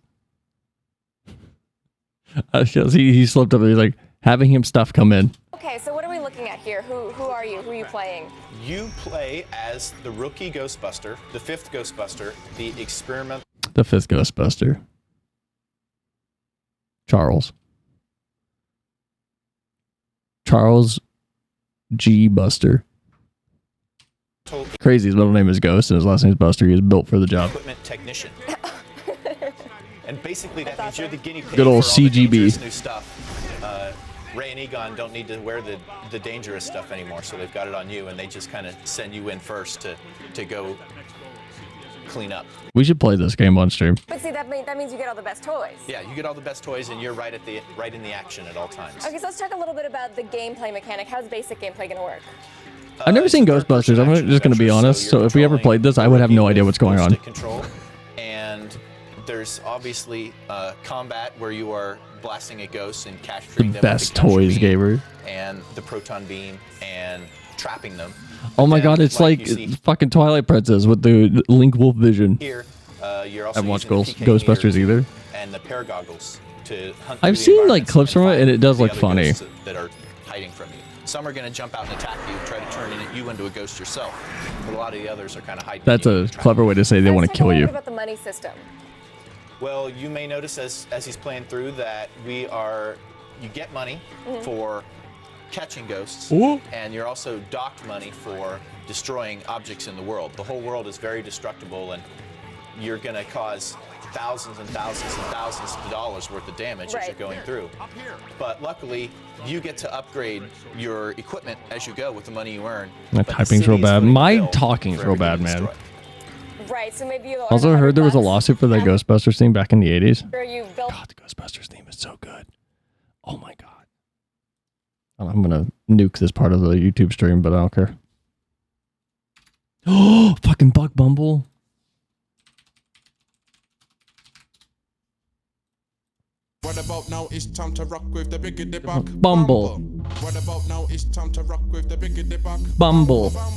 He slipped up and he's like, having him stuff come in. Okay, so what are we looking at here? Who are you? Who are you playing? You play as the rookie Ghostbuster, the fifth Ghostbuster, the experimental. The fifth Ghostbuster. Charles G. Buster. Crazy, his middle name is Ghost and his last name is Buster. He is built for the job. Equipment technician. And basically that means you're the guinea pig Good old for all the CGB. dangerous new stuff. Ray and Egon don't need to wear the dangerous stuff anymore, so they've got it on you, and they just kind of send you in first to go clean up. We should play this game on stream. But see, that means you get all the best toys. Yeah, you get all the best toys, and you're right in the action at all times. Okay, so let's talk a little bit about the gameplay mechanic. How's basic gameplay going to work? I've never seen Ghostbusters. I'm just going to be honest. So if we ever played this, I would have no idea what's going on. Control, and there's obviously combat where you are blasting at ghosts and capturing them. Best toys, gamer. And the proton beam and trapping them. Oh my god, it's like fucking Twilight Princess with the Link Wolf vision. Here, you're I also haven't watched using the PK Ghostbusters mirrors either. and the paragoggles to hunt. I've through the seen like environments clips from it and it does the look other funny. ghosts that are hiding from you. Some are going to jump out and attack you, try to turn you into a ghost yourself. But a lot of the others are kind of hiding. That's a clever way to say they want to kill What you. about the money system? Well, you may notice as he's playing through that you get money for catching ghosts, Ooh. and you're also docked money for destroying objects in the world. The whole world is very destructible, and you're going to cause thousands and thousands and thousands of dollars worth of damage as you're going through. But luckily, you get to upgrade your equipment as you go with the money you earn. My But the typing's real city is bad. fully My built talking's for real bad, everything to man. destroy. Right, so maybe you'll Also heard there was a lawsuit for that Ghostbusters theme back in the 80s. Sure you've built God, the Ghostbusters theme is so good. Oh my god. I'm gonna nuke this part of the YouTube stream, but I don't care. Oh, fucking Buck Bumble. What about now? It's time to rock with the biggity buck. Bumble. What about now? It's time to rock with the biggity buck. Bumble. Bum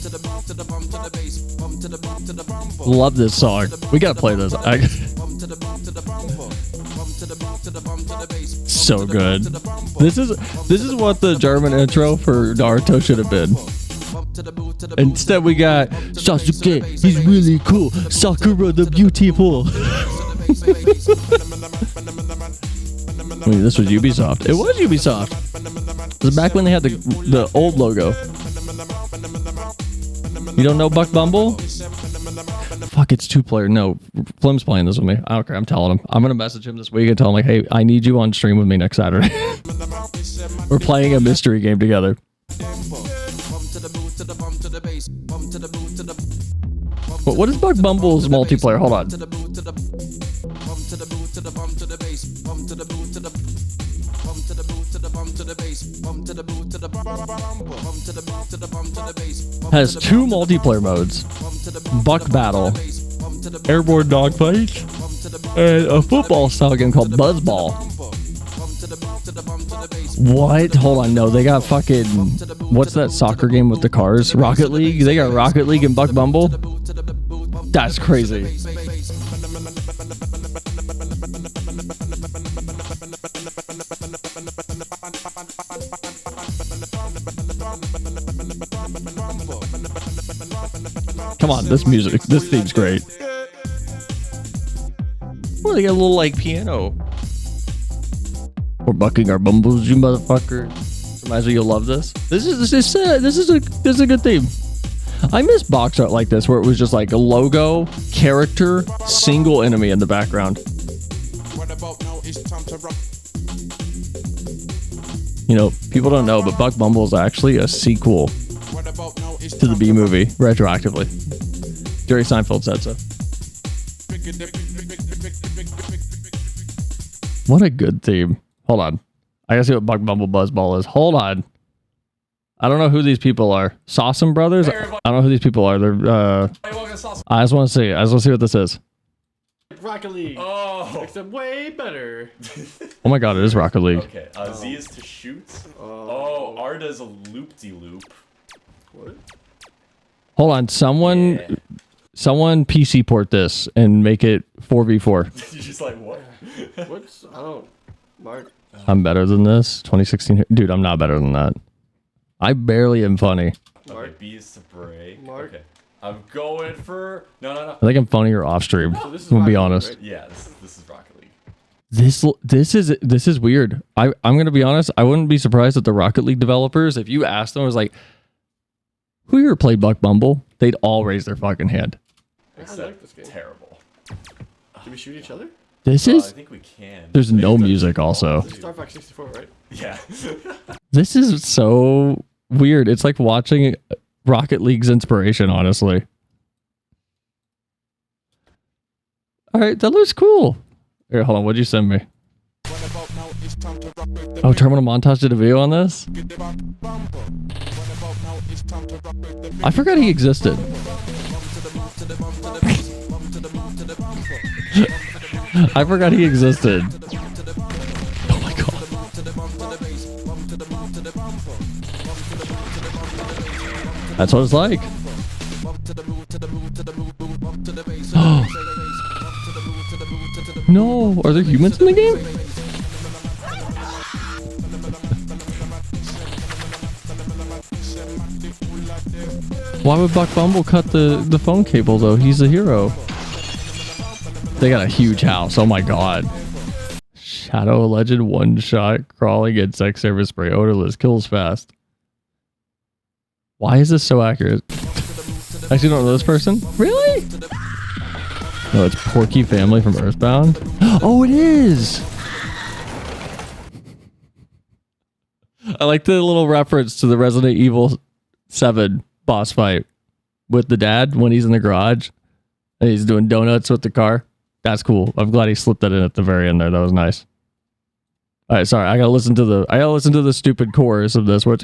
to the bum to the bum to the bass. Bum to the bum to the bumble. Love this song. We gotta play this. Bum to the bum to the bumble. Bum to the bum to the bum to the bass. So good. This is what the German intro for Naruto should have been. Instead we got Sasuke, he's really cool. Sakura the beautiful. I mean, this was Ubisoft. It was Ubisoft. It was back when they had the old logo. You don't know Buck Bumble? Fuck, it's 2-player. No, Flim's playing this with me. I don't care. I'm telling him. I'm going to message him this week and tell him, like, hey, I need you on stream with me next Saturday. We're playing a mystery game together. But what is Buck Bumble's multiplayer? Hold on. Has 2 multiplayer modes. Buck Battle, Airborne Dogfight, and a football style game called Buzzball. What? Hold on, no, they got fucking, what's that soccer game with the cars? Rocket League? They got Rocket League and Buck Bumble? That's crazy. Come on, this theme's great. Oh, they got a little like piano. We're bucking our bumbles, you motherfucker. Reminds me you'll love this. This is a good theme. I miss box art like this where it was just like a logo, character, single enemy in the background. You know, people don't know, but Buck Bumble is actually a sequel to the B movie, retroactively. Jerry Seinfeld said so. What a good theme. Hold on. I gotta see what Buck Bumble Buzzball is. Hold on. I don't know who these people are. Sawsome Brothers? I don't know who these people are. They're I just want to see. I just want to see what this is. Rocket League. Oh, except way better. Oh my god, it is Rocket League. Okay, Z is to shoot. Oh, R does a loop-de-loop. What? Hold on, someone PC port this and make it 4v4. You're just like, what? What's, I don't, Mark. I'm better than this. 2016. Dude, I'm not better than that. I barely am funny. Okay, B is to break. Mark. Okay. I'm going for... No. I think I'm funnier off stream. So this is I'm gonna be Rocket League, honest. right? Yeah, this is Rocket League. This is weird. I'm gonna be honest. I wouldn't be surprised if the Rocket League developers, if you asked them, I was like, who here played Buck Bumble? They'd all raise their fucking hand. Except I like this game. Terrible. Do we shoot each other? This is. I think we can. There's no music also. This is Star Fox 64, right? Yeah. This is so weird. It's like watching Rocket League's inspiration, honestly. All right, that looks cool. Here, hold on. What'd you send me? Oh, Terminal Montage did a video on this? I forgot he existed. I forgot he existed. Oh my god. That's what it's like. No, are there humans in the game? Why would Buck Bumble cut the phone cable though? He's a hero. They got a huge house. Oh my god. Shadow Legend one shot crawling insect service spray odorless kills fast. Why is this so accurate? I actually don't know this person. Really? No, it's Porky Family from Earthbound. Oh, it is. I like the little reference to the Resident Evil 7 boss fight with the dad when he's in the garage and he's doing donuts with the car. That's cool. I'm glad he slipped that in at the very end there. That was nice. All right, sorry. I gotta listen to the stupid chorus of this where it's.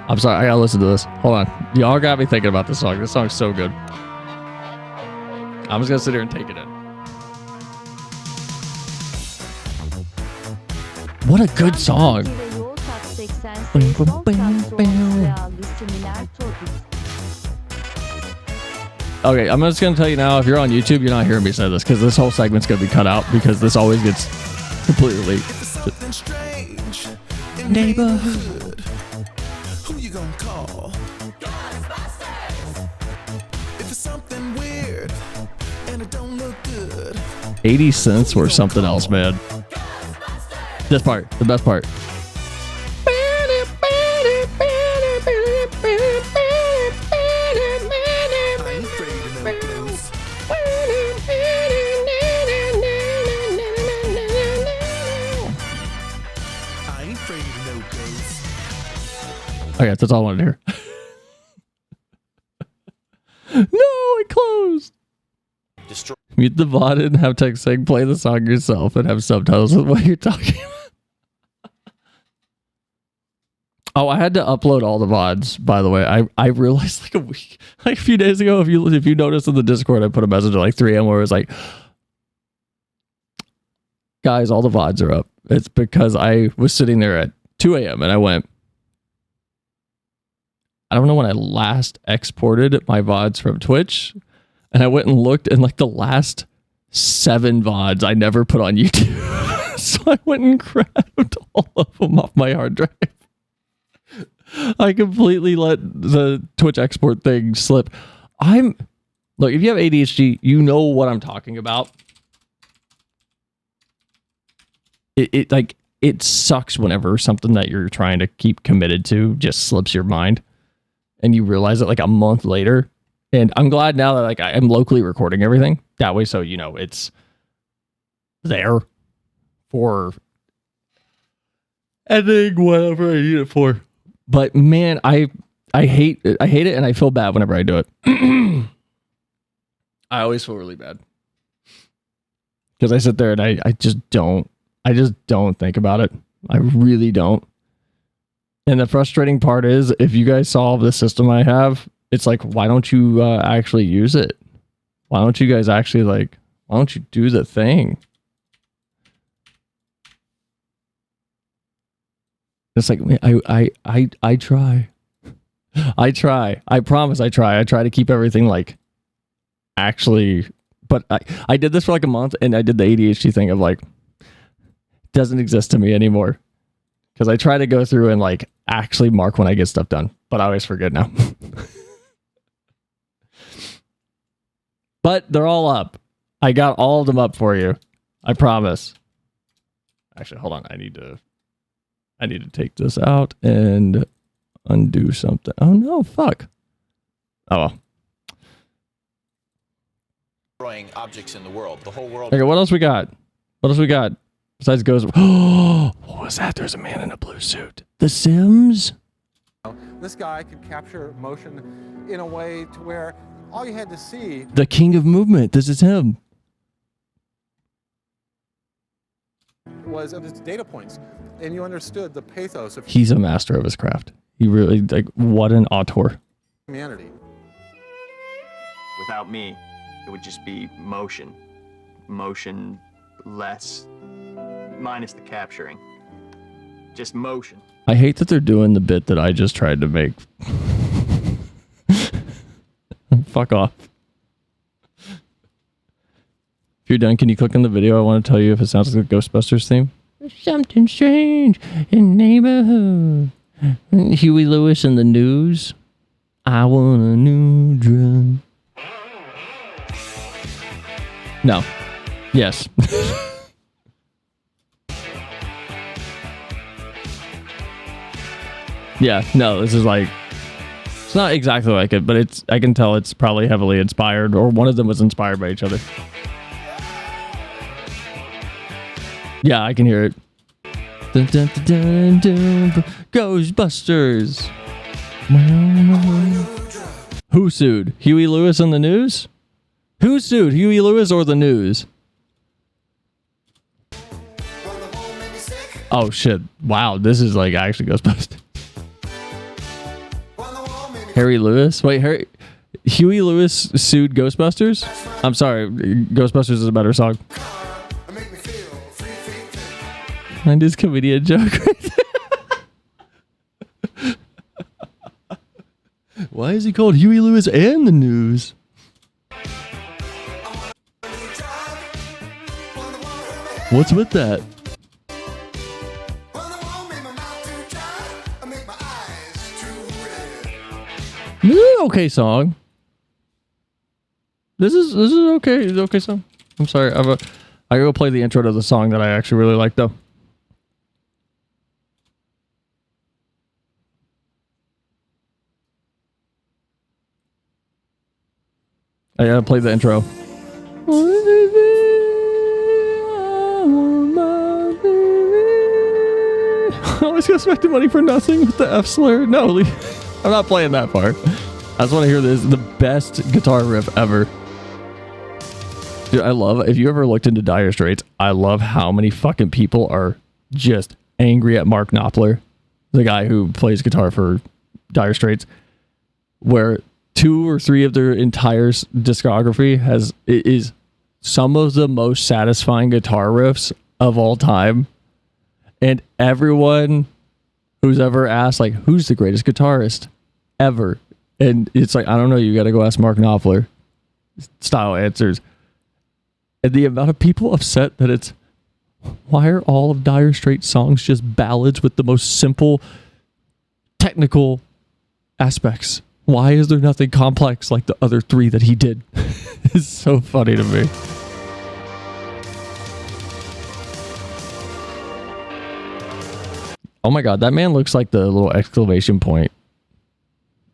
I'm sorry. I gotta listen to this. Hold on. Y'all got me thinking about this song. This song's so good. I'm just gonna sit here and take it in. What a good song. Okay, I'm just gonna tell you now, if you're on YouTube, you're not hearing me say this because this whole segment's gonna be cut out because this always gets completely neighborhood. Who you gonna call? If it's something weird and it don't look good. 80 cents or something else, man. This part, the best part. Okay, that's all I wanted to hear. No, it closed. Mute the VOD and have text saying play the song yourself and have subtitles with what you're talking about. Oh, I had to upload all the VODs, by the way. I realized like a few days ago, if you noticed in the Discord, I put a message at like 3 a.m. where it was like, guys, all the VODs are up. It's because I was sitting there at 2 a.m. and I went, I don't know when I last exported my VODs from Twitch, and I went and looked, and like the last 7 VODs I never put on YouTube. So I went and grabbed all of them off my hard drive. I completely let the Twitch export thing slip. Look, if you have ADHD, you know what I'm talking about. It sucks whenever something that you're trying to keep committed to just slips your mind. And you realize it like a month later. And I'm glad now that like I'm locally recording everything. That way, so, you know, it's there for editing, whatever I need it for. But man, I hate it and I feel bad whenever I do it. I always feel really bad. Because I sit there and I just don't think about it. I really don't. And the frustrating part is, if you guys solve the system I have, it's like, why don't you actually use it? Why don't you guys actually why don't you do the thing? It's like, I try. I try. I promise I try. I try to keep everything actually, but I did this for a month and I did the ADHD thing of doesn't exist to me anymore. Because I try to go through and actually mark when I get stuff done, but I always forget now. But they're all up. I got all of them up for you. I promise. Actually, hold on. I need to take this out and undo something. Oh no, fuck. Oh well. Destroying objects in the world. The whole world. Okay, what else we got? What else we got? Besides Ghost. Oh, what was that? There's a man in a blue suit. The Sims? This guy could capture motion in a way to where all you had to see. The king of movement. This is him. Was of his data points, and you understood the pathos of He's a master of his craft. He really, what an auteur. humanity. Without me, it would just be motion. Motion less, minus the capturing. Just motion. I hate that they're doing the bit that I just tried to make. Fuck off. If you're done, can you click on the video? I want to tell you if it sounds like the Ghostbusters theme. There's something strange in the neighborhood. Huey Lewis and the News. I want a new drum. No. Yes. Yeah, no, this is it's not exactly like it, but I can tell it's probably heavily inspired, or one of them was inspired by each other. Yeah, I can hear it. Dun, dun, dun, dun, dun, Ghostbusters. Who sued? Huey Lewis and the News? Who sued? Huey Lewis or the News? Oh shit. Wow, this is actually Ghostbusters. Harry Lewis? Wait, Huey Lewis sued Ghostbusters? I'm sorry, Ghostbusters is a better song. 90s comedian joke. Why is he called Huey Lewis and the News? What's with that? This is an okay song. This is okay. It's an okay song. I'm sorry. I gotta go play the intro to the song that I actually really like though. I gotta play the intro. I always expected money for nothing with the F slur. No, I'm not playing that part. I just want to hear this. The best guitar riff ever. Dude, I love, if you ever looked into Dire Straits, I love how many fucking people are just angry at Mark Knopfler, the guy who plays guitar for Dire Straits, where 2 or 3 of their entire discography is some of the most satisfying guitar riffs of all time. And everyone who's ever asked, who's the greatest guitarist ever? And it's I don't know, you got to go ask Mark Knopfler style answers. And the amount of people upset that it's, why are all of Dire Straits songs just ballads with the most simple technical aspects? Why is there nothing complex like the other 3 that he did? It's so funny to me. Oh my god, that man looks like the little exclamation point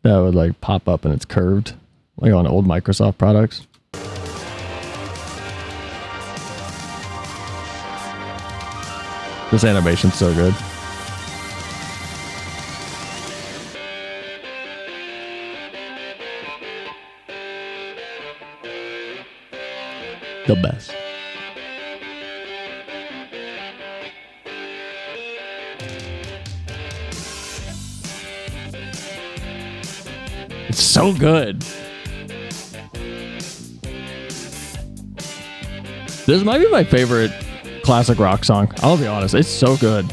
that would pop up and it's curved, like on old Microsoft products. This animation's so good. The best. It's so good. This might be my favorite classic rock song. I'll be honest. It's so good.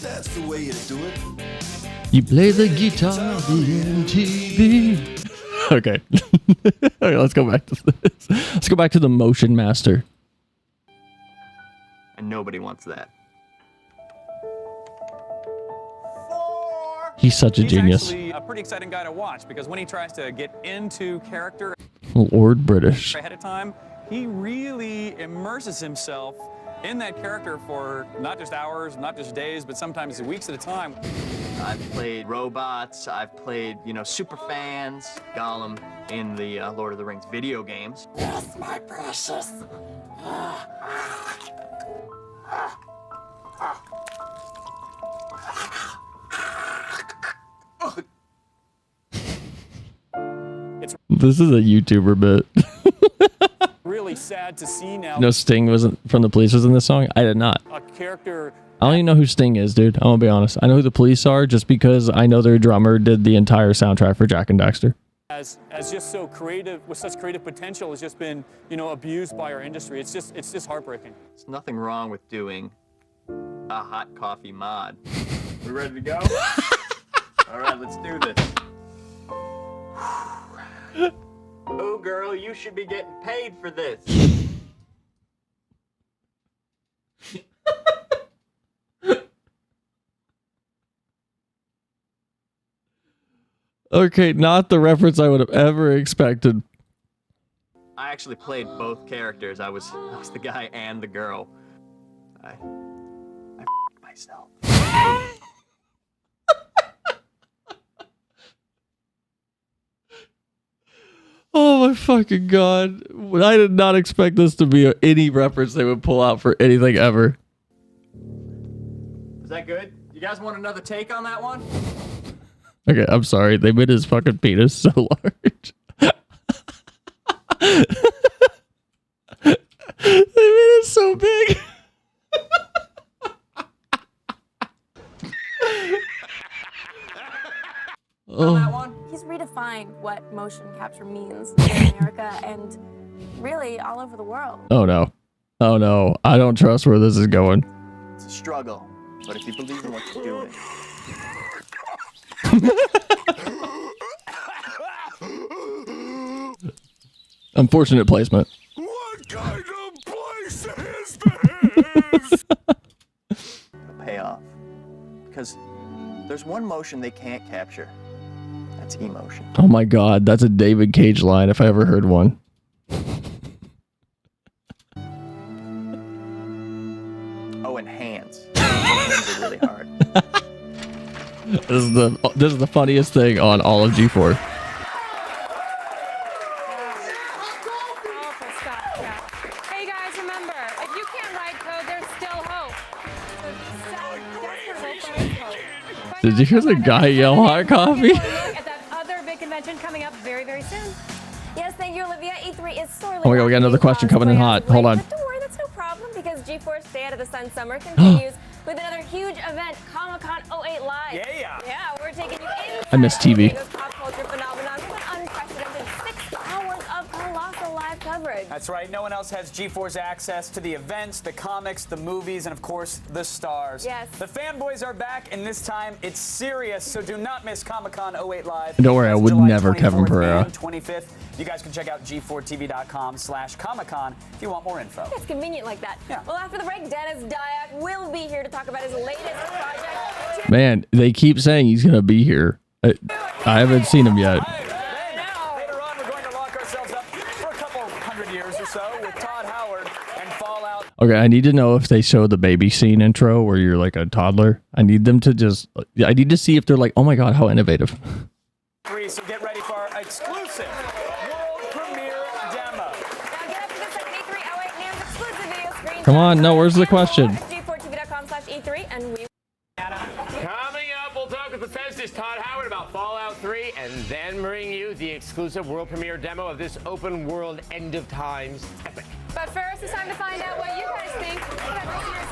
That's the way you do it. You play the guitar, the MTV. Okay. Okay, let's go back to this. Let's go back to the Motion Master. And nobody wants that. He's such a genius. Actually a pretty exciting guy to watch because when he tries to get into character Lord British. ahead of time, he really immerses himself in that character for not just hours, not just days, but sometimes weeks at a time. I've played robots, I've played, super fans, Gollum in the Lord of the Rings video games. Yes, my precious. This is a YouTuber bit. Really sad to see now. No, Sting wasn't from the Police was in this song? I did not. A character. I don't even know who Sting is, dude. I'm gonna be honest. I know who the Police are just because I know their drummer did the entire soundtrack for Jack and Daxter. As just so creative, with such creative potential, has just been, abused by our industry. It's just heartbreaking. There's nothing wrong with doing a hot coffee mod. We ready to go? All right, let's do this. Oh, girl, you should be getting paid for this. Okay, not the reference I would have ever expected. I actually played both characters. I was the guy and the girl. I f***ed myself. Oh my fucking god. I did not expect this to be any reference they would pull out for anything ever. Is that good? You guys want another take on that one? Okay, I'm sorry. They made his fucking penis so large. They made it so big. On that one, he's redefined what motion capture means in America and really all over the world. Oh no. Oh no. I don't trust where this is going. It's a struggle, but if you believe in what you're doing. Unfortunate placement. What kind of place is this? It'll pay off. Because there's one motion they can't capture. That's emotion. Oh my god, that's a David Cage line if I ever heard one. Oh, and hands. Hands are really hard. This is the funniest thing on all of G4. Hey guys, remember, if you can't write code, there's still hope. Did you hear the guy yell hot coffee? At that other big convention coming up very, very soon. Yes, thank you, Olivia. E3 is sorely. Oh my god, we got another question coming in hot. Hold on. But don't worry, that's no problem because G4 Stay Out of the Sun Summer continues with another huge event, Comic-Con 08 Live. Yeah. Yeah, we're taking you inside I miss TV. San Diego's pop culture phenomenon with an unprecedented 6 hours of colossal live coverage. That's right. No one else has G4's access to the events, the comics, the movies, and of course, the stars. Yes. The fanboys are back, and this time it's serious, so do not miss Comic-Con 08 Live. Don't worry, I That's would July never Kevin 24th Pereira. and 25th. You guys can check out g4tv.com/Comic-Con if you want more info. It's convenient like that. Yeah. Well, after the break, Dennis Dyack will be here to talk about his latest project. Man, they keep saying he's gonna be here. I haven't seen him yet. Later on, we're going to lock ourselves up for a couple hundred years or so with Todd Howard and Fallout. Okay, I need to know if they show the baby scene intro where you're like a toddler. I need them to I need to see if they're like, oh my god, how innovative. So get ready for our exclusive world premiere demo. Come on, no, where's the question? G4tv.com/E3 and we. Coming up, we'll talk with Bethesda's Todd Howard about Fallout 3 and then bring you the exclusive world premiere demo of this open world end of times epic. But first, it's time to find out what you guys think about this year's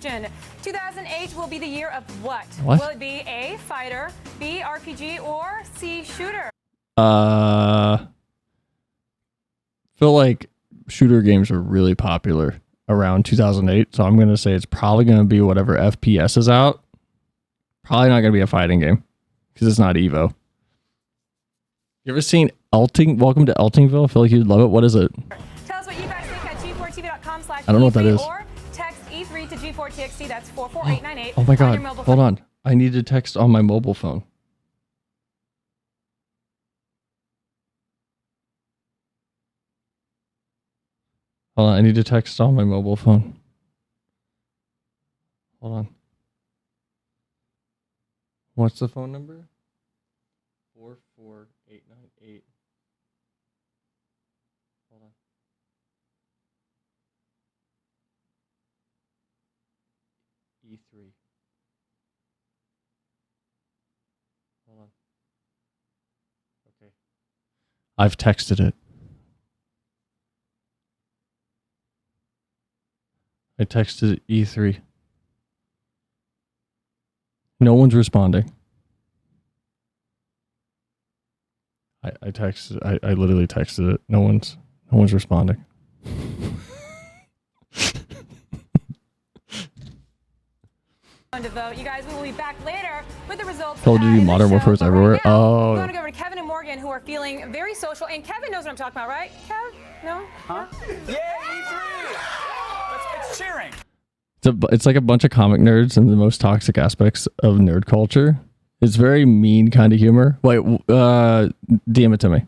question. 2008 will be the year of what? What? Will it be A, fighter, B, RPG, or C, shooter? Feel like shooter games were really popular around 2008, so I'm gonna say it's probably gonna be whatever FPS is out. Probably not gonna be a fighting game because it's not Evo. You ever seen Welcome to Eltingville? I feel like you'd love it. What is it? Tell us what you guys think at g4tv.com/E3 I don't know what that is. or text E3 to G4TXT. That's 44898. Oh my on god! your mobile Hold phone. on, I need to text on my mobile phone. Hold on, I need to text on my mobile phone. Hold on. What's the phone number? 44898. Hold on. E3. Hold on. Okay. I've texted it. I texted E3. No one's responding. I literally texted it. No one's responding. To vote. You guys, we will be back later with the results. Call of Duty Modern Warfare is everywhere. We Oh. want to go over to Kevin and Morgan, who are feeling very social. And Kevin knows what I'm talking about, right? Kev? No? Huh? Yeah, E3! It's cheering. It's like a bunch of comic nerds and the most toxic aspects of nerd culture. It's very mean kind of humor. Wait, DM it to me.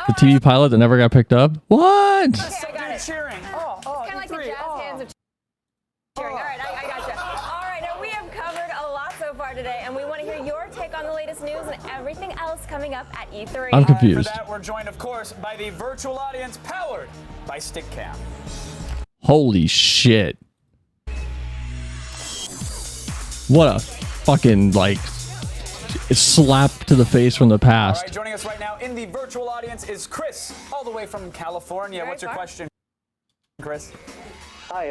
The TV pilot that never got picked up? What? Okay, I got it. Cheering. Oh, Kind of like the jazz hands of cheering. All right, I gotcha. All right, now we have covered a lot so far today, and we want to hear your take on the latest news and everything else coming up at E3. I'm confused. For that, we're joined, of course, by the virtual audience powered by Stickcam. Holy shit. What a fucking, like, slap to the face from the All past. right, joining us right now in the virtual audience is Chris, all the way from California. What's your question, Chris? Hi,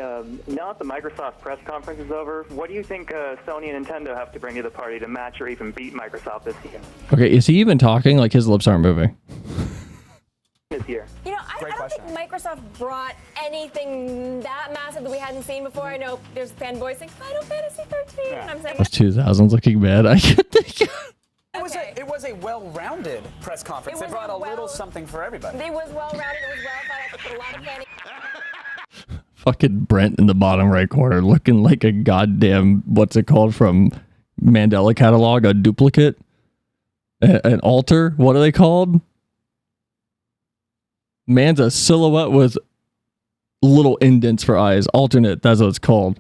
now that the Microsoft press conference is over, what do you think Sony and Nintendo have to bring to the party to match or even beat Microsoft this year? Okay, is he even talking? Like, his lips aren't moving. This year. You know, I don't think Microsoft brought anything that massive that we hadn't seen before. I know there's fanboys saying Final Fantasy 13, and I'm saying That's 2000s looking bad. I could think. It was a well-rounded press conference. They brought a little something for everybody. It was well-rounded. It was well thought out. They put a lot of planning. Fucking Brent in the bottom right corner looking like a goddamn, what's it called from Mandela Catalog? A duplicate? An alter? What are they called? Man's a silhouette with little indents for eyes. Alternate, that's what it's called.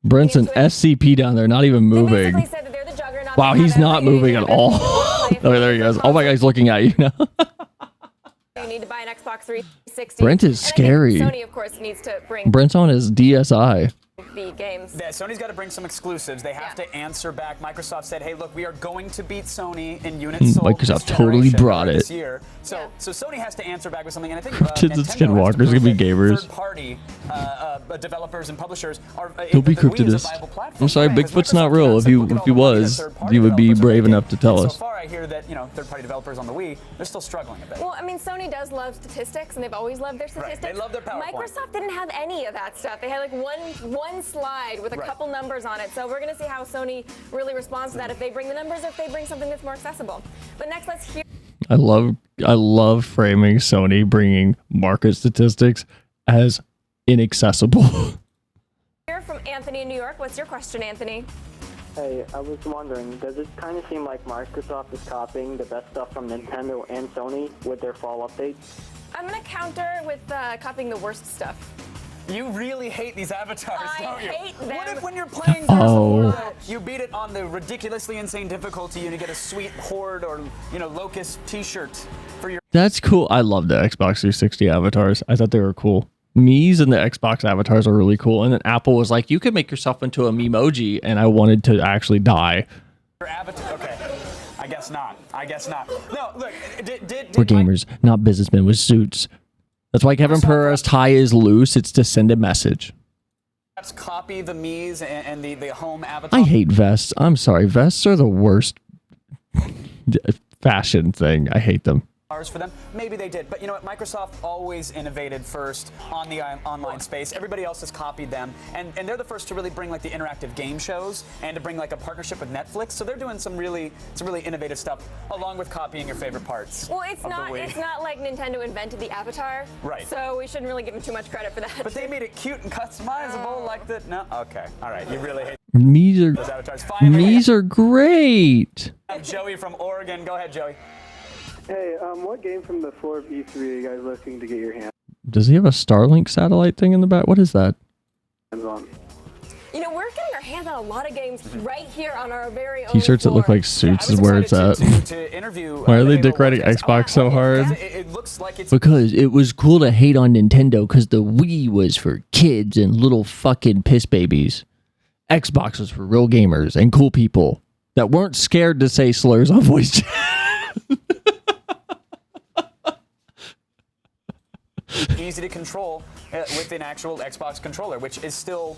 Brent's an SCP down there, not even moving. Wow, he's not moving at all. Oh, there he goes. Oh my God, he's looking at you now. You need to buy an Xbox 360. Brent is scary. Sony, of course, needs to bring Brent's on his DSI. the games. Yeah, Sony's got to bring some exclusives. They have to answer back. Microsoft said, "Hey, look, we are going to beat Sony in units sold." Microsoft totally brought it. This year. So Sony has to answer back with something, and I think Cryptids and Skinwalkers gonna be gamers. Third-party developers and publishers are. Don't be Cryptidist. I'm sorry, Bigfoot's not real. If he was, he would be brave enough to tell us. So far, I hear that third-party developers on the Wii, they're still struggling a bit. Well, I mean, Sony does love statistics, and they've always loved their statistics. Right. They love their PowerPoint. Microsoft didn't have any of that stuff. They had like one slide with a couple numbers on it. So we're going to see how Sony really responds to that, if they bring the numbers or if they bring something that's more accessible. But next, let's hear. I love framing Sony bringing market statistics as inaccessible. Hear from Anthony in New York. What's your question, Anthony? Hey, I was wondering, does it kind of seem like Microsoft is copying the best stuff from Nintendo and Sony with their fall updates? I'm going to counter with copying the worst stuff. You really hate these avatars, don't you? I hate them. What if when you're playing Gears of War, you beat it on the ridiculously insane difficulty and you get a sweet Horde or, Locust t-shirt for your... That's cool. I love the Xbox 360 avatars. I thought they were cool. Me's and the Xbox avatars are really cool. And then Apple was like, you can make yourself into a Memoji, and I wanted to actually die. Your avatar... Okay. I guess not. No, look, We're gamers, not businessmen with suits. That's why Kevin Pereira's tie is loose. It's to send a message. Perhaps copy the Mii's and the home avatar. I hate vests. I'm sorry. Vests are the worst fashion thing. I hate them. For them. Maybe they did. But you know what? Microsoft always innovated first on the online space. Everybody else has copied them. And they're the first to really bring like the interactive game shows and to bring like a partnership with Netflix. So they're doing some really innovative stuff along with copying your favorite parts. Well, it's not like Nintendo invented the avatar. Right. So we shouldn't really give them too much credit for that. But they made it cute and customizable like that. No? Okay. All right. You really hate Mii's those avatars. Finally, Mii's are great. I have Joey from Oregon. Go ahead, Joey. Hey, what game from the floor of E3 are you guys looking to get your hands Does he have a Starlink satellite thing in the back? What is that? on? You know, we're getting our hands on a lot of games right here on our very own T-shirts that look like suits is where it's at. Why are they decorating Xbox so hard? It looks like it's Because it was cool to hate on Nintendo because the Wii was for kids and little fucking piss babies. Xbox was for real gamers and cool people that weren't scared to say slurs on voice chat. easy to control with an actual Xbox controller, which is still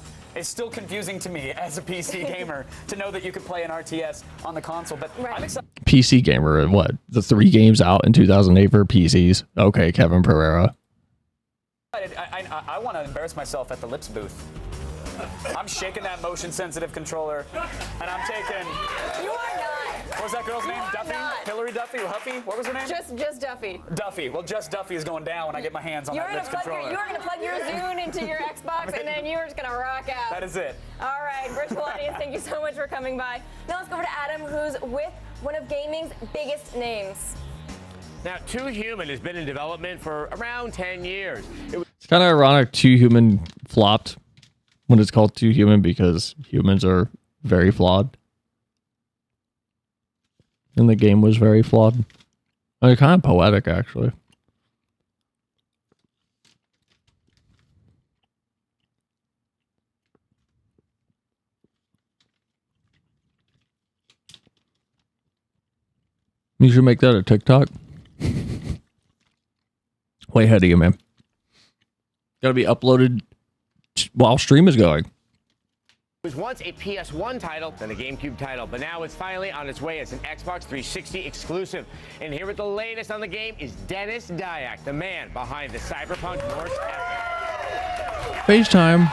confusing to me as a PC gamer to know that you could play an RTS on the console. But I'm excited. PC gamer, what? The 3 games out in 2008 for PCs. Okay, Kevin Pereira. I want to embarrass myself at the Lips booth. I'm shaking that motion-sensitive controller, and I'm taking. You are not. What was that girl's name? Duffy? Not. Hillary Duffy? Huffy? What was her name? Just Duffy. Duffy. Well, just Duffy is going down when I get my hands on that Lips controller. You're going to plug your Zune into your Xbox, and then you're just going to rock out. That is it. All right, virtual audience, thank you so much for coming by. Now let's go over to Adam, who's with one of gaming's biggest names. Now, Too Human has been in development for around 10 years. It's kind of ironic Too Human flopped when it's called Too Human because humans are very flawed. And the game was very flawed. I mean, kind of poetic, actually. You should make that a TikTok. Way ahead of you, man. Gotta be uploaded while stream is going. It was once a PS1 title, then a GameCube title, but now it's finally on its way as an Xbox 360 exclusive. And here with the latest on the game is Dennis Dyack, the man behind the Cyberpunk Norse epic. FaceTime.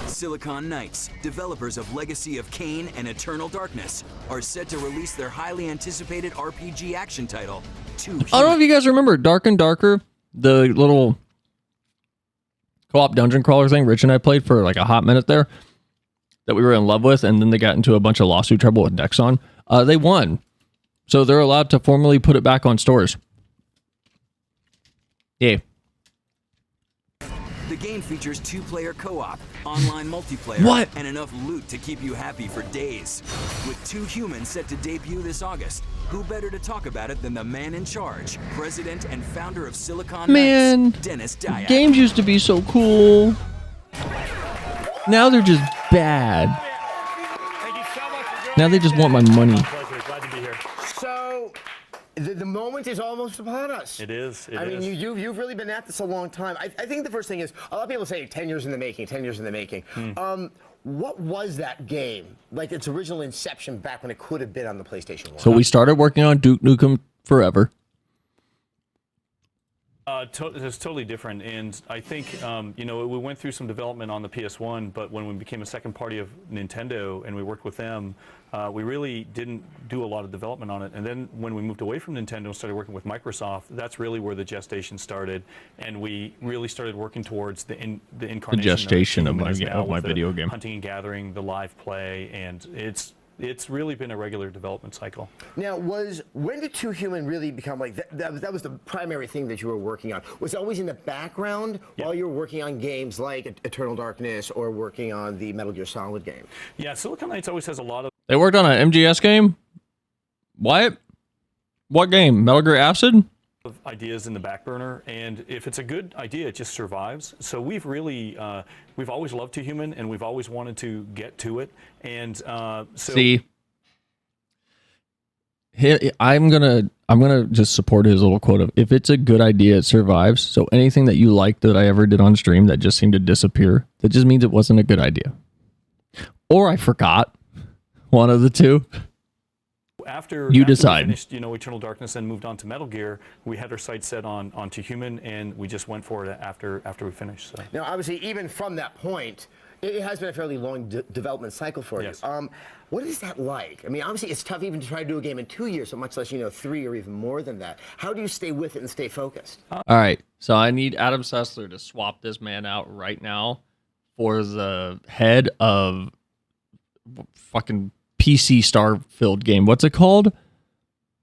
Silicon Knights, developers of Legacy of Kain and Eternal Darkness, are set to release their highly anticipated RPG action title, Too Human. I don't know if you guys remember Dark and Darker, the little co-op dungeon crawler thing Rich and I played for like a hot minute there that we were in love with, and then they got into a bunch of lawsuit trouble with Nexon. They won. So they're allowed to formally put it back on stores. Yeah. The game features 2-player co-op, online multiplayer, and enough loot to keep you happy for days. With Too Human set to debut this August, who better to talk about it than the man in charge, president and founder of Silicon Knights, Dennis Dyack. Games used to be so cool. Now they're just bad. Now they just want my money. Glad to be here. So, the moment is almost upon us. It is. I mean, you've really been at this a long time. I think the first thing is, a lot of people say 10 years in the making, 10 years in the making. What was that game? Like its original inception back when it could have been on the PlayStation 1? So we started working on Duke Nukem Forever. It's totally different, and I think we went through some development on the PS1, but when we became a second party of Nintendo and we worked with them, we really didn't do a lot of development on it. And then when we moved away from Nintendo and started working with Microsoft, that's really where the gestation started, and we really started working towards the incarnation. The gestation of my video game. Hunting and gathering, the live play, and it's really been a regular development cycle. Now, when did Too Human really become like that was the primary thing that you were working on? Was it always in the background while you were working on games like Eternal Darkness or working on the Metal Gear Solid game? Yeah, Silicon Knights always has a lot of. They worked on an MGS game? What game? Metal Gear Acid? Ideas in the back burner, and if it's a good idea, it just survives. So we've really we've always loved Too Human, and we've always wanted to get to it. And so see, I'm gonna just support his little quote of, if it's a good idea, it survives. So anything that you liked that I ever did on stream that just seemed to disappear, that just means it wasn't a good idea. Or I forgot. One of the two. After you we decide. finished, Eternal Darkness and moved on to Metal Gear, we had our sights set on Two Human, and we just went for it after we finished. So. Now, obviously, even from that point, it has been a fairly long development cycle for Yes. you. What is that like? I mean, obviously, it's tough even to try to do a game in 2 years, so much less, 3 or even more than that. How do you stay with it and stay focused? All right. So I need Adam Sessler to swap this man out right now for the head of fucking PC Star-filled game. What's it called?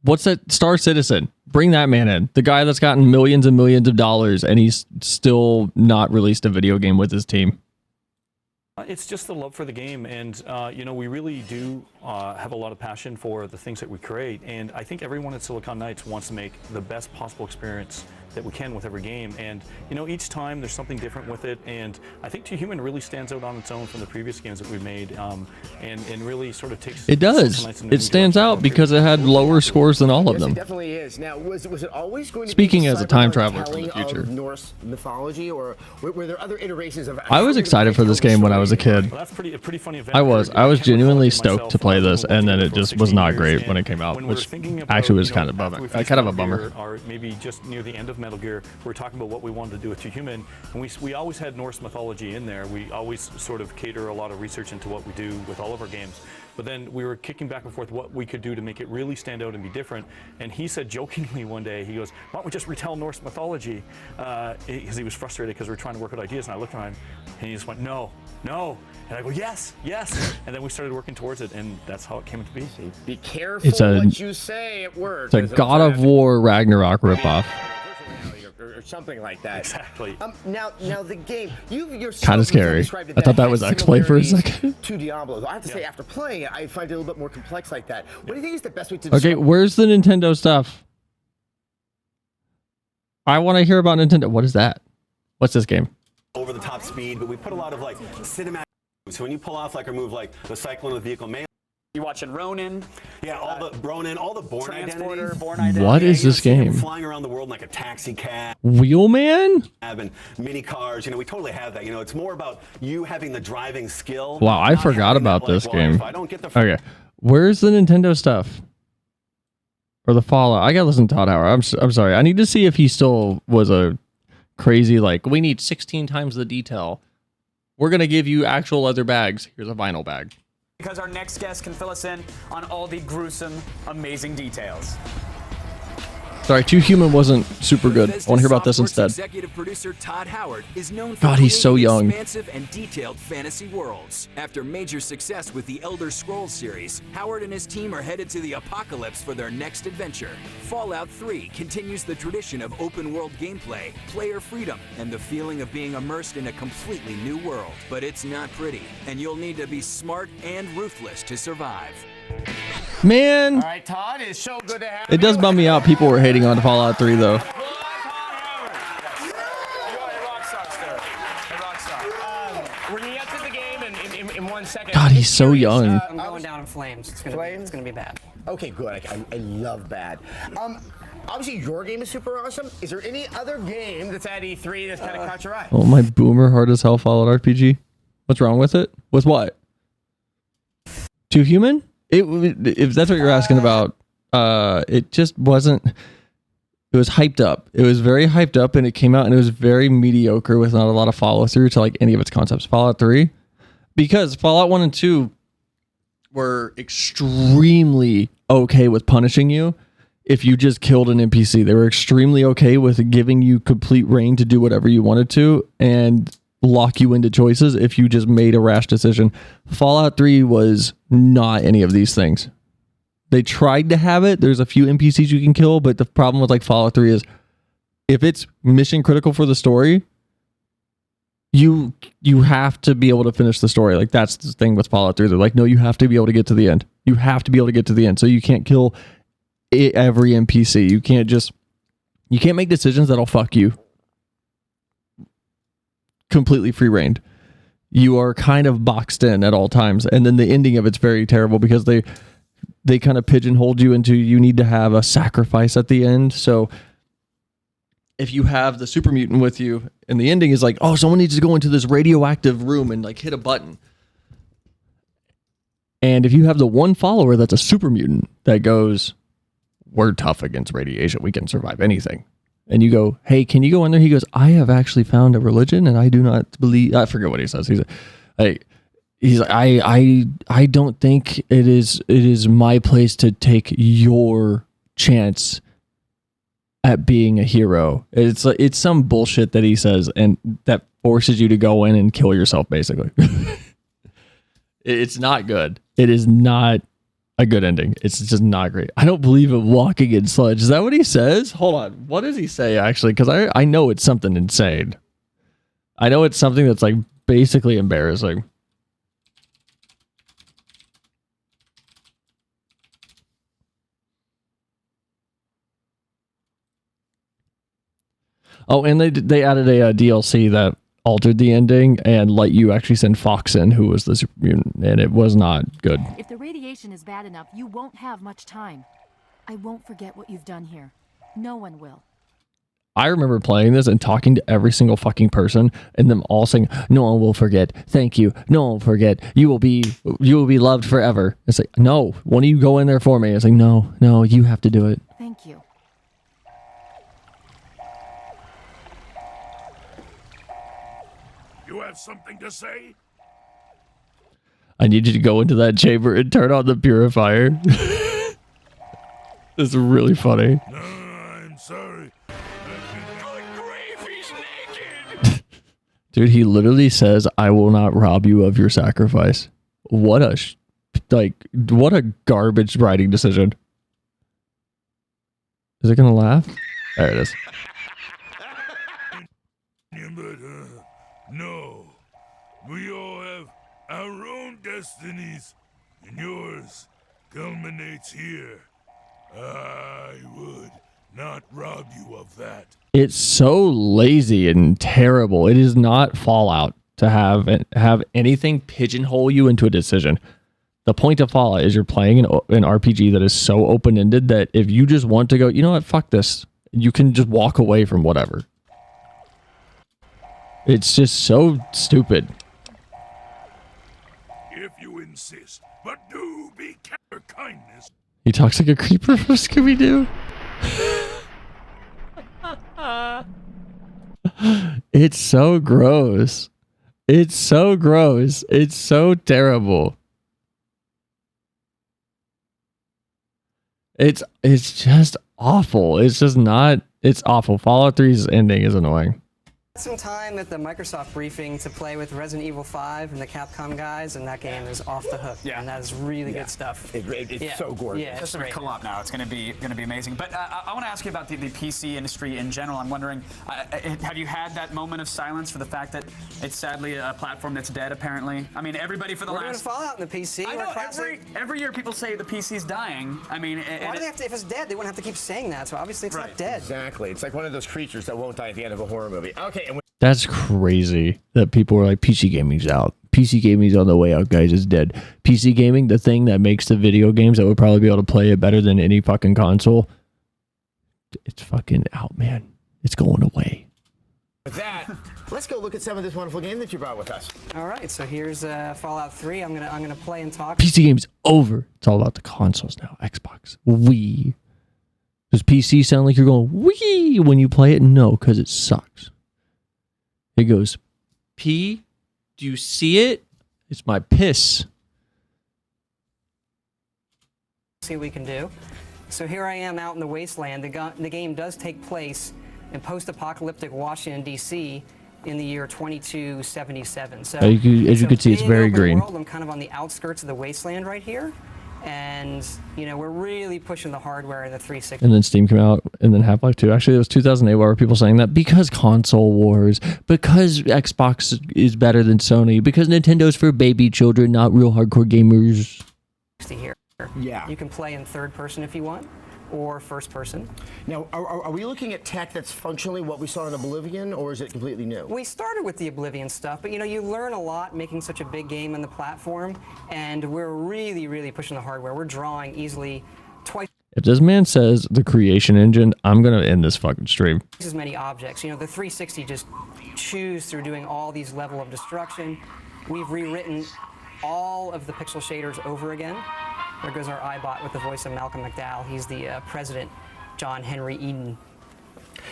What's that? Star Citizen. Bring that man in. The guy that's gotten millions and millions of dollars, and he's still not released a video game with his team. It's just the love for the game, and we really do have a lot of passion for the things that we create, and I think everyone at Silicon Knights wants to make the best possible experience that we can with every game, and each time there's something different with it, and I think Two Human really stands out on its own from the previous games that we've made, and really sort of takes It does. It stands out because it had lower scores than all of Yes, them. it definitely is. Now, was it always going to Speaking be as a time cyberpunk traveler from the telling future. of Norse mythology, or were there other iterations of? I was excited for this game when I was a kid. Well, that's a pretty funny event. I was genuinely stoked to play this, and then it just was not great when it came out, which actually was kind of a bummer. Or maybe just near the end of Metal Gear, we're talking about what we wanted to do with Two Human, and we always had Norse mythology in there. We always sort of cater a lot of research into what we do with all of our games. But then we were kicking back and forth what we could do to make it really stand out and be different. And he said jokingly one day, he goes, "Why don't we just retell Norse mythology?" Because he was frustrated because we were trying to work out ideas. And I looked at him and he just went, "No, no." And I go, "Yes, yes." And then we started working towards it, and that's how it came to be. Be careful what you say at work. It's a God of War Ragnarok ripoff. Or something like that. Exactly. Now the game, you yourself Kind of scary. described it I thought that has was X-Play for a similarities second. To Diablo. I have to say, after playing it, I find it a little bit more complex like that. What do you think is the best way to Okay, describe where's the Nintendo stuff? I want to hear about Nintendo. What is that? What's this game? Over the top speed, but we put a lot of like cinematic. So when you pull off like a move like the cyclone of the vehicle melee. You watching Ronin? Yeah, all the Ronin, all the Bourne Transporter, identities. Bourne identity. What is you this see him game? Flying around the world in like a taxi cab. Wheelman? And mini cars, we totally have that. It's more about you having the driving skill. Wow, I not forgot having that, about this like, well, game. if I don't get the Okay, where's the Nintendo stuff? Or the Fallout? I gotta listen to Todd Howard. I'm sorry. I need to see if he still was a crazy, like, we need 16 times the detail. We're gonna give you actual leather bags. Here's a vinyl bag. Because our next guest can fill us in on all the gruesome, amazing details. Sorry, Two Human wasn't super good. I want to hear about this instead. Executive producer Todd Howard is known for God, he's so creating young. expansive and detailed fantasy worlds. After major success with the Elder Scrolls series, Howard and his team are headed to the apocalypse for their next adventure. Fallout 3 continues the tradition of open-world gameplay, player freedom, and the feeling of being immersed in a completely new world. But it's not pretty, and you'll need to be smart and ruthless to survive. Man, All right, Todd, it's so good to have it does bum me out. People were hating on Fallout 3 though. We're gonna get to the game in 1 second. God, he's so young. I'm going down in flames. It's gonna be bad. Okay, good. I love bad. Obviously, your game is super awesome. Is there any other game that's at E3 that's kind of caught your eye? Oh, my boomer hard as hell Fallout RPG. What's wrong with it? With what? Two Human? If that's what you're asking about, it just wasn't. It was hyped up. It was very hyped up, and it came out, and it was very mediocre with not a lot of follow through to like any of its concepts. Fallout 3, because Fallout 1 and 2 were extremely okay with punishing you if you just killed an NPC. They were extremely okay with giving you complete reign to do whatever you wanted to, and lock you into choices if you just made a rash decision. Fallout 3 was not any of these things. They tried to have it. There's a few NPCs you can kill, but the problem with like Fallout 3 is if it's mission critical for the story, you have to be able to finish the story. Like that's the thing with Fallout 3. They're like, no, you have to be able to get to the end. You have to be able to get to the end. So you can't kill every NPC. You can't make decisions that'll fuck you. Completely free reigned. You are kind of boxed in at all times, and then the ending of it's very terrible because they they kind of pigeonholed you into you need to have a sacrifice at the end. So if you have the super mutant with you and the ending is like, oh, someone needs to go into this radioactive room and like hit a button. And if you have the one follower that's a super mutant that goes, we're tough against radiation, we can survive anything. And you go, hey, can you go in there? He goes, I have actually found a religion and I do not believe, I forget what he says. He's like, I don't think it is my place to take your chance at being a hero. It's some bullshit that he says and that forces you to go in and kill yourself basically. It's not good. It is not a good ending. It's just not great. I don't believe in walking in sludge. Is that what he says? Hold on. What does he say actually? Because I know it's something insane. I know it's something that's like basically embarrassing. Oh, and they added a DLC that altered the ending and let you actually send Fox in, who was the super mutant, and it was not good. If the radiation is bad enough, you won't have much time. I won't forget what you've done here. No one will. I remember playing this and talking to every single fucking person and them all saying, no one will forget. Thank you. No one will forget. You will be loved forever. It's like, no, one of you go in there for me. It's like, no, you have to do it. Thank you. You have something to say? I need you to go into that chamber and turn on the purifier. It's really funny. No, I'm sorry. Dude, he literally says, I will not rob you of your sacrifice. What a garbage writing decision. Is it going to laugh? There it is. No. We all have our own destinies, and yours culminates here. I would not rob you of that. It's so lazy and terrible. It is not Fallout to have anything pigeonhole you into a decision. The point of Fallout is you're playing an RPG that is so open-ended that if you just want to go, you know what, fuck this, you can just walk away from whatever. It's just so stupid. If you insist, but do be careful, kindness. He talks like a creeper from Scooby-Doo. It's so gross. It's so gross. It's so terrible. It's just awful. It's just not. It's awful. Fallout 3's ending is annoying. Some time at the Microsoft briefing to play with Resident Evil 5 and the Capcom guys, and that game is off the hook. Yeah, and that is really good stuff. It's so gorgeous. Yeah, it's great. Co-op now. It's going to be amazing. But I want to ask you about the PC industry in general. I'm wondering, have you had that moment of silence for the fact that it's sadly a platform that's dead? Apparently, I mean, everybody for the We're last doing Fallout in the PC. I know every year people say the PC's dying. I mean, why do they have to? If it's dead, they wouldn't have to keep saying that. So obviously, it's not dead. Exactly. It's like one of those creatures that won't die at the end of a horror movie. Okay. And That's crazy that people are like, PC gaming's out. PC gaming's on the way out, guys. It's dead. PC gaming, the thing that makes the video games that would probably be able to play it better than any fucking console, it's fucking out, man. It's going away. with that, let's go look at some of this wonderful game that you brought with us. All right, so here's Fallout 3. I'm gonna play and talk. PC game's over. It's all about the consoles now. Xbox, Wii. Does PC sound like you're going Wii when you play it? No, because it sucks. It goes, P, do you see it? It's my piss. See what we can do. So here I am out in the wasteland. The game does take place in post-apocalyptic Washington, D.C. in the year 2277. So as you can see, it's very green. World, I'm kind of on the outskirts of the wasteland right here. And, you know, we're really pushing the hardware in the 360. And then Steam came out, and then Half-Life 2. Actually, it was 2008. Why were people saying that? Because console wars. Because Xbox is better than Sony. Because Nintendo's for baby children, not real hardcore gamers. Here. Yeah. You can play in third person if you want. or first person. Now, are we looking at tech that's functionally what we saw in Oblivion, or is it completely new? We started with the Oblivion stuff, but you learn a lot making such a big game on the platform, and we're really, really pushing the hardware. We're drawing easily twice If this man says the creation engine, I'm going to end this fucking stream. as many objects. The 360 just chews through doing all these level of destruction. We've rewritten all of the pixel shaders over again. There goes our iBot with the voice of Malcolm McDowell. He's the president, John Henry Eden.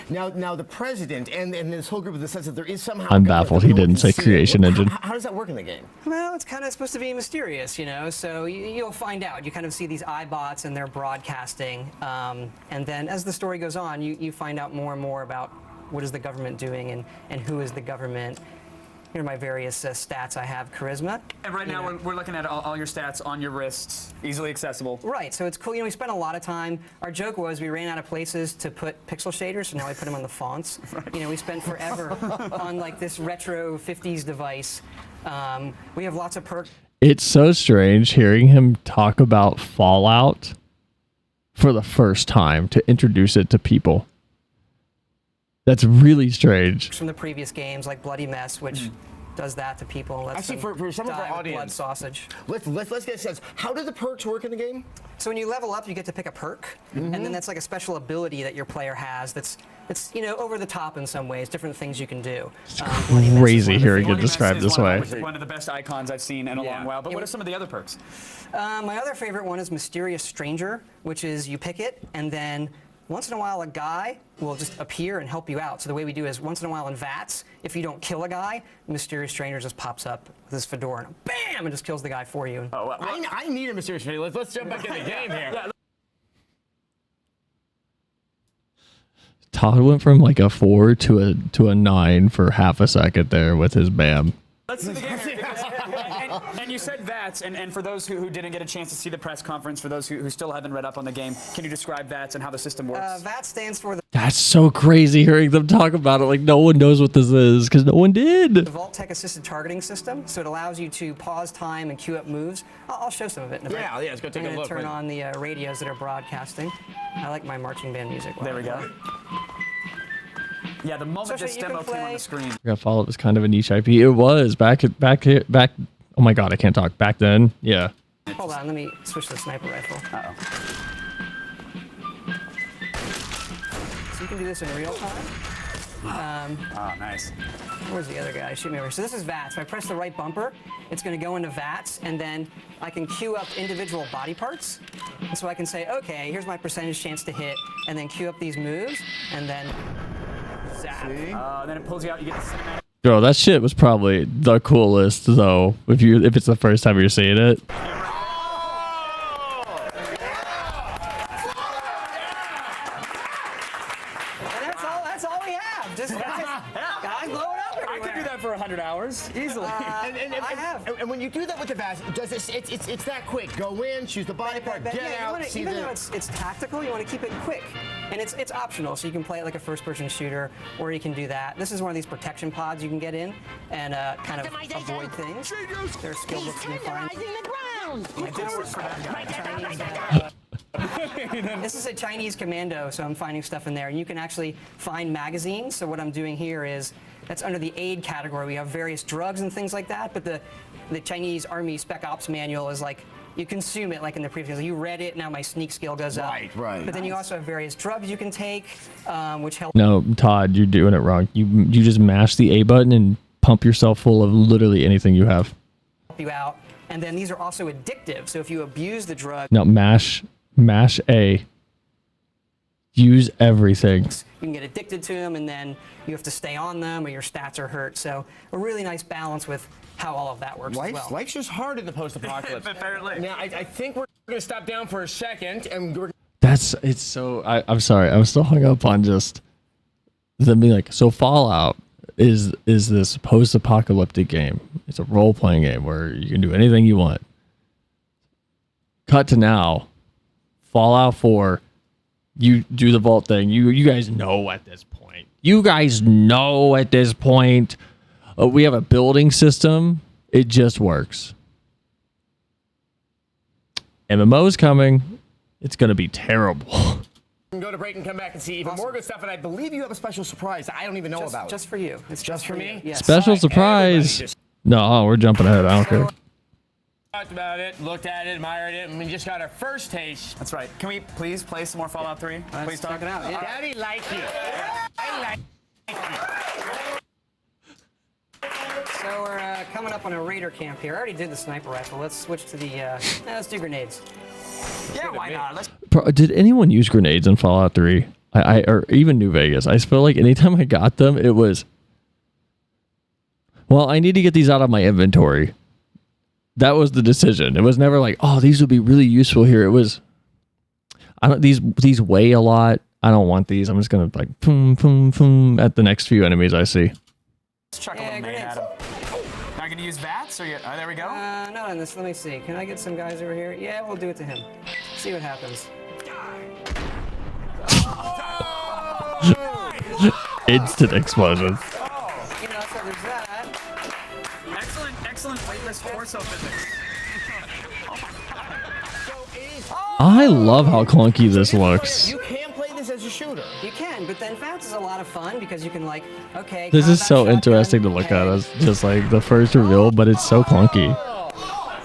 Now the president and this whole group of the sense that there is somehow. I'm baffled he didn't say creation engine. How does that work in the game? Well, it's kind of supposed to be mysterious, so you'll find out. You kind of see these iBots and they're broadcasting, and then as the story goes on, you find out more and more about what is the government doing and who is the government. Here are my various stats I have. Charisma. And right now we're looking at all your stats on your wrists, easily accessible. Right, so it's cool. We spent a lot of time. Our joke was we ran out of places to put pixel shaders, so now I put them on the fonts. Right. We spent forever on like this retro 50s device. We have lots of perks. It's so strange hearing him talk about Fallout for the first time to introduce it to people. That's really strange. From the previous games, like Bloody Mess, which does that to people. And lets Actually, for some of our audience, blood sausage. Let's get a sense. How do the perks work in the game? So when you level up, you get to pick a perk, and then that's like a special ability that your player has. It's over the top in some ways. Different things you can do. Crazy hearing it described this way. One of the best icons I've seen in a long while. But what are some of the other perks? My other favorite one is Mysterious Stranger, which is you pick it, and then once in a while, a guy will just appear and help you out. So the way we do is once in a while in VATS, if you don't kill a guy, Mysterious Stranger just pops up with his fedora and bam, and just kills the guy for you. Oh, I need a Mysterious Stranger. Let's jump back in the game here. Todd went from like a 4 to a 9 for half a second there with his BAM. Let's see the game here. And you said VATS, and for those who didn't get a chance to see the press conference, for those who still haven't read up on the game, can you describe VATS and how the system works? VATS stands for the That's so crazy hearing them talk about it like no one knows what this is because no one did. Vault-Tec assisted targeting system, so it allows you to pause time and queue up moves. I'll show some of it in a bit. Yeah, let's go take a look. Turn on the radios that are broadcasting. I like my marching band music. There we go. Yeah, the moment this demo came on the screen. I got Fallout was kind of a niche IP. It was back. Oh my god, I can't talk. Back then, yeah. Hold on, let me switch to the sniper rifle. So you can do this in real time. Oh, nice. Where's the other guy? Shoot me over. So this is VATS. If I press the right bumper, it's going to go into VATS, and then I can queue up individual body parts. And so I can say, okay, here's my percentage chance to hit, and then queue up these moves, and then zap. Then it pulls you out. You get the cinematic. Bro, that shit was probably the coolest though. If it's the first time you're seeing it. That's all we have. Just guys blow it up everywhere. I could do that for 100 hours easily. I have. And when you do that with the VATS, it's that quick. Go in, choose the body part, get out, see even though it's tactical, you want to keep it quick. And it's optional, so you can play it like a first-person shooter, or you can do that. This is one of these protection pods you can get in and kind of avoid things. There are skill books you can find. This is a Chinese commando, so I'm finding stuff in there. And you can actually find magazines. So what I'm doing here is, that's under the aid category. We have various drugs and things like that, but the Chinese Army Spec Ops manual is like, you consume it like in the previous. You read it, now my sneak skill goes up. Right. But then you also have various drugs you can take, which help. No, Todd, you're doing it wrong. You just mash the A button and pump yourself full of literally anything you have. Help you out. And then these are also addictive. So if you abuse the drug. No, mash A. Use everything. You can get addicted to them, and then you have to stay on them, or your stats are hurt. So a really nice balance with how all of that works as well. Life's just hard in the post-apocalypse. Apparently. Now, I think we're going to stop down for a second, and we're... It's so... I'm sorry. I'm still hung up on just them being like, so Fallout is this post-apocalyptic game. It's a role-playing game where you can do anything you want. Cut to now. Fallout 4... You do the vault thing. You guys know at this point. We have a building system. It just works. MMO's coming. It's going to be terrible. And go to break and come back and see even more good stuff. And I believe you have a special surprise that I don't even know about. Just for you. It's just for me? Yes. Special surprise. No, we're jumping ahead. I don't care. Talked about it, looked at it, admired it, and we just got our first taste. That's right. Can we please play some more Fallout 3? Please check it out. Yeah. Daddy like you. I like So we're coming up on a raider camp here. I already did the sniper rifle. Let's switch to the, let's do grenades. Yeah, why not? Let's Did anyone use grenades in Fallout 3? Or even New Vegas? I feel like anytime I got them, it was, well, I need to get these out of my inventory. That was the decision. It was never like, oh, these would be really useful here. It was, these weigh a lot. I don't want these. I'm just gonna like boom, boom, boom at the next few enemies I see. Let's check a little main, Adam. Not gonna use VATS, or there we go. Not on this. Let me see. Can I get some guys over here? Yeah, we'll do it to him. See what happens. Instant explosions. You know, so there's that. Excellent weightless torso physics. I love how clunky this looks. You can play this as a shooter. You can, but then VATS is a lot of fun because you can like, okay. This is combat so shotgun, interesting to look at. It's just like the first reveal, but it's so clunky.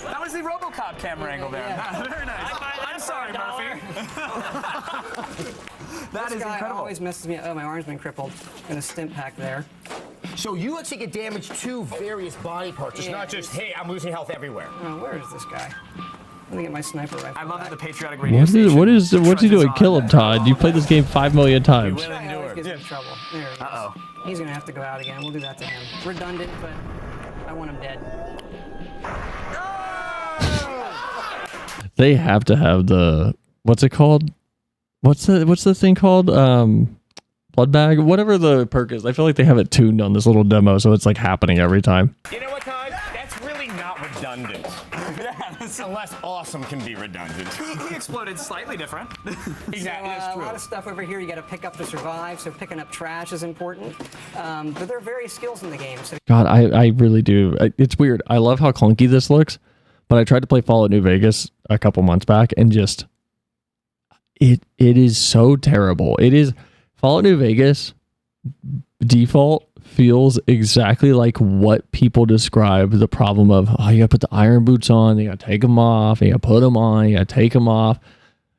That was the RoboCop camera angle there. Very nice. I'm sorry, Murphy. That This is guy incredible. always messes me up. Oh, my arm's been crippled. In a stim pack there. So you actually get damage to various body parts. It's Yeah. not just, hey, I'm losing health everywhere. Oh, where is this guy? Let me get my sniper rifle. I love that the patriotic radio What's he doing? Kill him, Todd. You played this game 5 million times. Guy always gets in trouble. There he goes. He's gonna have to go out again. We'll do that to him. Redundant, but I want him dead. They have to have the, what's it called? What's the thing called? Blood bag? Whatever the perk is. I feel like they have it tuned on this little demo, so it's like happening every time. You know what, Todd? That's really not redundant. Unless awesome can be redundant. He exploded slightly different. Exactly, So, that's a true. lot of stuff over here you got to pick up to survive, so picking up trash is important. But there are various skills in the game. So God, I really do. It's weird. I love how clunky this looks, but I tried to play Fallout New Vegas a couple months back and just, it is so terrible. It is, Fallout New Vegas default feels exactly like what people describe the problem of, oh, you gotta put the iron boots on, you gotta take them off, you gotta put them on, you gotta take them off.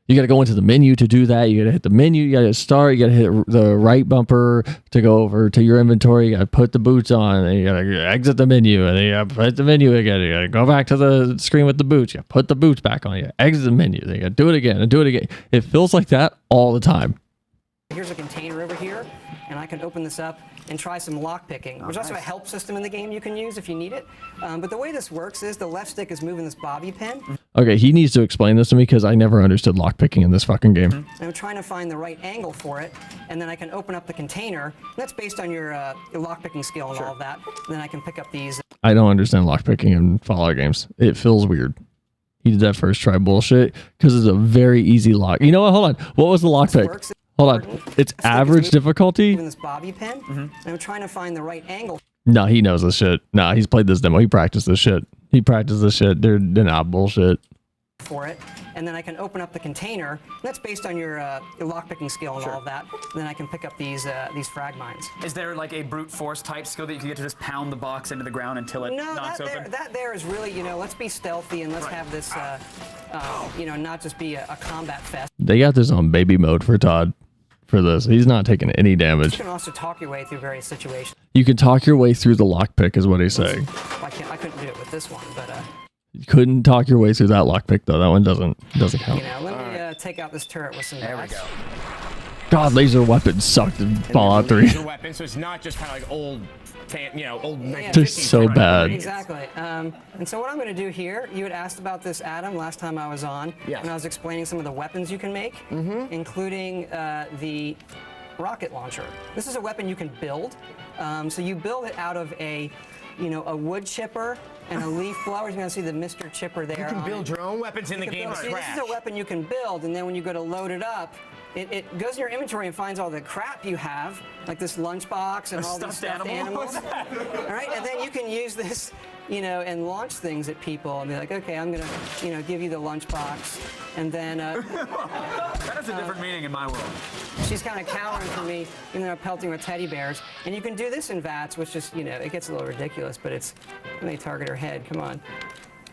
You gotta go into the menu to do that. You gotta hit the menu, you gotta start, you gotta hit the right bumper to go over to your inventory, you gotta put the boots on, and you gotta exit the menu, and then you gotta put the menu again, you gotta go back to the screen with the boots, you gotta put the boots back on, you gotta exit the menu, then you gotta do it again and do it again. It feels like that all the time. here's a container over here, and I can open this up and try some lock picking. There's also a help system in the game you can use if you need it. But the way this works is the left stick is moving this bobby pin. Okay, he needs to explain this to me because I never understood lockpicking in this fucking game. And I'm trying to find the right angle for it, and then I can open up the container. That's based on your lockpicking skill and all of that. And then I can pick up these. I don't understand lockpicking in Fallout games. It feels weird. He did that first try bullshit because it's a very easy lock. You know what? Hold on. What was the lockpick? Hold on. It's average difficulty? Moving this bobby pin, and I'm trying to find the right angle. No, he knows this shit. Nah, he's played this demo. He practiced this shit. They're not bullshit. For it, and then I can open up the container. And that's based on your lockpicking skill and all of that. And then I can pick up these frag mines. Is there like a brute force type skill that you can get to just pound the box into the ground until it knocks open? That there is really, let's be stealthy and let's have this, not just be a combat fest. They got this on baby mode for Todd for this. He's not taking any damage. You can also talk your way through various situations. You can talk your way through the lockpick is what he's saying. I couldn't do it with this one, but You couldn't talk your way through that lockpick though. That one doesn't count. let me take out this turret with some. There we go. God, laser weapons sucked in Fallout 3. Laser weapons, so it's not just kind of like old, old. They're so bad. Exactly. And so what I'm going to do here, you had asked about this, Adam, last time I was on, and I was explaining some of the weapons you can make, including the rocket launcher. This is a weapon you can build. So you build it out of a wood chipper and a leaf blower. You're going to see the Mr. Chipper there. You can build your own weapons in the game. This is a weapon you can build, and then when you go to load it up, it goes in your inventory and finds all the crap you have, like this lunchbox and all these stuffed animals. All right, and then you can use this, and launch things at people and be like, okay, I'm gonna, give you the lunchbox, and then. That has a different meaning in my world. She's kind of cowering for me, even though I'm pelting with teddy bears. And you can do this in VATS, which just, it gets a little ridiculous, but it's when they target her head. Come on.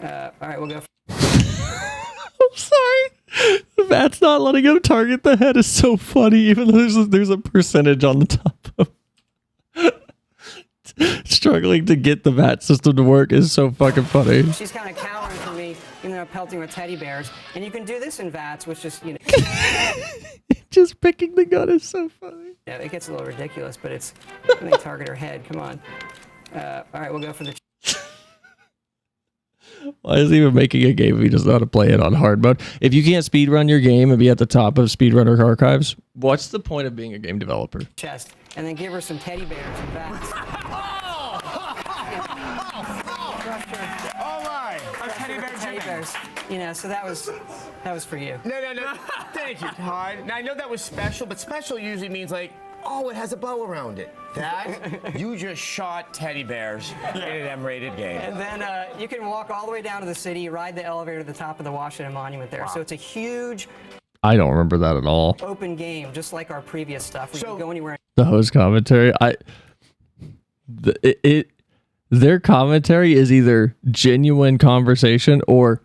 All right, we'll go. I'm sorry. That's not letting him target the head is so funny, even though there's a percentage on the top of struggling to get the VAT system to work is so fucking funny. She's kind of cowering for me, even though I'm pelting with teddy bears. And you can do this in VATS, which just, Just picking the gun is so funny. Yeah, it gets a little ridiculous, but it's when they target her head. Come on. All right, we'll go for the... Why is he even making a game if he doesn't know how to play it on hard mode? If you can't speedrun your game and be at the top of speedrunner archives, what's the point of being a game developer? Chest, and then give her some teddy bears and VATS. Oh my! Teddy bears. So that was for you. No. Thank you, Todd. Now I know that was special, but special usually means like, oh, it has a bow around it. That you just shot teddy bears in an M-rated game. And then you can walk all the way down to the city, ride the elevator to the top of the Washington Monument there. Wow. So it's a huge. I don't remember that at all. Open game, just like our previous stuff. We can go anywhere. The host commentary, their commentary is either genuine conversation or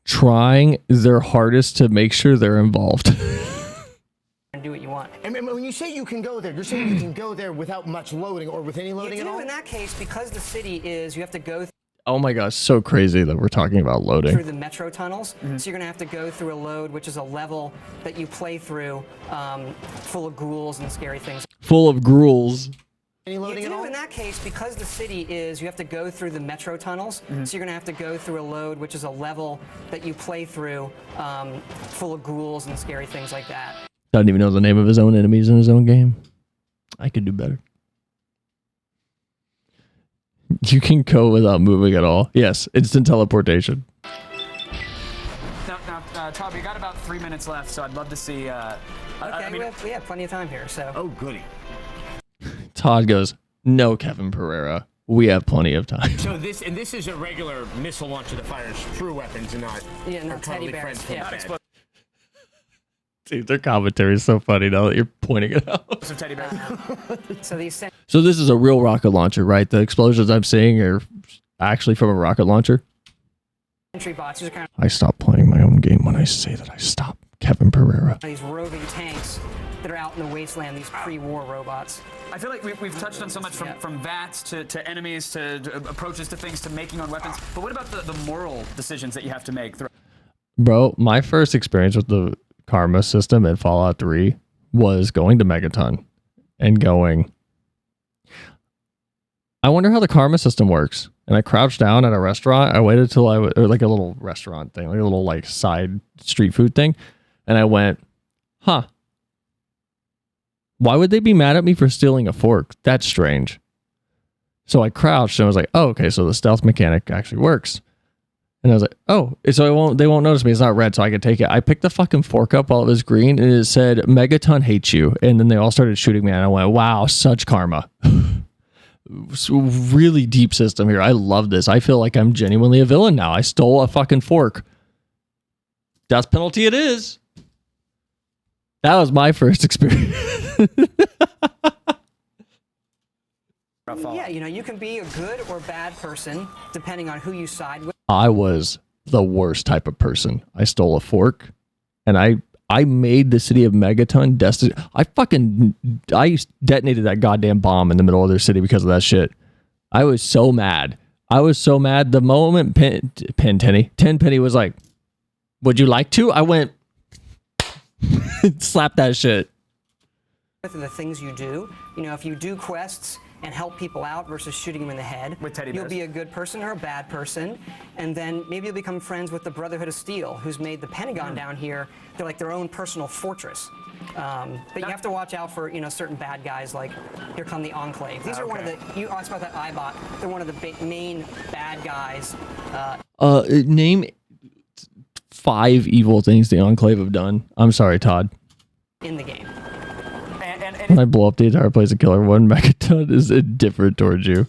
trying their hardest to make sure they're involved. And do what you want. And when you say you can go there, you're saying you can go there without much loading or with any loading at all? In that case, because the city is, you have to go Oh my gosh, so crazy that we're talking about loading. through the metro tunnels. So you're going to have to go through a load, which is a level that you play through full of ghouls and scary things. Full of gruels. Any loading at all? In that case, because the city is, you have to go through the metro tunnels. So you're going to have to go through a load, which is a level that you play through full of ghouls and scary things like that. Doesn't even know the name of his own enemies in his own game. I could do better. You can go without moving at all. Yes, instant teleportation. Now, Todd, we got about 3 minutes left, so I'd love to see. Okay, we have plenty of time here, so. Oh, goody. Todd goes, no, Kevin Pereira. We have plenty of time. So this is a regular missile launcher that fires true weapons and not teddy bears. Yeah. Dude, their commentary is so funny now that you're pointing it out. Some teddy bears. So this is a real rocket launcher, right? The explosions I'm seeing are actually from a rocket launcher. Entry bots. These are kind I stopped playing my own game when I say that I stopped. Kevin Pereira. These roving tanks that are out in the wasteland, these pre-war robots. I feel like we've touched on so much from VATS to enemies to approaches to things to making on weapons. But what about the moral decisions that you have to make? Bro, my first experience with the Karma system in Fallout 3 was going to Megaton and going, I wonder how the Karma system works. And I crouched down at a restaurant. I waited till or like a little restaurant thing, like a little like side street food thing. And I went, huh. Why would they be mad at me for stealing a fork? That's strange. So I crouched and I was like, oh, okay, so the stealth mechanic actually works. And I was like, oh, so they won't notice me. It's not red, so I can take it. I picked the fucking fork up while it was green, and it said, Megaton hates you. And then they all started shooting me, and I went, wow, such karma. Really deep system here. I love this. I feel like I'm genuinely a villain now. I stole a fucking fork. Death penalty it is. That was my first experience. Yeah, you can be a good or bad person depending on who you side with. I was the worst type of person. I stole a fork, and I made the city of Megaton destitute. I detonated that goddamn bomb in the middle of their city because of that shit. I was so mad. The moment Tenpenny was like, would you like to? I went, slap that shit. The things you do, if you do quests and help people out versus shooting them in the head, with teddy bears, you'll be a good person or a bad person, and then maybe you'll become friends with the Brotherhood of Steel, who's made the Pentagon down here. They're like their own personal fortress. But you have to watch out for certain bad guys, like here come the Enclave. These are one of the, you asked about that iBot, they're one of the main bad guys. Name 5 evil things the Enclave have done. I'm sorry, Todd. in the game. When I blow up the entire place and kill everyone, Megaton is indifferent towards you.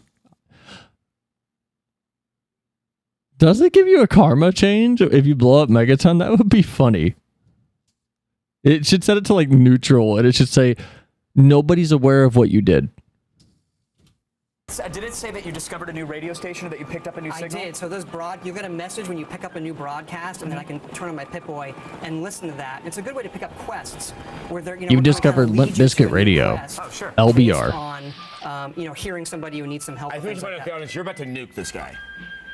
Does it give you a karma change if you blow up Megaton? That would be funny. It should set it to like neutral, and it should say nobody's aware of what you did. Did it say that you discovered a new radio station or that you picked up a new signal? I did. So you'll get a message when you pick up a new broadcast, and then I can turn on my Pip-Boy and listen to that. It's a good way to pick up quests where they're, You've discovered Limp Bizkit Radio. Oh, sure. LBR. On, hearing somebody who needs some help. I think you're about to nuke this guy.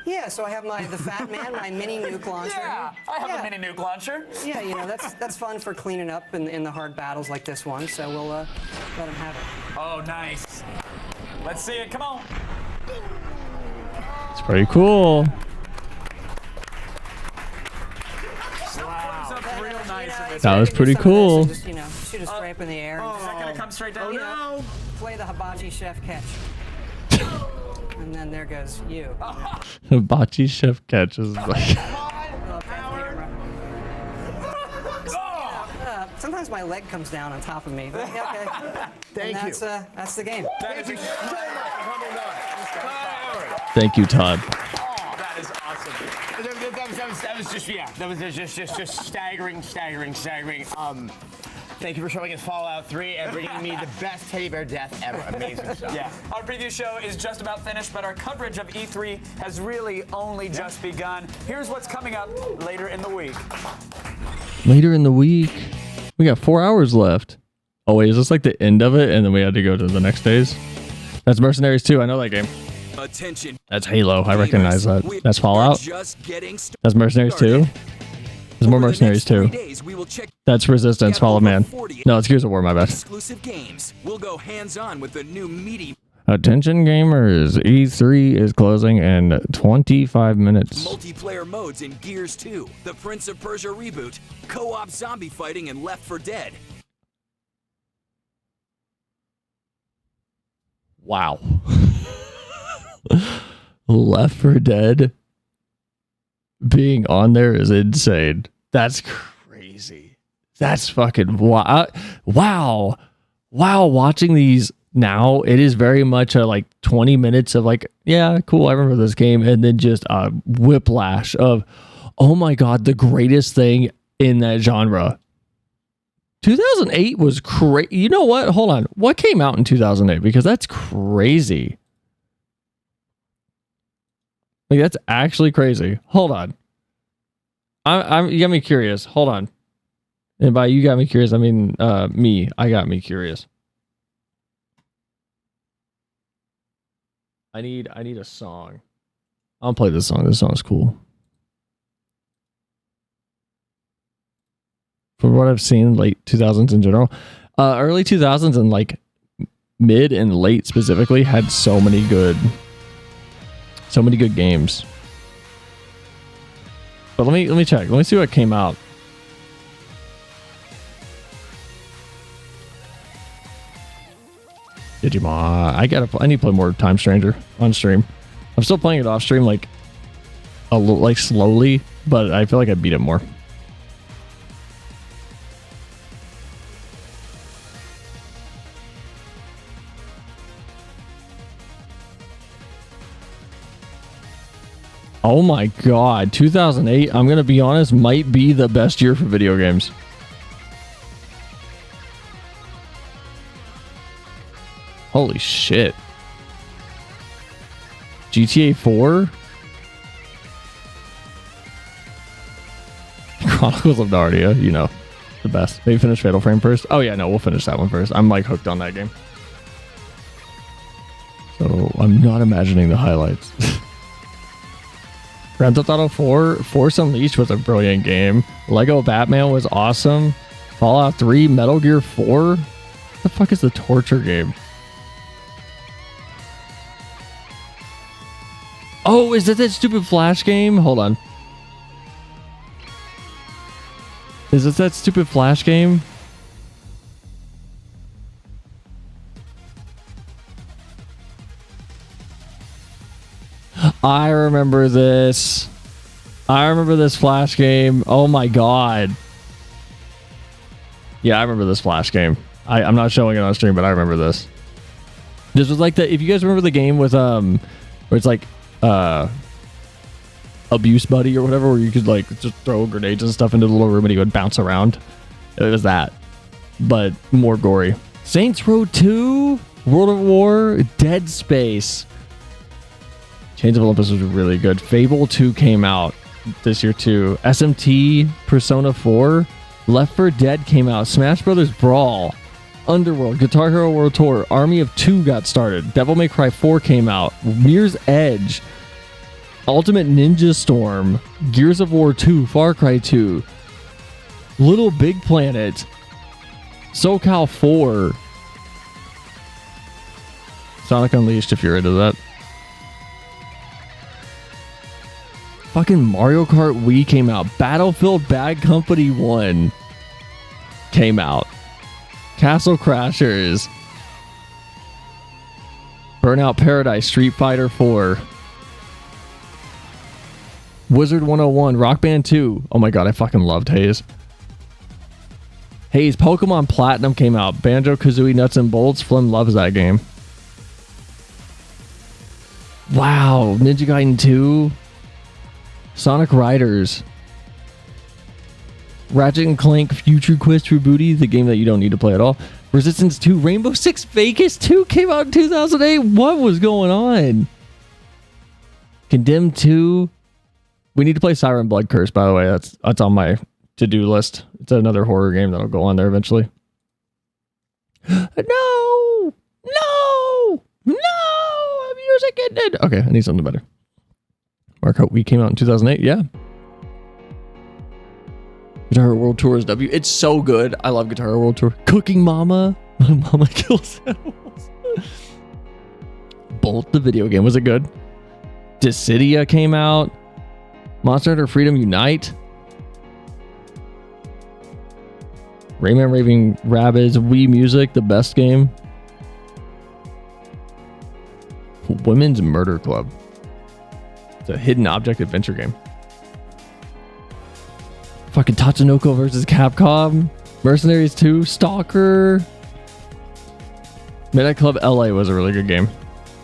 Yeah, so I have the Fat Man, my mini nuke launcher. Yeah, I have a mini nuke launcher. Yeah, that's fun for cleaning up in the hard battles like this one. So we'll let him have it. Oh, nice. Let's see it. Come on. It's pretty cool. That was pretty cool. Just, shoot a spray up in the air. Is that going to come straight down? No. Play the hibachi chef catch. And then there goes you. Hibachi chef catches like. Sometimes my leg comes down on top of me. But, okay. Thank you. That's the game. Thank you so much for coming on. Thank you, Todd. That is awesome. That was just staggering. Thank you for showing us Fallout 3 and bringing me the best teddy bear death ever. Amazing stuff. Yeah. Our preview show is just about finished, but our coverage of E3 has really only just begun. Here's what's coming up later in the week. Later in the week, we got 4 hours left. Oh wait, is this like the end of it, and then we had to go to the next days? That's Mercenaries 2. I know that game. Attention. That's Halo. I recognize that. That's Fallout. That's Mercenaries 2. There's more Mercenaries 2. That's Resistance. Fall of Man. No, it's Gears of War. My bad. Exclusive games. We'll go hands-on with the new meaty. Attention gamers, E3 is closing in 25 minutes. Multiplayer modes in Gears 2, the Prince of Persia reboot, co-op zombie fighting, and Left 4 Dead. Wow. Left 4 Dead being on there is insane. That's crazy. That's fucking wow. Wow. Watching these now, it is very much a like 20 minutes of like, yeah, cool, I remember this game, and then just a whiplash of, oh my god, the greatest thing in that genre. 2008 was crazy. You know what? Hold on. What came out in 2008? Because that's crazy. Like, that's actually crazy. Hold on. You got me curious. Hold on. And by you got me curious, I mean I got me curious. I need a song. I'll play this song. This song's cool. From what I've seen, late 2000s in general, early 2000s and like mid and late specifically had so many good games. But let me check. Let me see what came out. Digimon. I need to play more Time Stranger on stream. I'm still playing it off stream, like a little, like slowly, but I feel like I beat it more. Oh my god, 2008, I'm gonna be honest, might be the best year for video games. Holy shit. GTA 4? Chronicles of Narnia, you know, the best. Maybe finish Fatal Frame first? Oh yeah, no, we'll finish that one first. I'm like hooked on that game. So I'm not imagining the highlights. Grand Theft Auto 4, Force Unleashed was a brilliant game. Lego Batman was awesome. Fallout 3, Metal Gear 4? What the fuck is the torture game? Oh, is that stupid Flash game? Hold on. Is it that stupid Flash game? I remember this. I remember this Flash game. Oh my god. Yeah, I remember this Flash game. I'm not showing it on stream, but I remember this. This was like if you guys remember the game with where it's like Abuse Buddy or whatever, where you could like just throw grenades and stuff into the little room and he would bounce around. It was that, but more gory. Saints Row 2, World of War, Dead Space. Chains of Olympus was really good. Fable 2 came out this year too. SMT, Persona 4, Left 4 Dead came out. Smash Brothers Brawl, Underworld, Guitar Hero World Tour, Army of 2 got started. Devil May Cry 4 came out. Mirror's Edge, Ultimate Ninja Storm, Gears of War 2, Far Cry 2, Little Big Planet, SoCal 4, Sonic Unleashed if you're into that. Fucking Mario Kart Wii came out. Battlefield Bad Company 1 came out. Castle Crashers, Burnout Paradise, Street Fighter 4, Wizard 101, Rock Band 2. Oh my god, I fucking loved Haze. Haze, Pokemon Platinum came out. Banjo-Kazooie Nuts and Bolts. Flim loves that game. Wow, Ninja Gaiden 2, Sonic Riders, Ratchet and Clank Future Quest for Booty, the game that you don't need to play at all. Resistance 2, Rainbow Six Vegas 2 came out in 2008. What was going on? Condemned 2. We need to play Siren Blood Curse, by the way. That's on my to-do list. It's another horror game that'll go on there eventually. No! Music ended. Okay, I need something better. Mario Kart Wii came out in 2008. Yeah. Guitar Hero World Tour is W. It's so good. I love Guitar Hero World Tour. Cooking Mama. My mama kills animals. Bolt, the video game. Was it good? Dissidia came out. Monster Hunter Freedom Unite. Rayman Raving Rabbids. Wii Music, the best game. Women's Murder Club. It's a hidden object adventure game. Fucking Tatsunoko versus Capcom. Mercenaries 2. Stalker. Midnight Club LA was a really good game.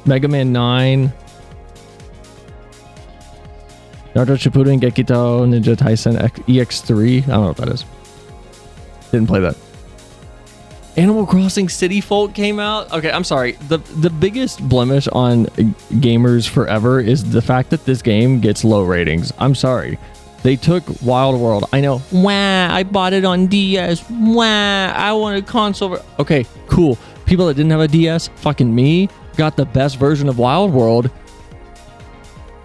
Mega Man 9. Naruto Shippuden Gekito Ninja Taisen EX3. I don't know what that is. Didn't play that. Animal Crossing City Folk came out. Okay, I'm sorry. The biggest blemish on gamers forever is the fact that this game gets low ratings. I'm sorry. They took Wild World. I know. Wah, I bought it on DS. Wah, I want a console. Okay, cool. People that didn't have a DS, fucking me, got the best version of Wild World.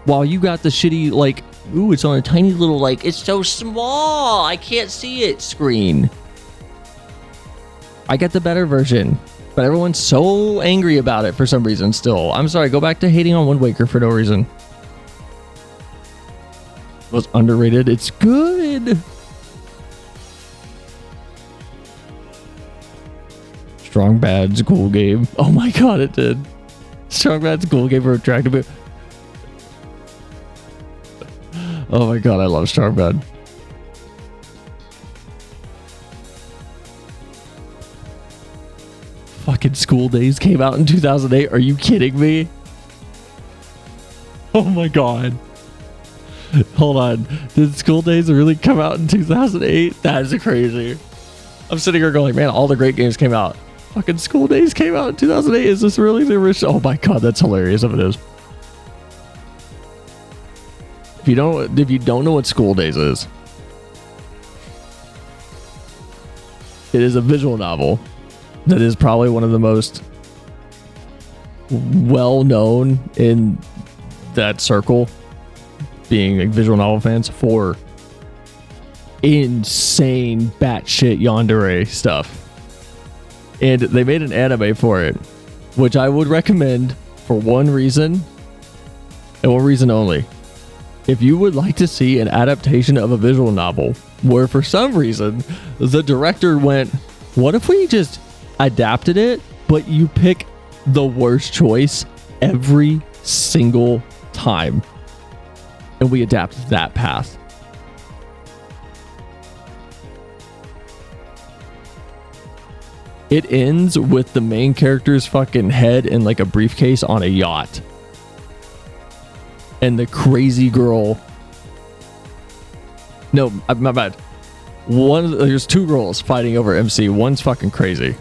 While you got the shitty, like, ooh, it's on a tiny little, like, it's so small, I can't see it screen. I get the better version, but everyone's so angry about it for some reason still. I'm sorry, go back to hating on Wind Waker for no reason. It was underrated. It's good. Strong Bad's cool game. Oh my god, it did. Strong Bad's cool game for attractive. Oh my god, I love Strong Bad. Fucking School Days came out in 2008. Are you kidding me? Oh my god. Hold on. Did School Days really come out in 2008? That is crazy. I'm sitting here going, man, all the great games came out. Fucking School Days came out in 2008. Is this really the original? Oh my god, that's hilarious if it is. If you don't know what School Days is, it is a visual novel that is probably one of the most well known in that circle, being like visual novel fans, for insane batshit yandere stuff. And they made an anime for it, which I would recommend for one reason and one reason only. If you would like to see an adaptation of a visual novel where for some reason the director went, what if we just adapted it, but you pick the worst choice every single time and we adapt that path? It ends with the main character's fucking head in like a briefcase on a yacht. And the crazy girl. No, my bad. There's two girls fighting over MC. One's fucking crazy.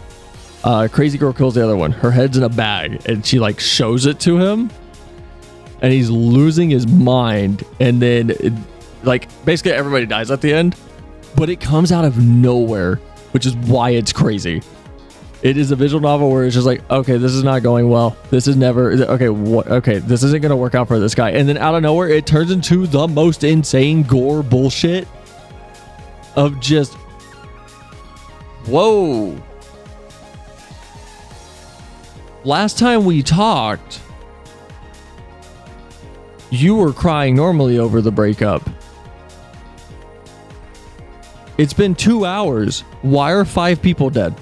Crazy girl kills the other one. Her head's in a bag and she like shows it to him. And he's losing his mind. And then like basically everybody dies at the end. But it comes out of nowhere, which is why it's crazy. It is a visual novel where it's just like, okay, this is not going well. This is never, okay, this isn't going to work out for this guy. And then out of nowhere, it turns into the most insane gore bullshit of just, whoa. Last time we talked, you were crying normally over the breakup. It's been 2 hours. Why are 5 people dead?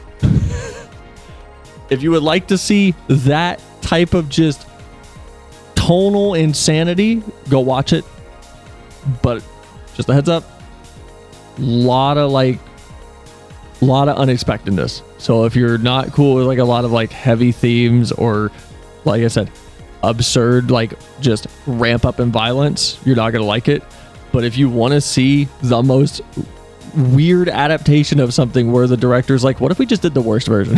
If you would like to see that type of just tonal insanity, go watch it. But just a heads up, lot of unexpectedness. So if you're not cool with like a lot of like heavy themes or like I said, absurd, like just ramp up in violence, you're not going to like it. But if you want to see the most weird adaptation of something where the director's like, what if we just did the worst version?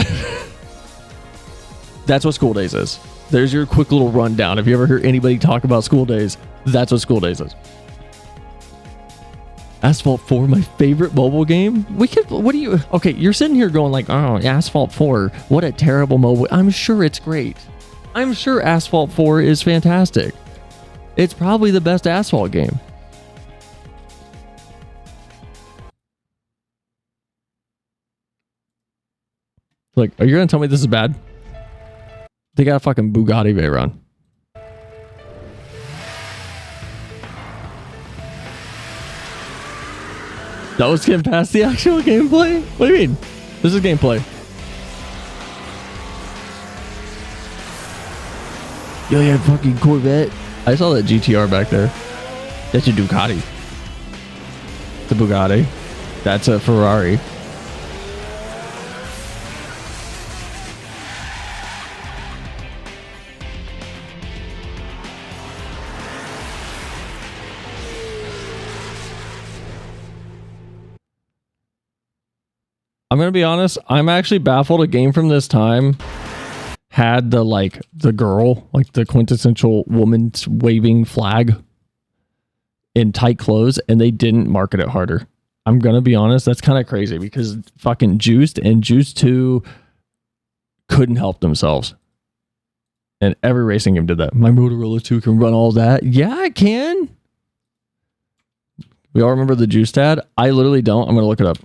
That's what School Days is. There's your quick little rundown. If you ever hear anybody talk about School Days, that's what School Days is. Asphalt 4, my favorite mobile game. Okay, you're sitting here going like, oh, Asphalt 4, what a terrible mobile. I'm sure it's great. I'm sure Asphalt 4 is fantastic. It's probably the best Asphalt game. Like, are you going to tell me this is bad? They got a fucking Bugatti Veyron. That was getting past the actual gameplay? What do you mean? This is gameplay. Yo, you have fucking Corvette. I saw that GTR back there. That's a Ducati. The Bugatti. That's a Ferrari. I'm going to be honest, I'm actually baffled a game from this time had the girl, like the quintessential woman waving flag in tight clothes, and they didn't market it harder. I'm going to be honest, that's kind of crazy because fucking Juiced and Juiced 2 couldn't help themselves. And every racing game did that. My Motorola 2 can run all that. Yeah, it can. We all remember the Juiced ad? I literally don't. I'm going to look it up.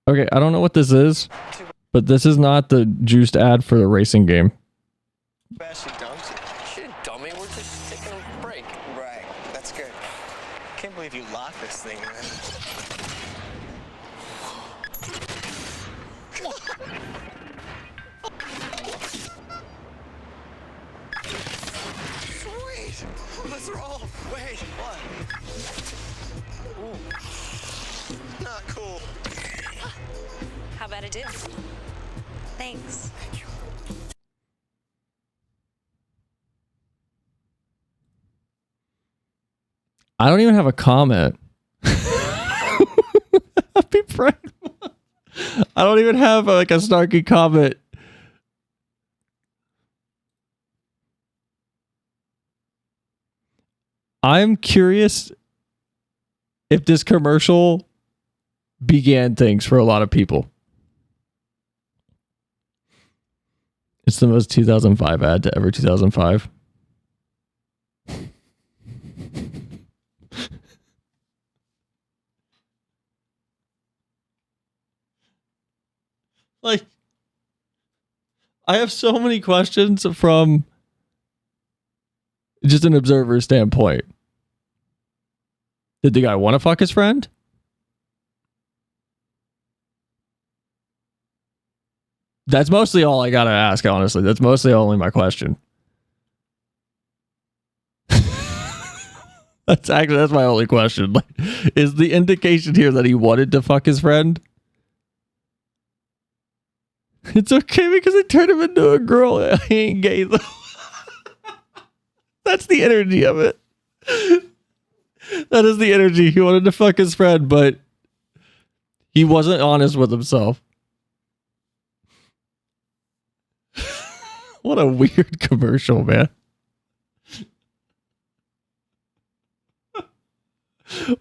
Okay, I don't know what this is, but this is not the Juiced ad for the racing game. Fast she dumps it. Shit, dummy, we're just taking a break. Right, that's good. Can't believe you locked this thing, man. Sweet! Let's roll! Wait, what? Ooh. Not cool. How about a do? Thanks. Thank you. I don't even have a comment. Happy Pride Month. I don't even have like a snarky comment. I'm curious if this commercial began things for a lot of people. It's the most 2005 ad to ever 2005. Like, I have so many questions from just an observer standpoint. Did the guy want to fuck his friend? That's mostly all I gotta ask, honestly. That's mostly only my question. That's my only question. Like, is the indication here that he wanted to fuck his friend? It's okay because I turned him into a girl. He ain't gay though. That's the energy of it. That is the energy. He wanted to fuck his friend, but he wasn't honest with himself. What a weird commercial, man.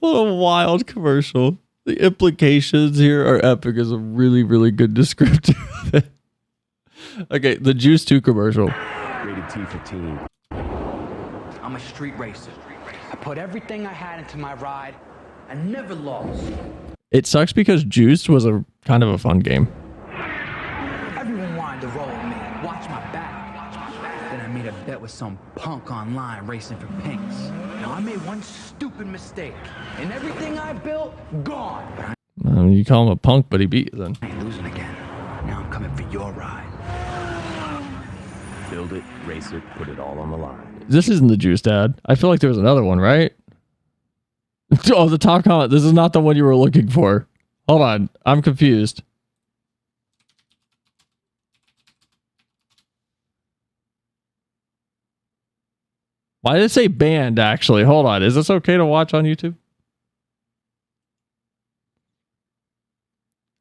What a wild commercial. The implications here are epic is a really, really good descriptor of it. Okay, the Juice 2 commercial. Rated T for teen. I'm a street racer. I put everything I had into my ride. I never lost. It sucks because Juiced was a kind of a fun game. Everyone wanted to roll with me. Watch my back. Then I made a bet with some punk online racing for pinks. Now I made one stupid mistake, and everything I built, gone. But You call him a punk, but he beat you then. I ain't losing again. Now I'm coming for your ride. Build it, race it, put it all on the line. This isn't the Juiced ad. I feel like there was another one, right? Oh, the top comment. This is not the one you were looking for. Hold on. I'm confused. Why did it say banned, actually? Hold on. Is this okay to watch on YouTube?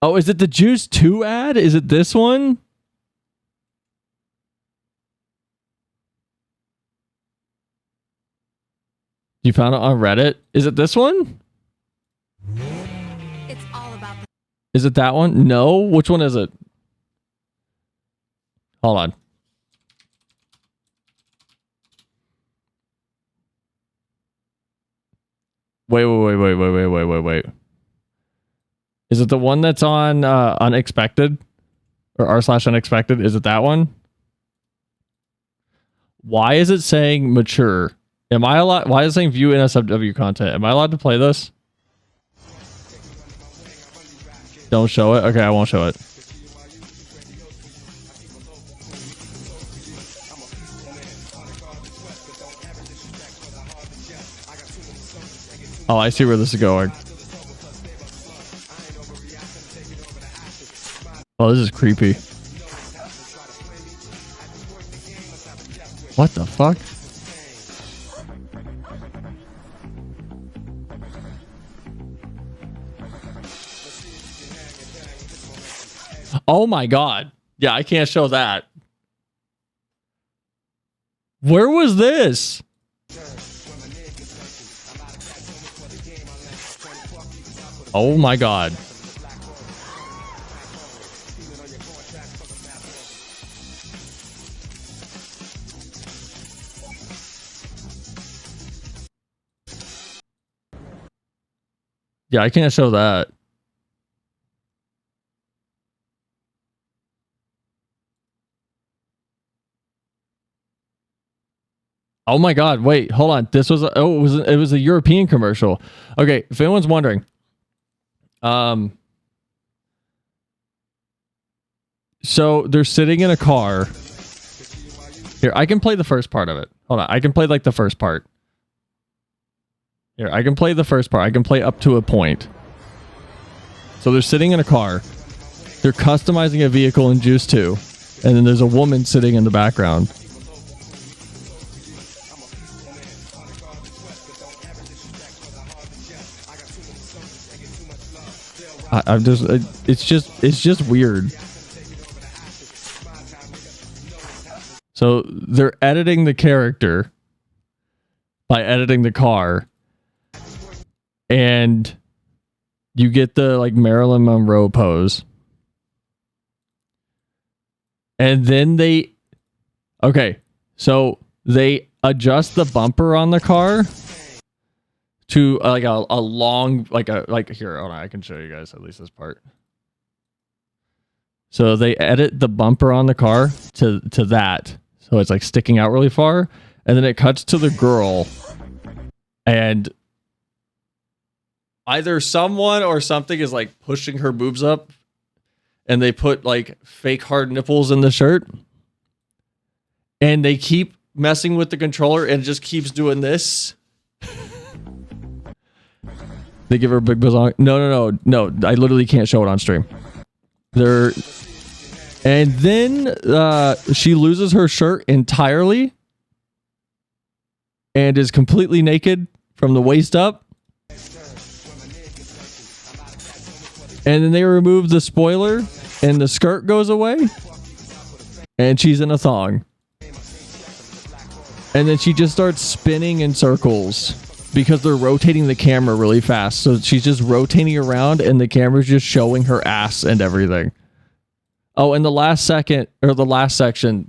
Oh, is it the Juice 2 ad? Is it this one? You found it on Reddit? Is it this one? It's all about the Is it that one? No. Which one is it? Hold on. Wait. Is it the one that's on Unexpected? Or r/Unexpected? Is it that one? Why is it saying mature? Am I allowed? Why is it saying view NSFW content? Am I allowed to play this? Don't show it? Okay, I won't show it. Oh, I see where this is going. Oh, this is creepy. What the fuck? Oh my god. Yeah, I can't show that. Where was this? Oh my god. Yeah, I can't show that. Oh my god, wait, hold on. This was it was a European commercial. Okay, if anyone's wondering. So they're sitting in a car. Here, I can play the first part of it. Hold on, I can play like the first part. Here, I can play the first part. I can play up to a point. So they're sitting in a car. They're customizing a vehicle in Juice 2. And then there's a woman sitting in the background. I'm just, it's just weird. So they're editing the character by editing the car, and you get the like Marilyn Monroe pose, and then so they adjust the bumper on the car to like a long here, hold on, I can show you guys at least this part. So they edit the bumper on the car to that, so it's like sticking out really far, and then it cuts to the girl, and either someone or something is like pushing her boobs up, and they put like fake hard nipples in the shirt, and they keep messing with the controller and it just keeps doing this. They give her a big bazong. No. I literally can't show it on stream. And then she loses her shirt entirely and is completely naked from the waist up. And then they remove the spoiler and the skirt goes away. And she's in a thong. And then she just starts spinning in circles because they're rotating the camera really fast. So she's just rotating around and the camera's just showing her ass and everything. Oh, and the last section,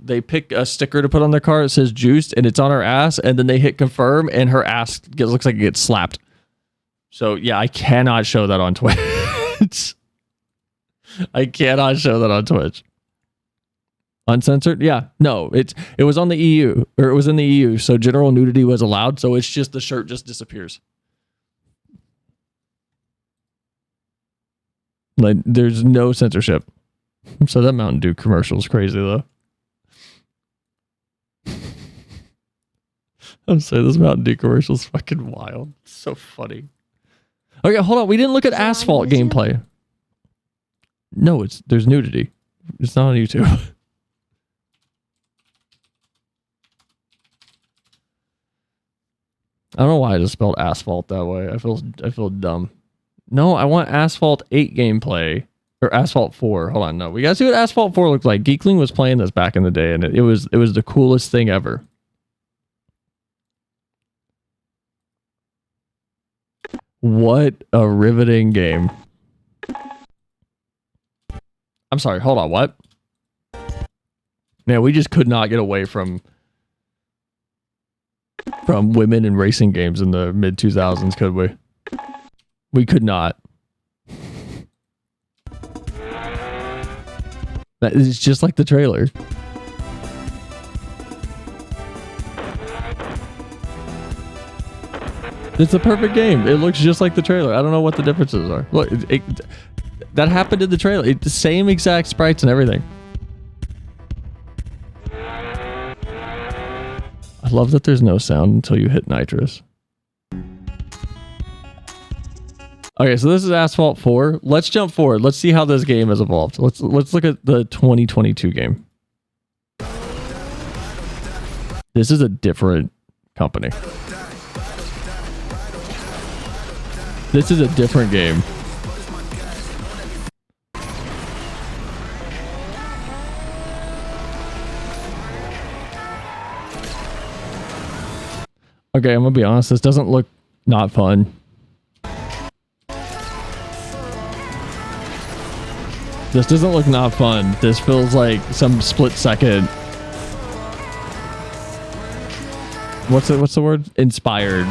they pick a sticker to put on their car. It says juiced and it's on her ass. And then they hit confirm and her ass looks like it gets slapped. So yeah, I cannot show that on Twitch. I cannot show that on Twitch. Uncensored? Yeah. No, it was on the EU, or it was in the EU, so general nudity was allowed, so it's just the shirt just disappears. Like, there's no censorship. So that Mountain Dew commercial is crazy, though. I'm saying this Mountain Dew commercial is fucking wild. It's so funny. Okay, hold on. We didn't look at Asphalt gameplay. No, there's nudity. It's not on YouTube. I don't know why I just spelled asphalt that way. I feel dumb. No, I want Asphalt 8 gameplay. Or Asphalt 4. Hold on, no. We gotta see what Asphalt 4 looked like. Geekling was playing this back in the day, and it was the coolest thing ever. What a riveting game. I'm sorry, hold on, what? Man, we just could not get away from women in racing games in the mid 2000s, could we? We could not. That is just like the trailer. It's a perfect game. It looks just like the trailer. I don't know what the differences are. Look, that happened in the trailer. It's the same exact sprites and everything. I love that there's no sound until you hit nitrous. Okay, so this is Asphalt 4. Let's jump forward. Let's see how this game has evolved. Let's look at the 2022 game. This is a different company. This is a different game. Okay, I'm gonna be honest. This doesn't look not fun. This doesn't look not fun. This feels like some split second. What's the word? Inspired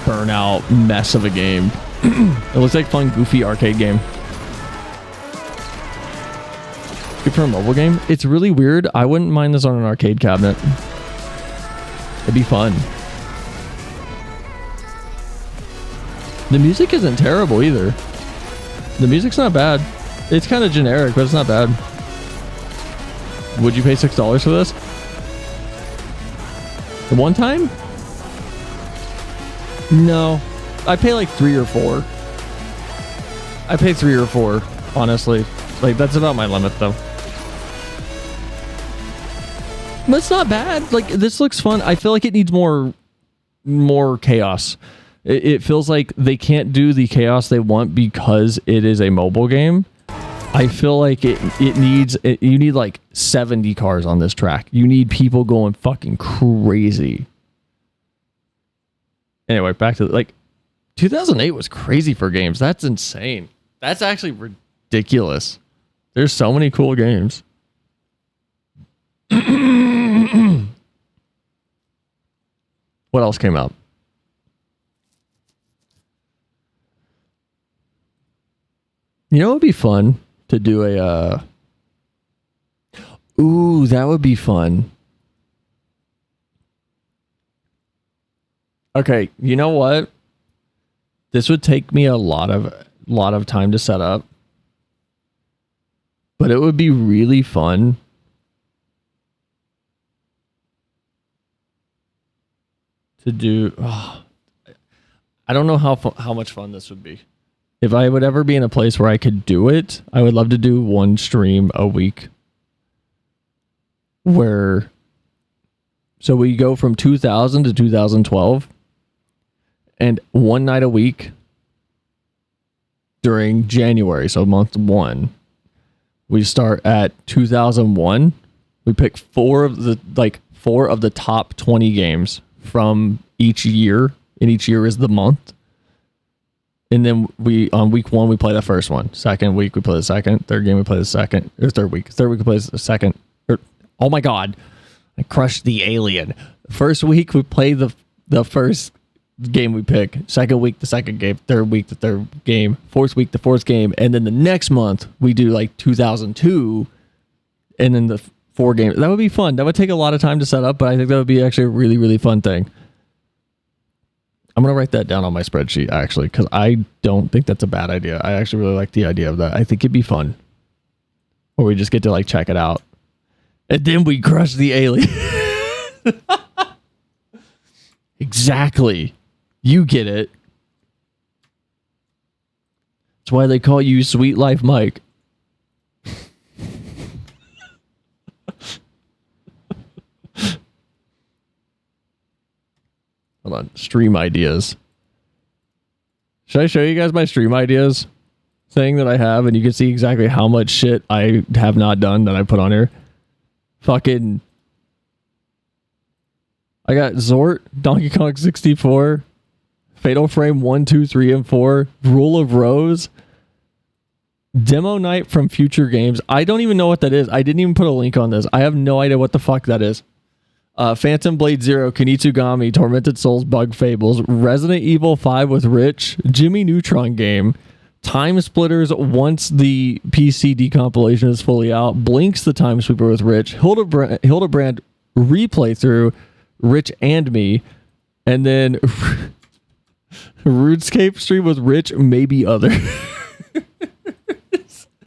burnout mess of a game. It looks like fun, goofy arcade game. Good for a mobile game. It's really weird. I wouldn't mind this on an arcade cabinet. It'd be fun. The music isn't terrible either. The music's not bad. It's kind of generic, but it's not bad. Would you pay $6 for this? The one time? No. I pay like 3 or 4. I pay 3 or 4, honestly. Like, that's about my limit, though. But it's not bad. Like, this looks fun. I feel like it needs more chaos. It feels like they can't do the chaos they want because it is a mobile game. I feel like you need like 70 cars on this track. You need people going fucking crazy. Anyway, back to like 2008 was crazy for games. That's insane. That's actually ridiculous. There's so many cool games. What else came out? You know, it would be fun to do a, ooh, that would be fun. Okay, you know what? This would take me a lot of time to set up. But it would be really fun to do. Oh, I don't know how much fun this would be. If I would ever be in a place where I could do it, I would love to do one stream a week. So we go from 2000 to 2012, and one night a week during January, so month 1, we start at 2001. We pick four of the top 20 games from each year, and each year is the month. And then on week 1 we play the first one. Second week we play the second. Third game we play the second. Or third week we play the second. Oh my god, I crushed the alien. First week we play the first game we pick. Second week the second game. Third week the third game. Fourth week the fourth game. And then the next month we do like 2002, and then the 4 games. That would be fun. That would take a lot of time to set up, but I think that would be actually a really, really fun thing. I'm going to write that down on my spreadsheet, actually, because I don't think that's a bad idea. I actually really like the idea of that. I think it'd be fun. Or we just get to like check it out. And then we crush the alien. Exactly. You get it. That's why they call you Sweet Life Mike. Hold on. Stream ideas. Should I show you guys my stream ideas thing that I have, and you can see exactly how much shit I have not done that I put on here? Fucking, I got Zort, Donkey Kong 64, Fatal Frame 1, 2, 3, and 4, Rule of Rose, Demo Night from Future Games. I don't even know what that is. I didn't even put a link on this. I have no idea what the fuck that is. Phantom Blade Zero, Kinitsugami, Tormented Souls, Bug Fables, Resident Evil 5 with Rich, Jimmy Neutron Game, Time Splitters once the PC decompilation is fully out, Blinks the Time Sweeper with Rich, Hildebrand replay through, Rich and me, and then RuneScape stream with Rich, maybe other.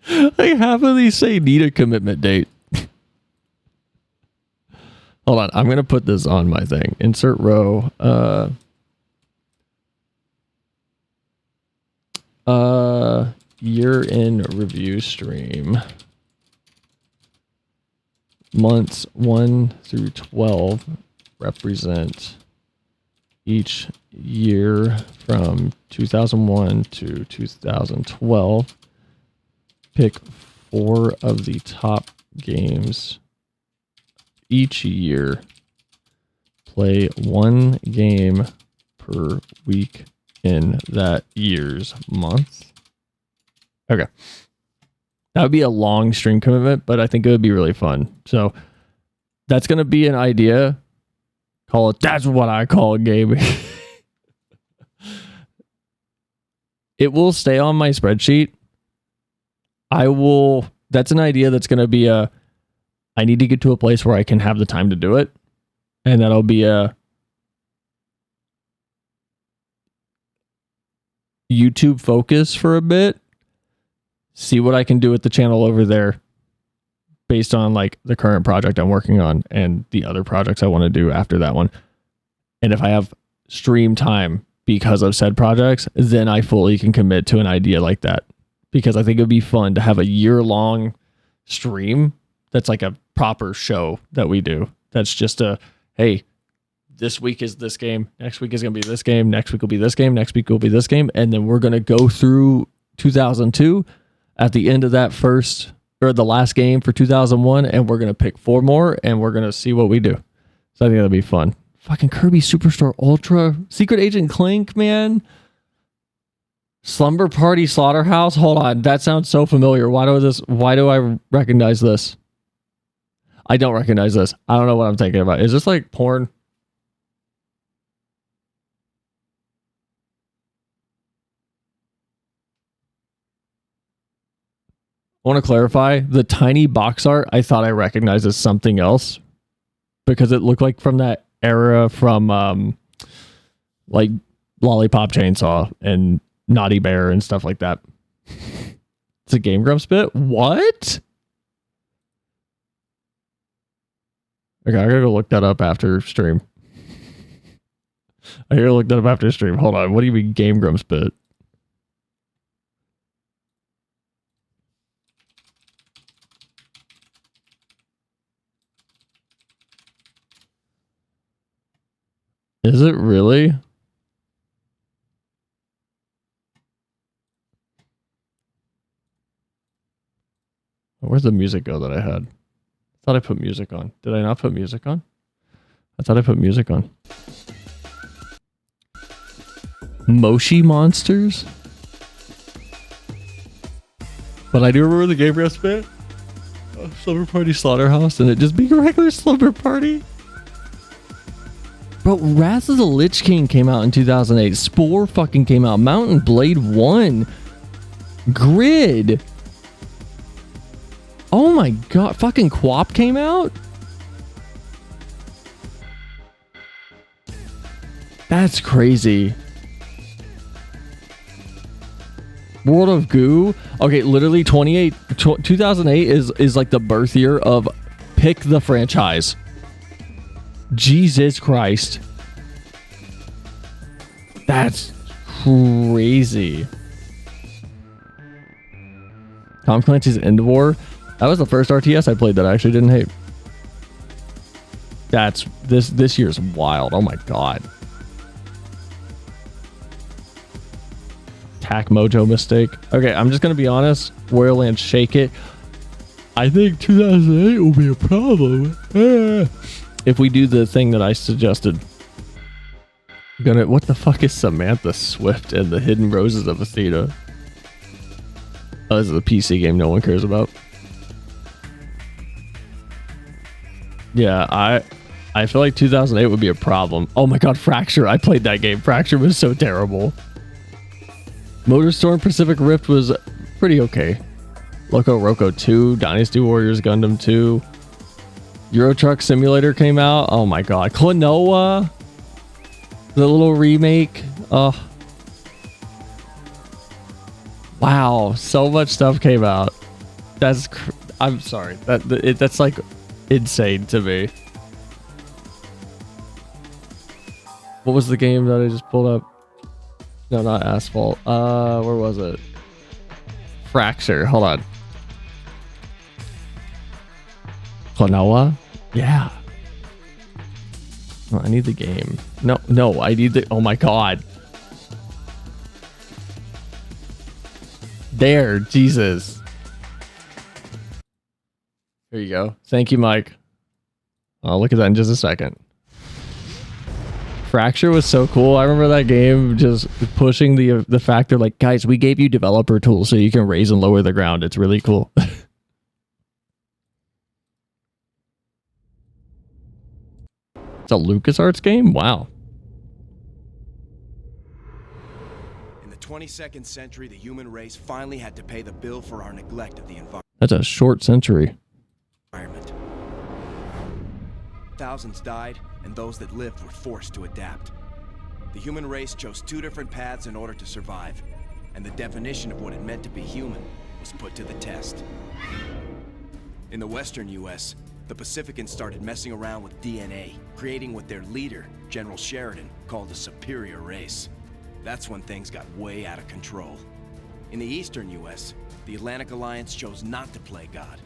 Like half of these say need a commitment date. Hold on, I'm going to put this on my thing. Insert row. Year in review stream. Months 1 through 12 represent each year from 2001 to 2012. Pick 4 of the top games each year. Play 1 game per week in that year's month. Okay. That would be a long stream commitment, but I think it would be really fun. So that's going to be an idea. Call it, that's what I call gaming. It will stay on my spreadsheet. That's an idea that's going to be I need to get to a place where I can have the time to do it. And that'll be a YouTube focus for a bit. See what I can do with the channel over there based on like the current project I'm working on and the other projects I want to do after that one. And if I have stream time because of said projects, then I fully can commit to an idea like that. Because I think it would be fun to have a year-long stream that's like a proper show that we do. That's just hey, this week is this game, next week is going to be this game, next week will be this game, next week will be this game, and then we're going to go through 2002 at the end of that first, or the last game for 2001, and we're going to pick 4 more, and we're going to see what we do. So I think that'll be fun. Fucking Kirby Superstar Ultra, Secret Agent Clank, man. Slumber Party Slaughterhouse. Hold on, that sounds so familiar. Why do I recognize this? I don't recognize this. I don't know what I'm thinking about. Is this like porn? I want to clarify, the tiny box art I thought I recognized as something else because it looked like from that era from like Lollipop Chainsaw and Naughty Bear and stuff like that. It's a Game Grumps bit? What? Okay, I gotta go look that up after stream. I gotta look that up after stream. Hold on. What do you mean Game Grumps bit? Is it really? Where's the music go that I had? I thought I put music on. Did I not put music on? I thought I put music on. Moshi Monsters? But I do remember the Game Grumps bit. Slumber Party Slaughterhouse, and it just being a regular Slumber Party. Bro, Wrath of the Lich King came out in 2008. Spore fucking came out. Mountain Blade 1. Grid. Oh my god. Fucking Quap came out? That's crazy. World of Goo. Okay, literally 2008 is like the birth year of pick the franchise. Jesus Christ. That's crazy. Tom Clancy's End War. That was the first RTS I played that I actually didn't hate. That's this year's wild. Oh my god. Tack Mojo mistake. Okay, I'm just gonna be honest. Royal Land Shake It. I think 2008 will be a problem. If we do the thing that I suggested. What the fuck is Samantha Swift and the Hidden Roses of Athena? Oh, this is a PC game no one cares about. Yeah, I feel like 2008 would be a problem. Oh my god, Fracture. I played that game. Fracture was so terrible. Motorstorm Pacific Rift was pretty okay. Loco Roco 2, Dynasty Warriors Gundam 2. Euro Truck Simulator came out. Oh my god. Klonoa. The little remake. Oh. Wow. So much stuff came out. I'm sorry. That's like insane to me. What was the game that I just pulled up? No, not Asphalt. Where was it? Fracture. Hold on. Klonoa? Yeah. Oh, I need the game. No, I need the... Oh my god. There, Jesus. There you go. Thank you, Mike. I'll look at that in just a second. Fracture was so cool. I remember that game just pushing the factor like, guys, we gave you developer tools so you can raise and lower the ground. It's really cool. It's a LucasArts game? Wow. In the 22nd century, the human race finally had to pay the bill for our neglect of the environment. That's a short century. Thousands died, and those that lived were forced to adapt. The human race chose two different paths in order to survive, and the definition of what it meant to be human was put to the test. In the western U.S., the Pacificans started messing around with DNA, creating what their leader, General Sheridan, called a superior race. That's when things got way out of control. In the eastern U.S., the Atlantic Alliance chose not to play God.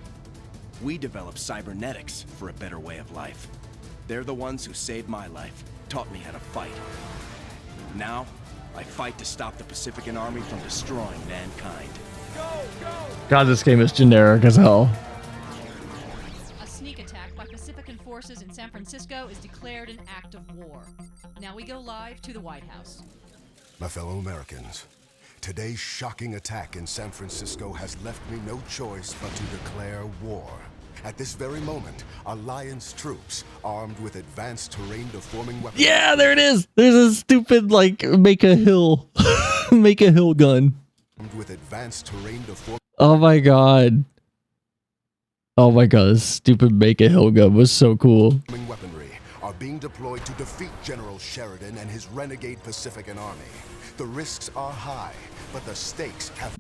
We developed cybernetics for a better way of life. They're the ones who saved my life, taught me how to fight. Now, I fight to stop the Pacifican Army from destroying mankind. God, this game is generic as hell. A sneak attack by Pacifican forces in San Francisco is declared an act of war. Now we go live to the White House. My fellow Americans, today's shocking attack in San Francisco has left me no choice but to declare war. At this very moment, Alliance troops, armed with advanced terrain-deforming weapons... Yeah, there it is! There's a stupid, like, make a hill gun. Armed with advanced terrain-deforming... Oh my god. Oh my god, this stupid make a hill gun was so cool. ...weaponry are being deployed to defeat General Sheridan and his renegade Pacifican Army. The risks are high, but the stakes have...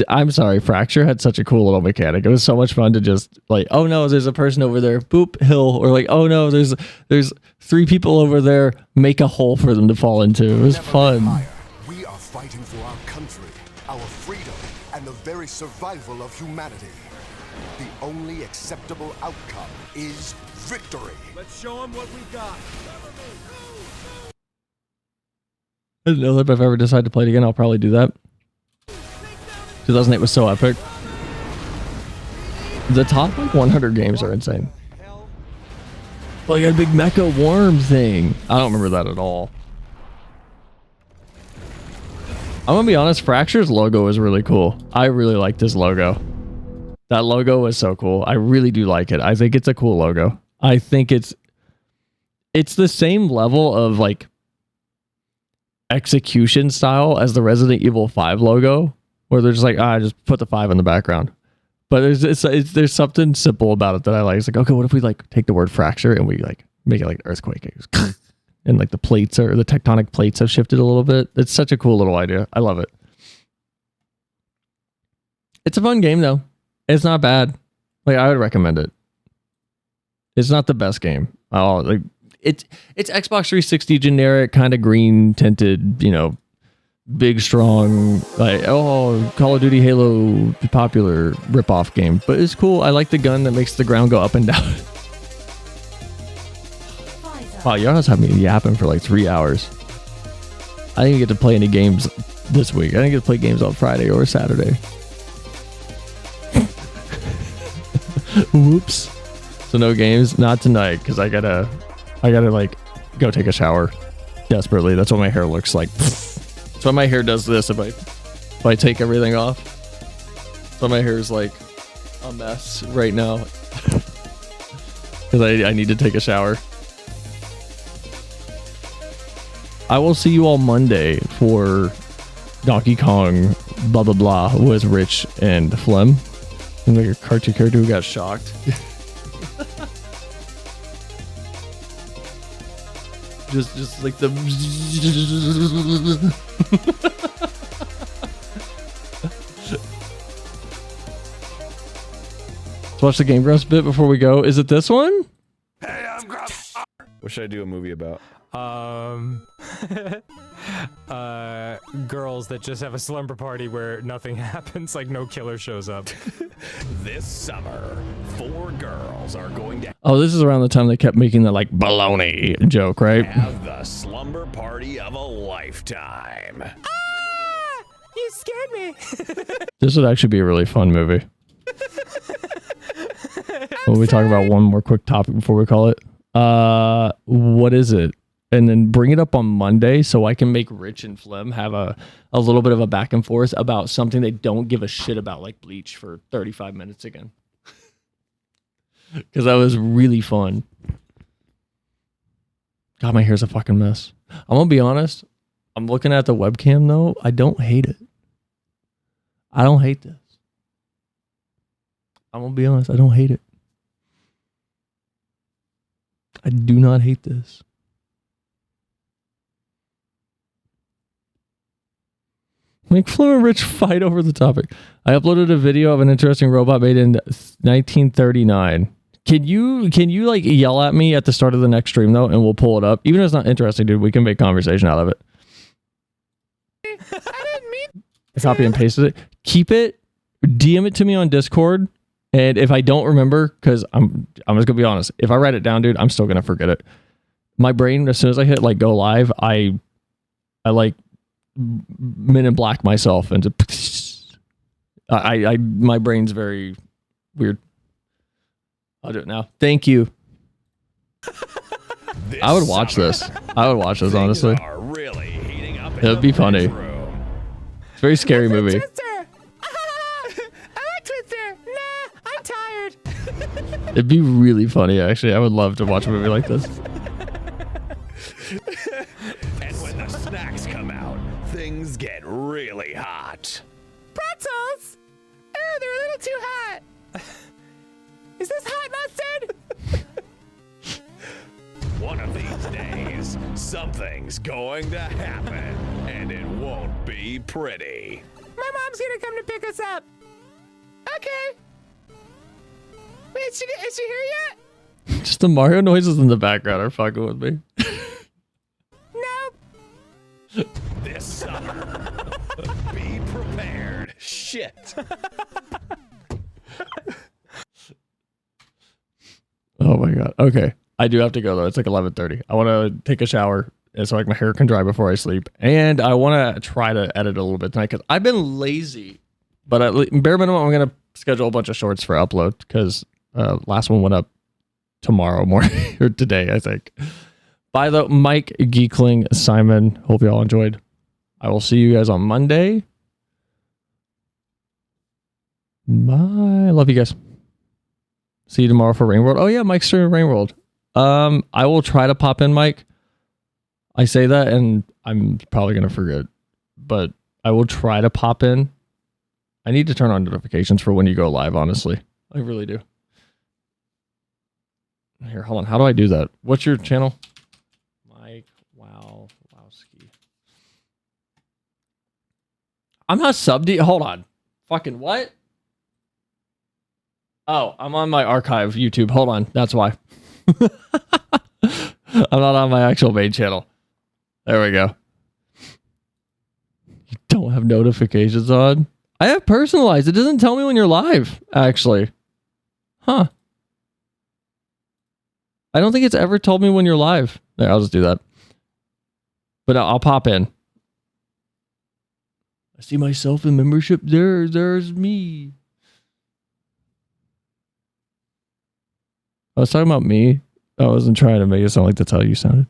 I'm sorry, Fracture had such a cool little mechanic. It was so much fun to just like, oh no, there's a person over there, boop, hill, or like, oh no, there's 3 people over there, make a hole for them to fall into. It was fun. We are fighting for our country, our freedom, and the very survival of humanity. The only acceptable outcome is victory. Let's show them what we got. I don't know if I've ever decided to play it again. I'll probably do that. 2008 was so epic. The top like 100 games are insane. Well, you got a big mecha worm thing. I don't remember that at all. I'm gonna be honest, Fracture's logo is really cool. I really like this logo. That logo is so cool. I really do like it. I think it's a cool logo. I think it's the same level of like execution style as the Resident Evil 5 logo, where they're just like, just put the 5 in the background. But there's something simple about it that I like. It's like, okay, what if we like take the word fracture and we like make it like earthquake, and like the plates or the tectonic plates have shifted a little bit. It's such a cool little idea. I love it. It's a fun game though. It's not bad. Like, I would recommend it. It's not the best game. Like it's Xbox 360 generic, kind of green tinted, you know, big strong, like, oh, Call of Duty Halo popular ripoff game. But it's cool. I like the gun that makes the ground go up and down. Wow, y'all just have me yapping for like 3 hours. I didn't get to play any games this week. I didn't get to play games on Friday or Saturday. Whoops. So no games, not tonight, because I gotta like go take a shower desperately. That's what my hair looks like. That's why my hair does this if I take everything off. So my hair is like a mess right now because I need to take a shower. I will see you all Monday for Donkey Kong blah blah blah with Rich and Flem. And like a cartoon character who got shocked. just like the Let's watch the Game Grumps bit before we go. Is it this one? Hey, I'm Grumps. What should I do a movie about? Girls that just have a slumber party where nothing happens, like no killer shows up. This summer, 4 girls are going to Oh, this is around the time they kept making the like baloney joke, right? have the slumber party of a lifetime. You scared me. This would actually be a really fun movie. Will we talk about one more quick topic before we call it? What is it? And then bring it up on Monday so I can make Rich and Flem have a little bit of a back and forth about something they don't give a shit about, like Bleach, for 35 minutes again. Because that was really fun. God, my hair's a fucking mess. I'm going to be honest. I'm looking at the webcam, though. I don't hate it. I don't hate this. I'm going to be honest. I don't hate it. I do not hate this. Make Flem and Rich fight over the topic. I uploaded a video of an interesting robot made in 1939. Can you like yell at me at the start of the next stream though, and we'll pull it up. Even if it's not interesting, dude, we can make conversation out of it. I didn't mean. I copy and pasted it. Keep it. DM it to me on Discord. And if I don't remember, because I'm just gonna be honest, if I write it down, dude, I'm still gonna forget it. My brain, as soon as I hit like go live, I like Men in Black myself and my brain's very weird. I'll do it now. Thank you. I would watch this. I would watch this, honestly. Really heating up It would be funny. It's a very scary movie. It'd be really funny, actually. I would love to watch a movie like this. And when the snacks come out, things get really hot. Pretzels? Oh, they're a little too hot. Is this hot mustard? One of these days, something's going to happen, and it won't be pretty. My mom's gonna come to pick us up. Okay. Wait, is she here yet? Just the Mario noises in the background are fucking with me. Nope. This summer, be prepared. Shit. Oh my god. Okay. I do have to go though. It's like 11:30. I want to take a shower so like my hair can dry before I sleep. And I want to try to edit a little bit tonight because I've been lazy. But at bare minimum, I'm going to schedule a bunch of shorts for upload because last one went up tomorrow morning or today, I think. By the Mike, Geekling, Simon. Hope you all enjoyed. I will see you guys on Monday. Bye. Love you guys. See you tomorrow for Rain World. Oh yeah, Mike's streaming Rain World. I will try to pop in, Mike. I say that and I'm probably gonna forget, but I will try to pop in. I need to turn on notifications for when you go live, honestly. I really do. Here, hold on. How do I do that? What's your channel? Mike Wowski. I'm not subbed. Hold on. Fucking what? Oh, I'm on my archive YouTube. Hold on. That's why. I'm not on my actual main channel. There we go. You don't have notifications on? I have personalized. It doesn't tell me when you're live, actually. Huh. I don't think it's ever told me when you're live. There, I'll just do that. But I'll pop in. I see myself in membership. There's me. I was talking about me. I wasn't trying to make it sound like that's how you sounded.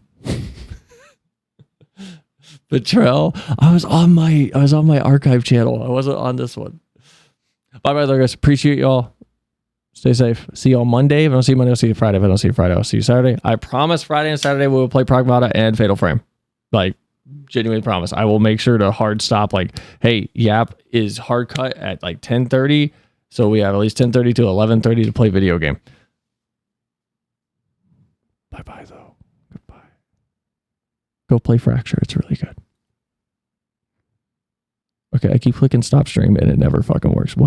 Betrayal. I was on my archive channel. I wasn't on this one. Bye there, guys. Appreciate y'all. Stay safe. See y'all Monday. If I don't see you Monday, I'll see you Friday. If I don't see you Friday, I'll see you Saturday. I promise Friday and Saturday we will play Pragmata and Fatal Frame. Like, genuinely promise. I will make sure to hard stop. Like, hey, Yap is hard cut at like 10:30. So we have at least 10:30 to 11:30 to play video game. Bye-bye, though. Goodbye. Go play Fracture. It's really good. Okay, I keep clicking stop stream and it never fucking works. What?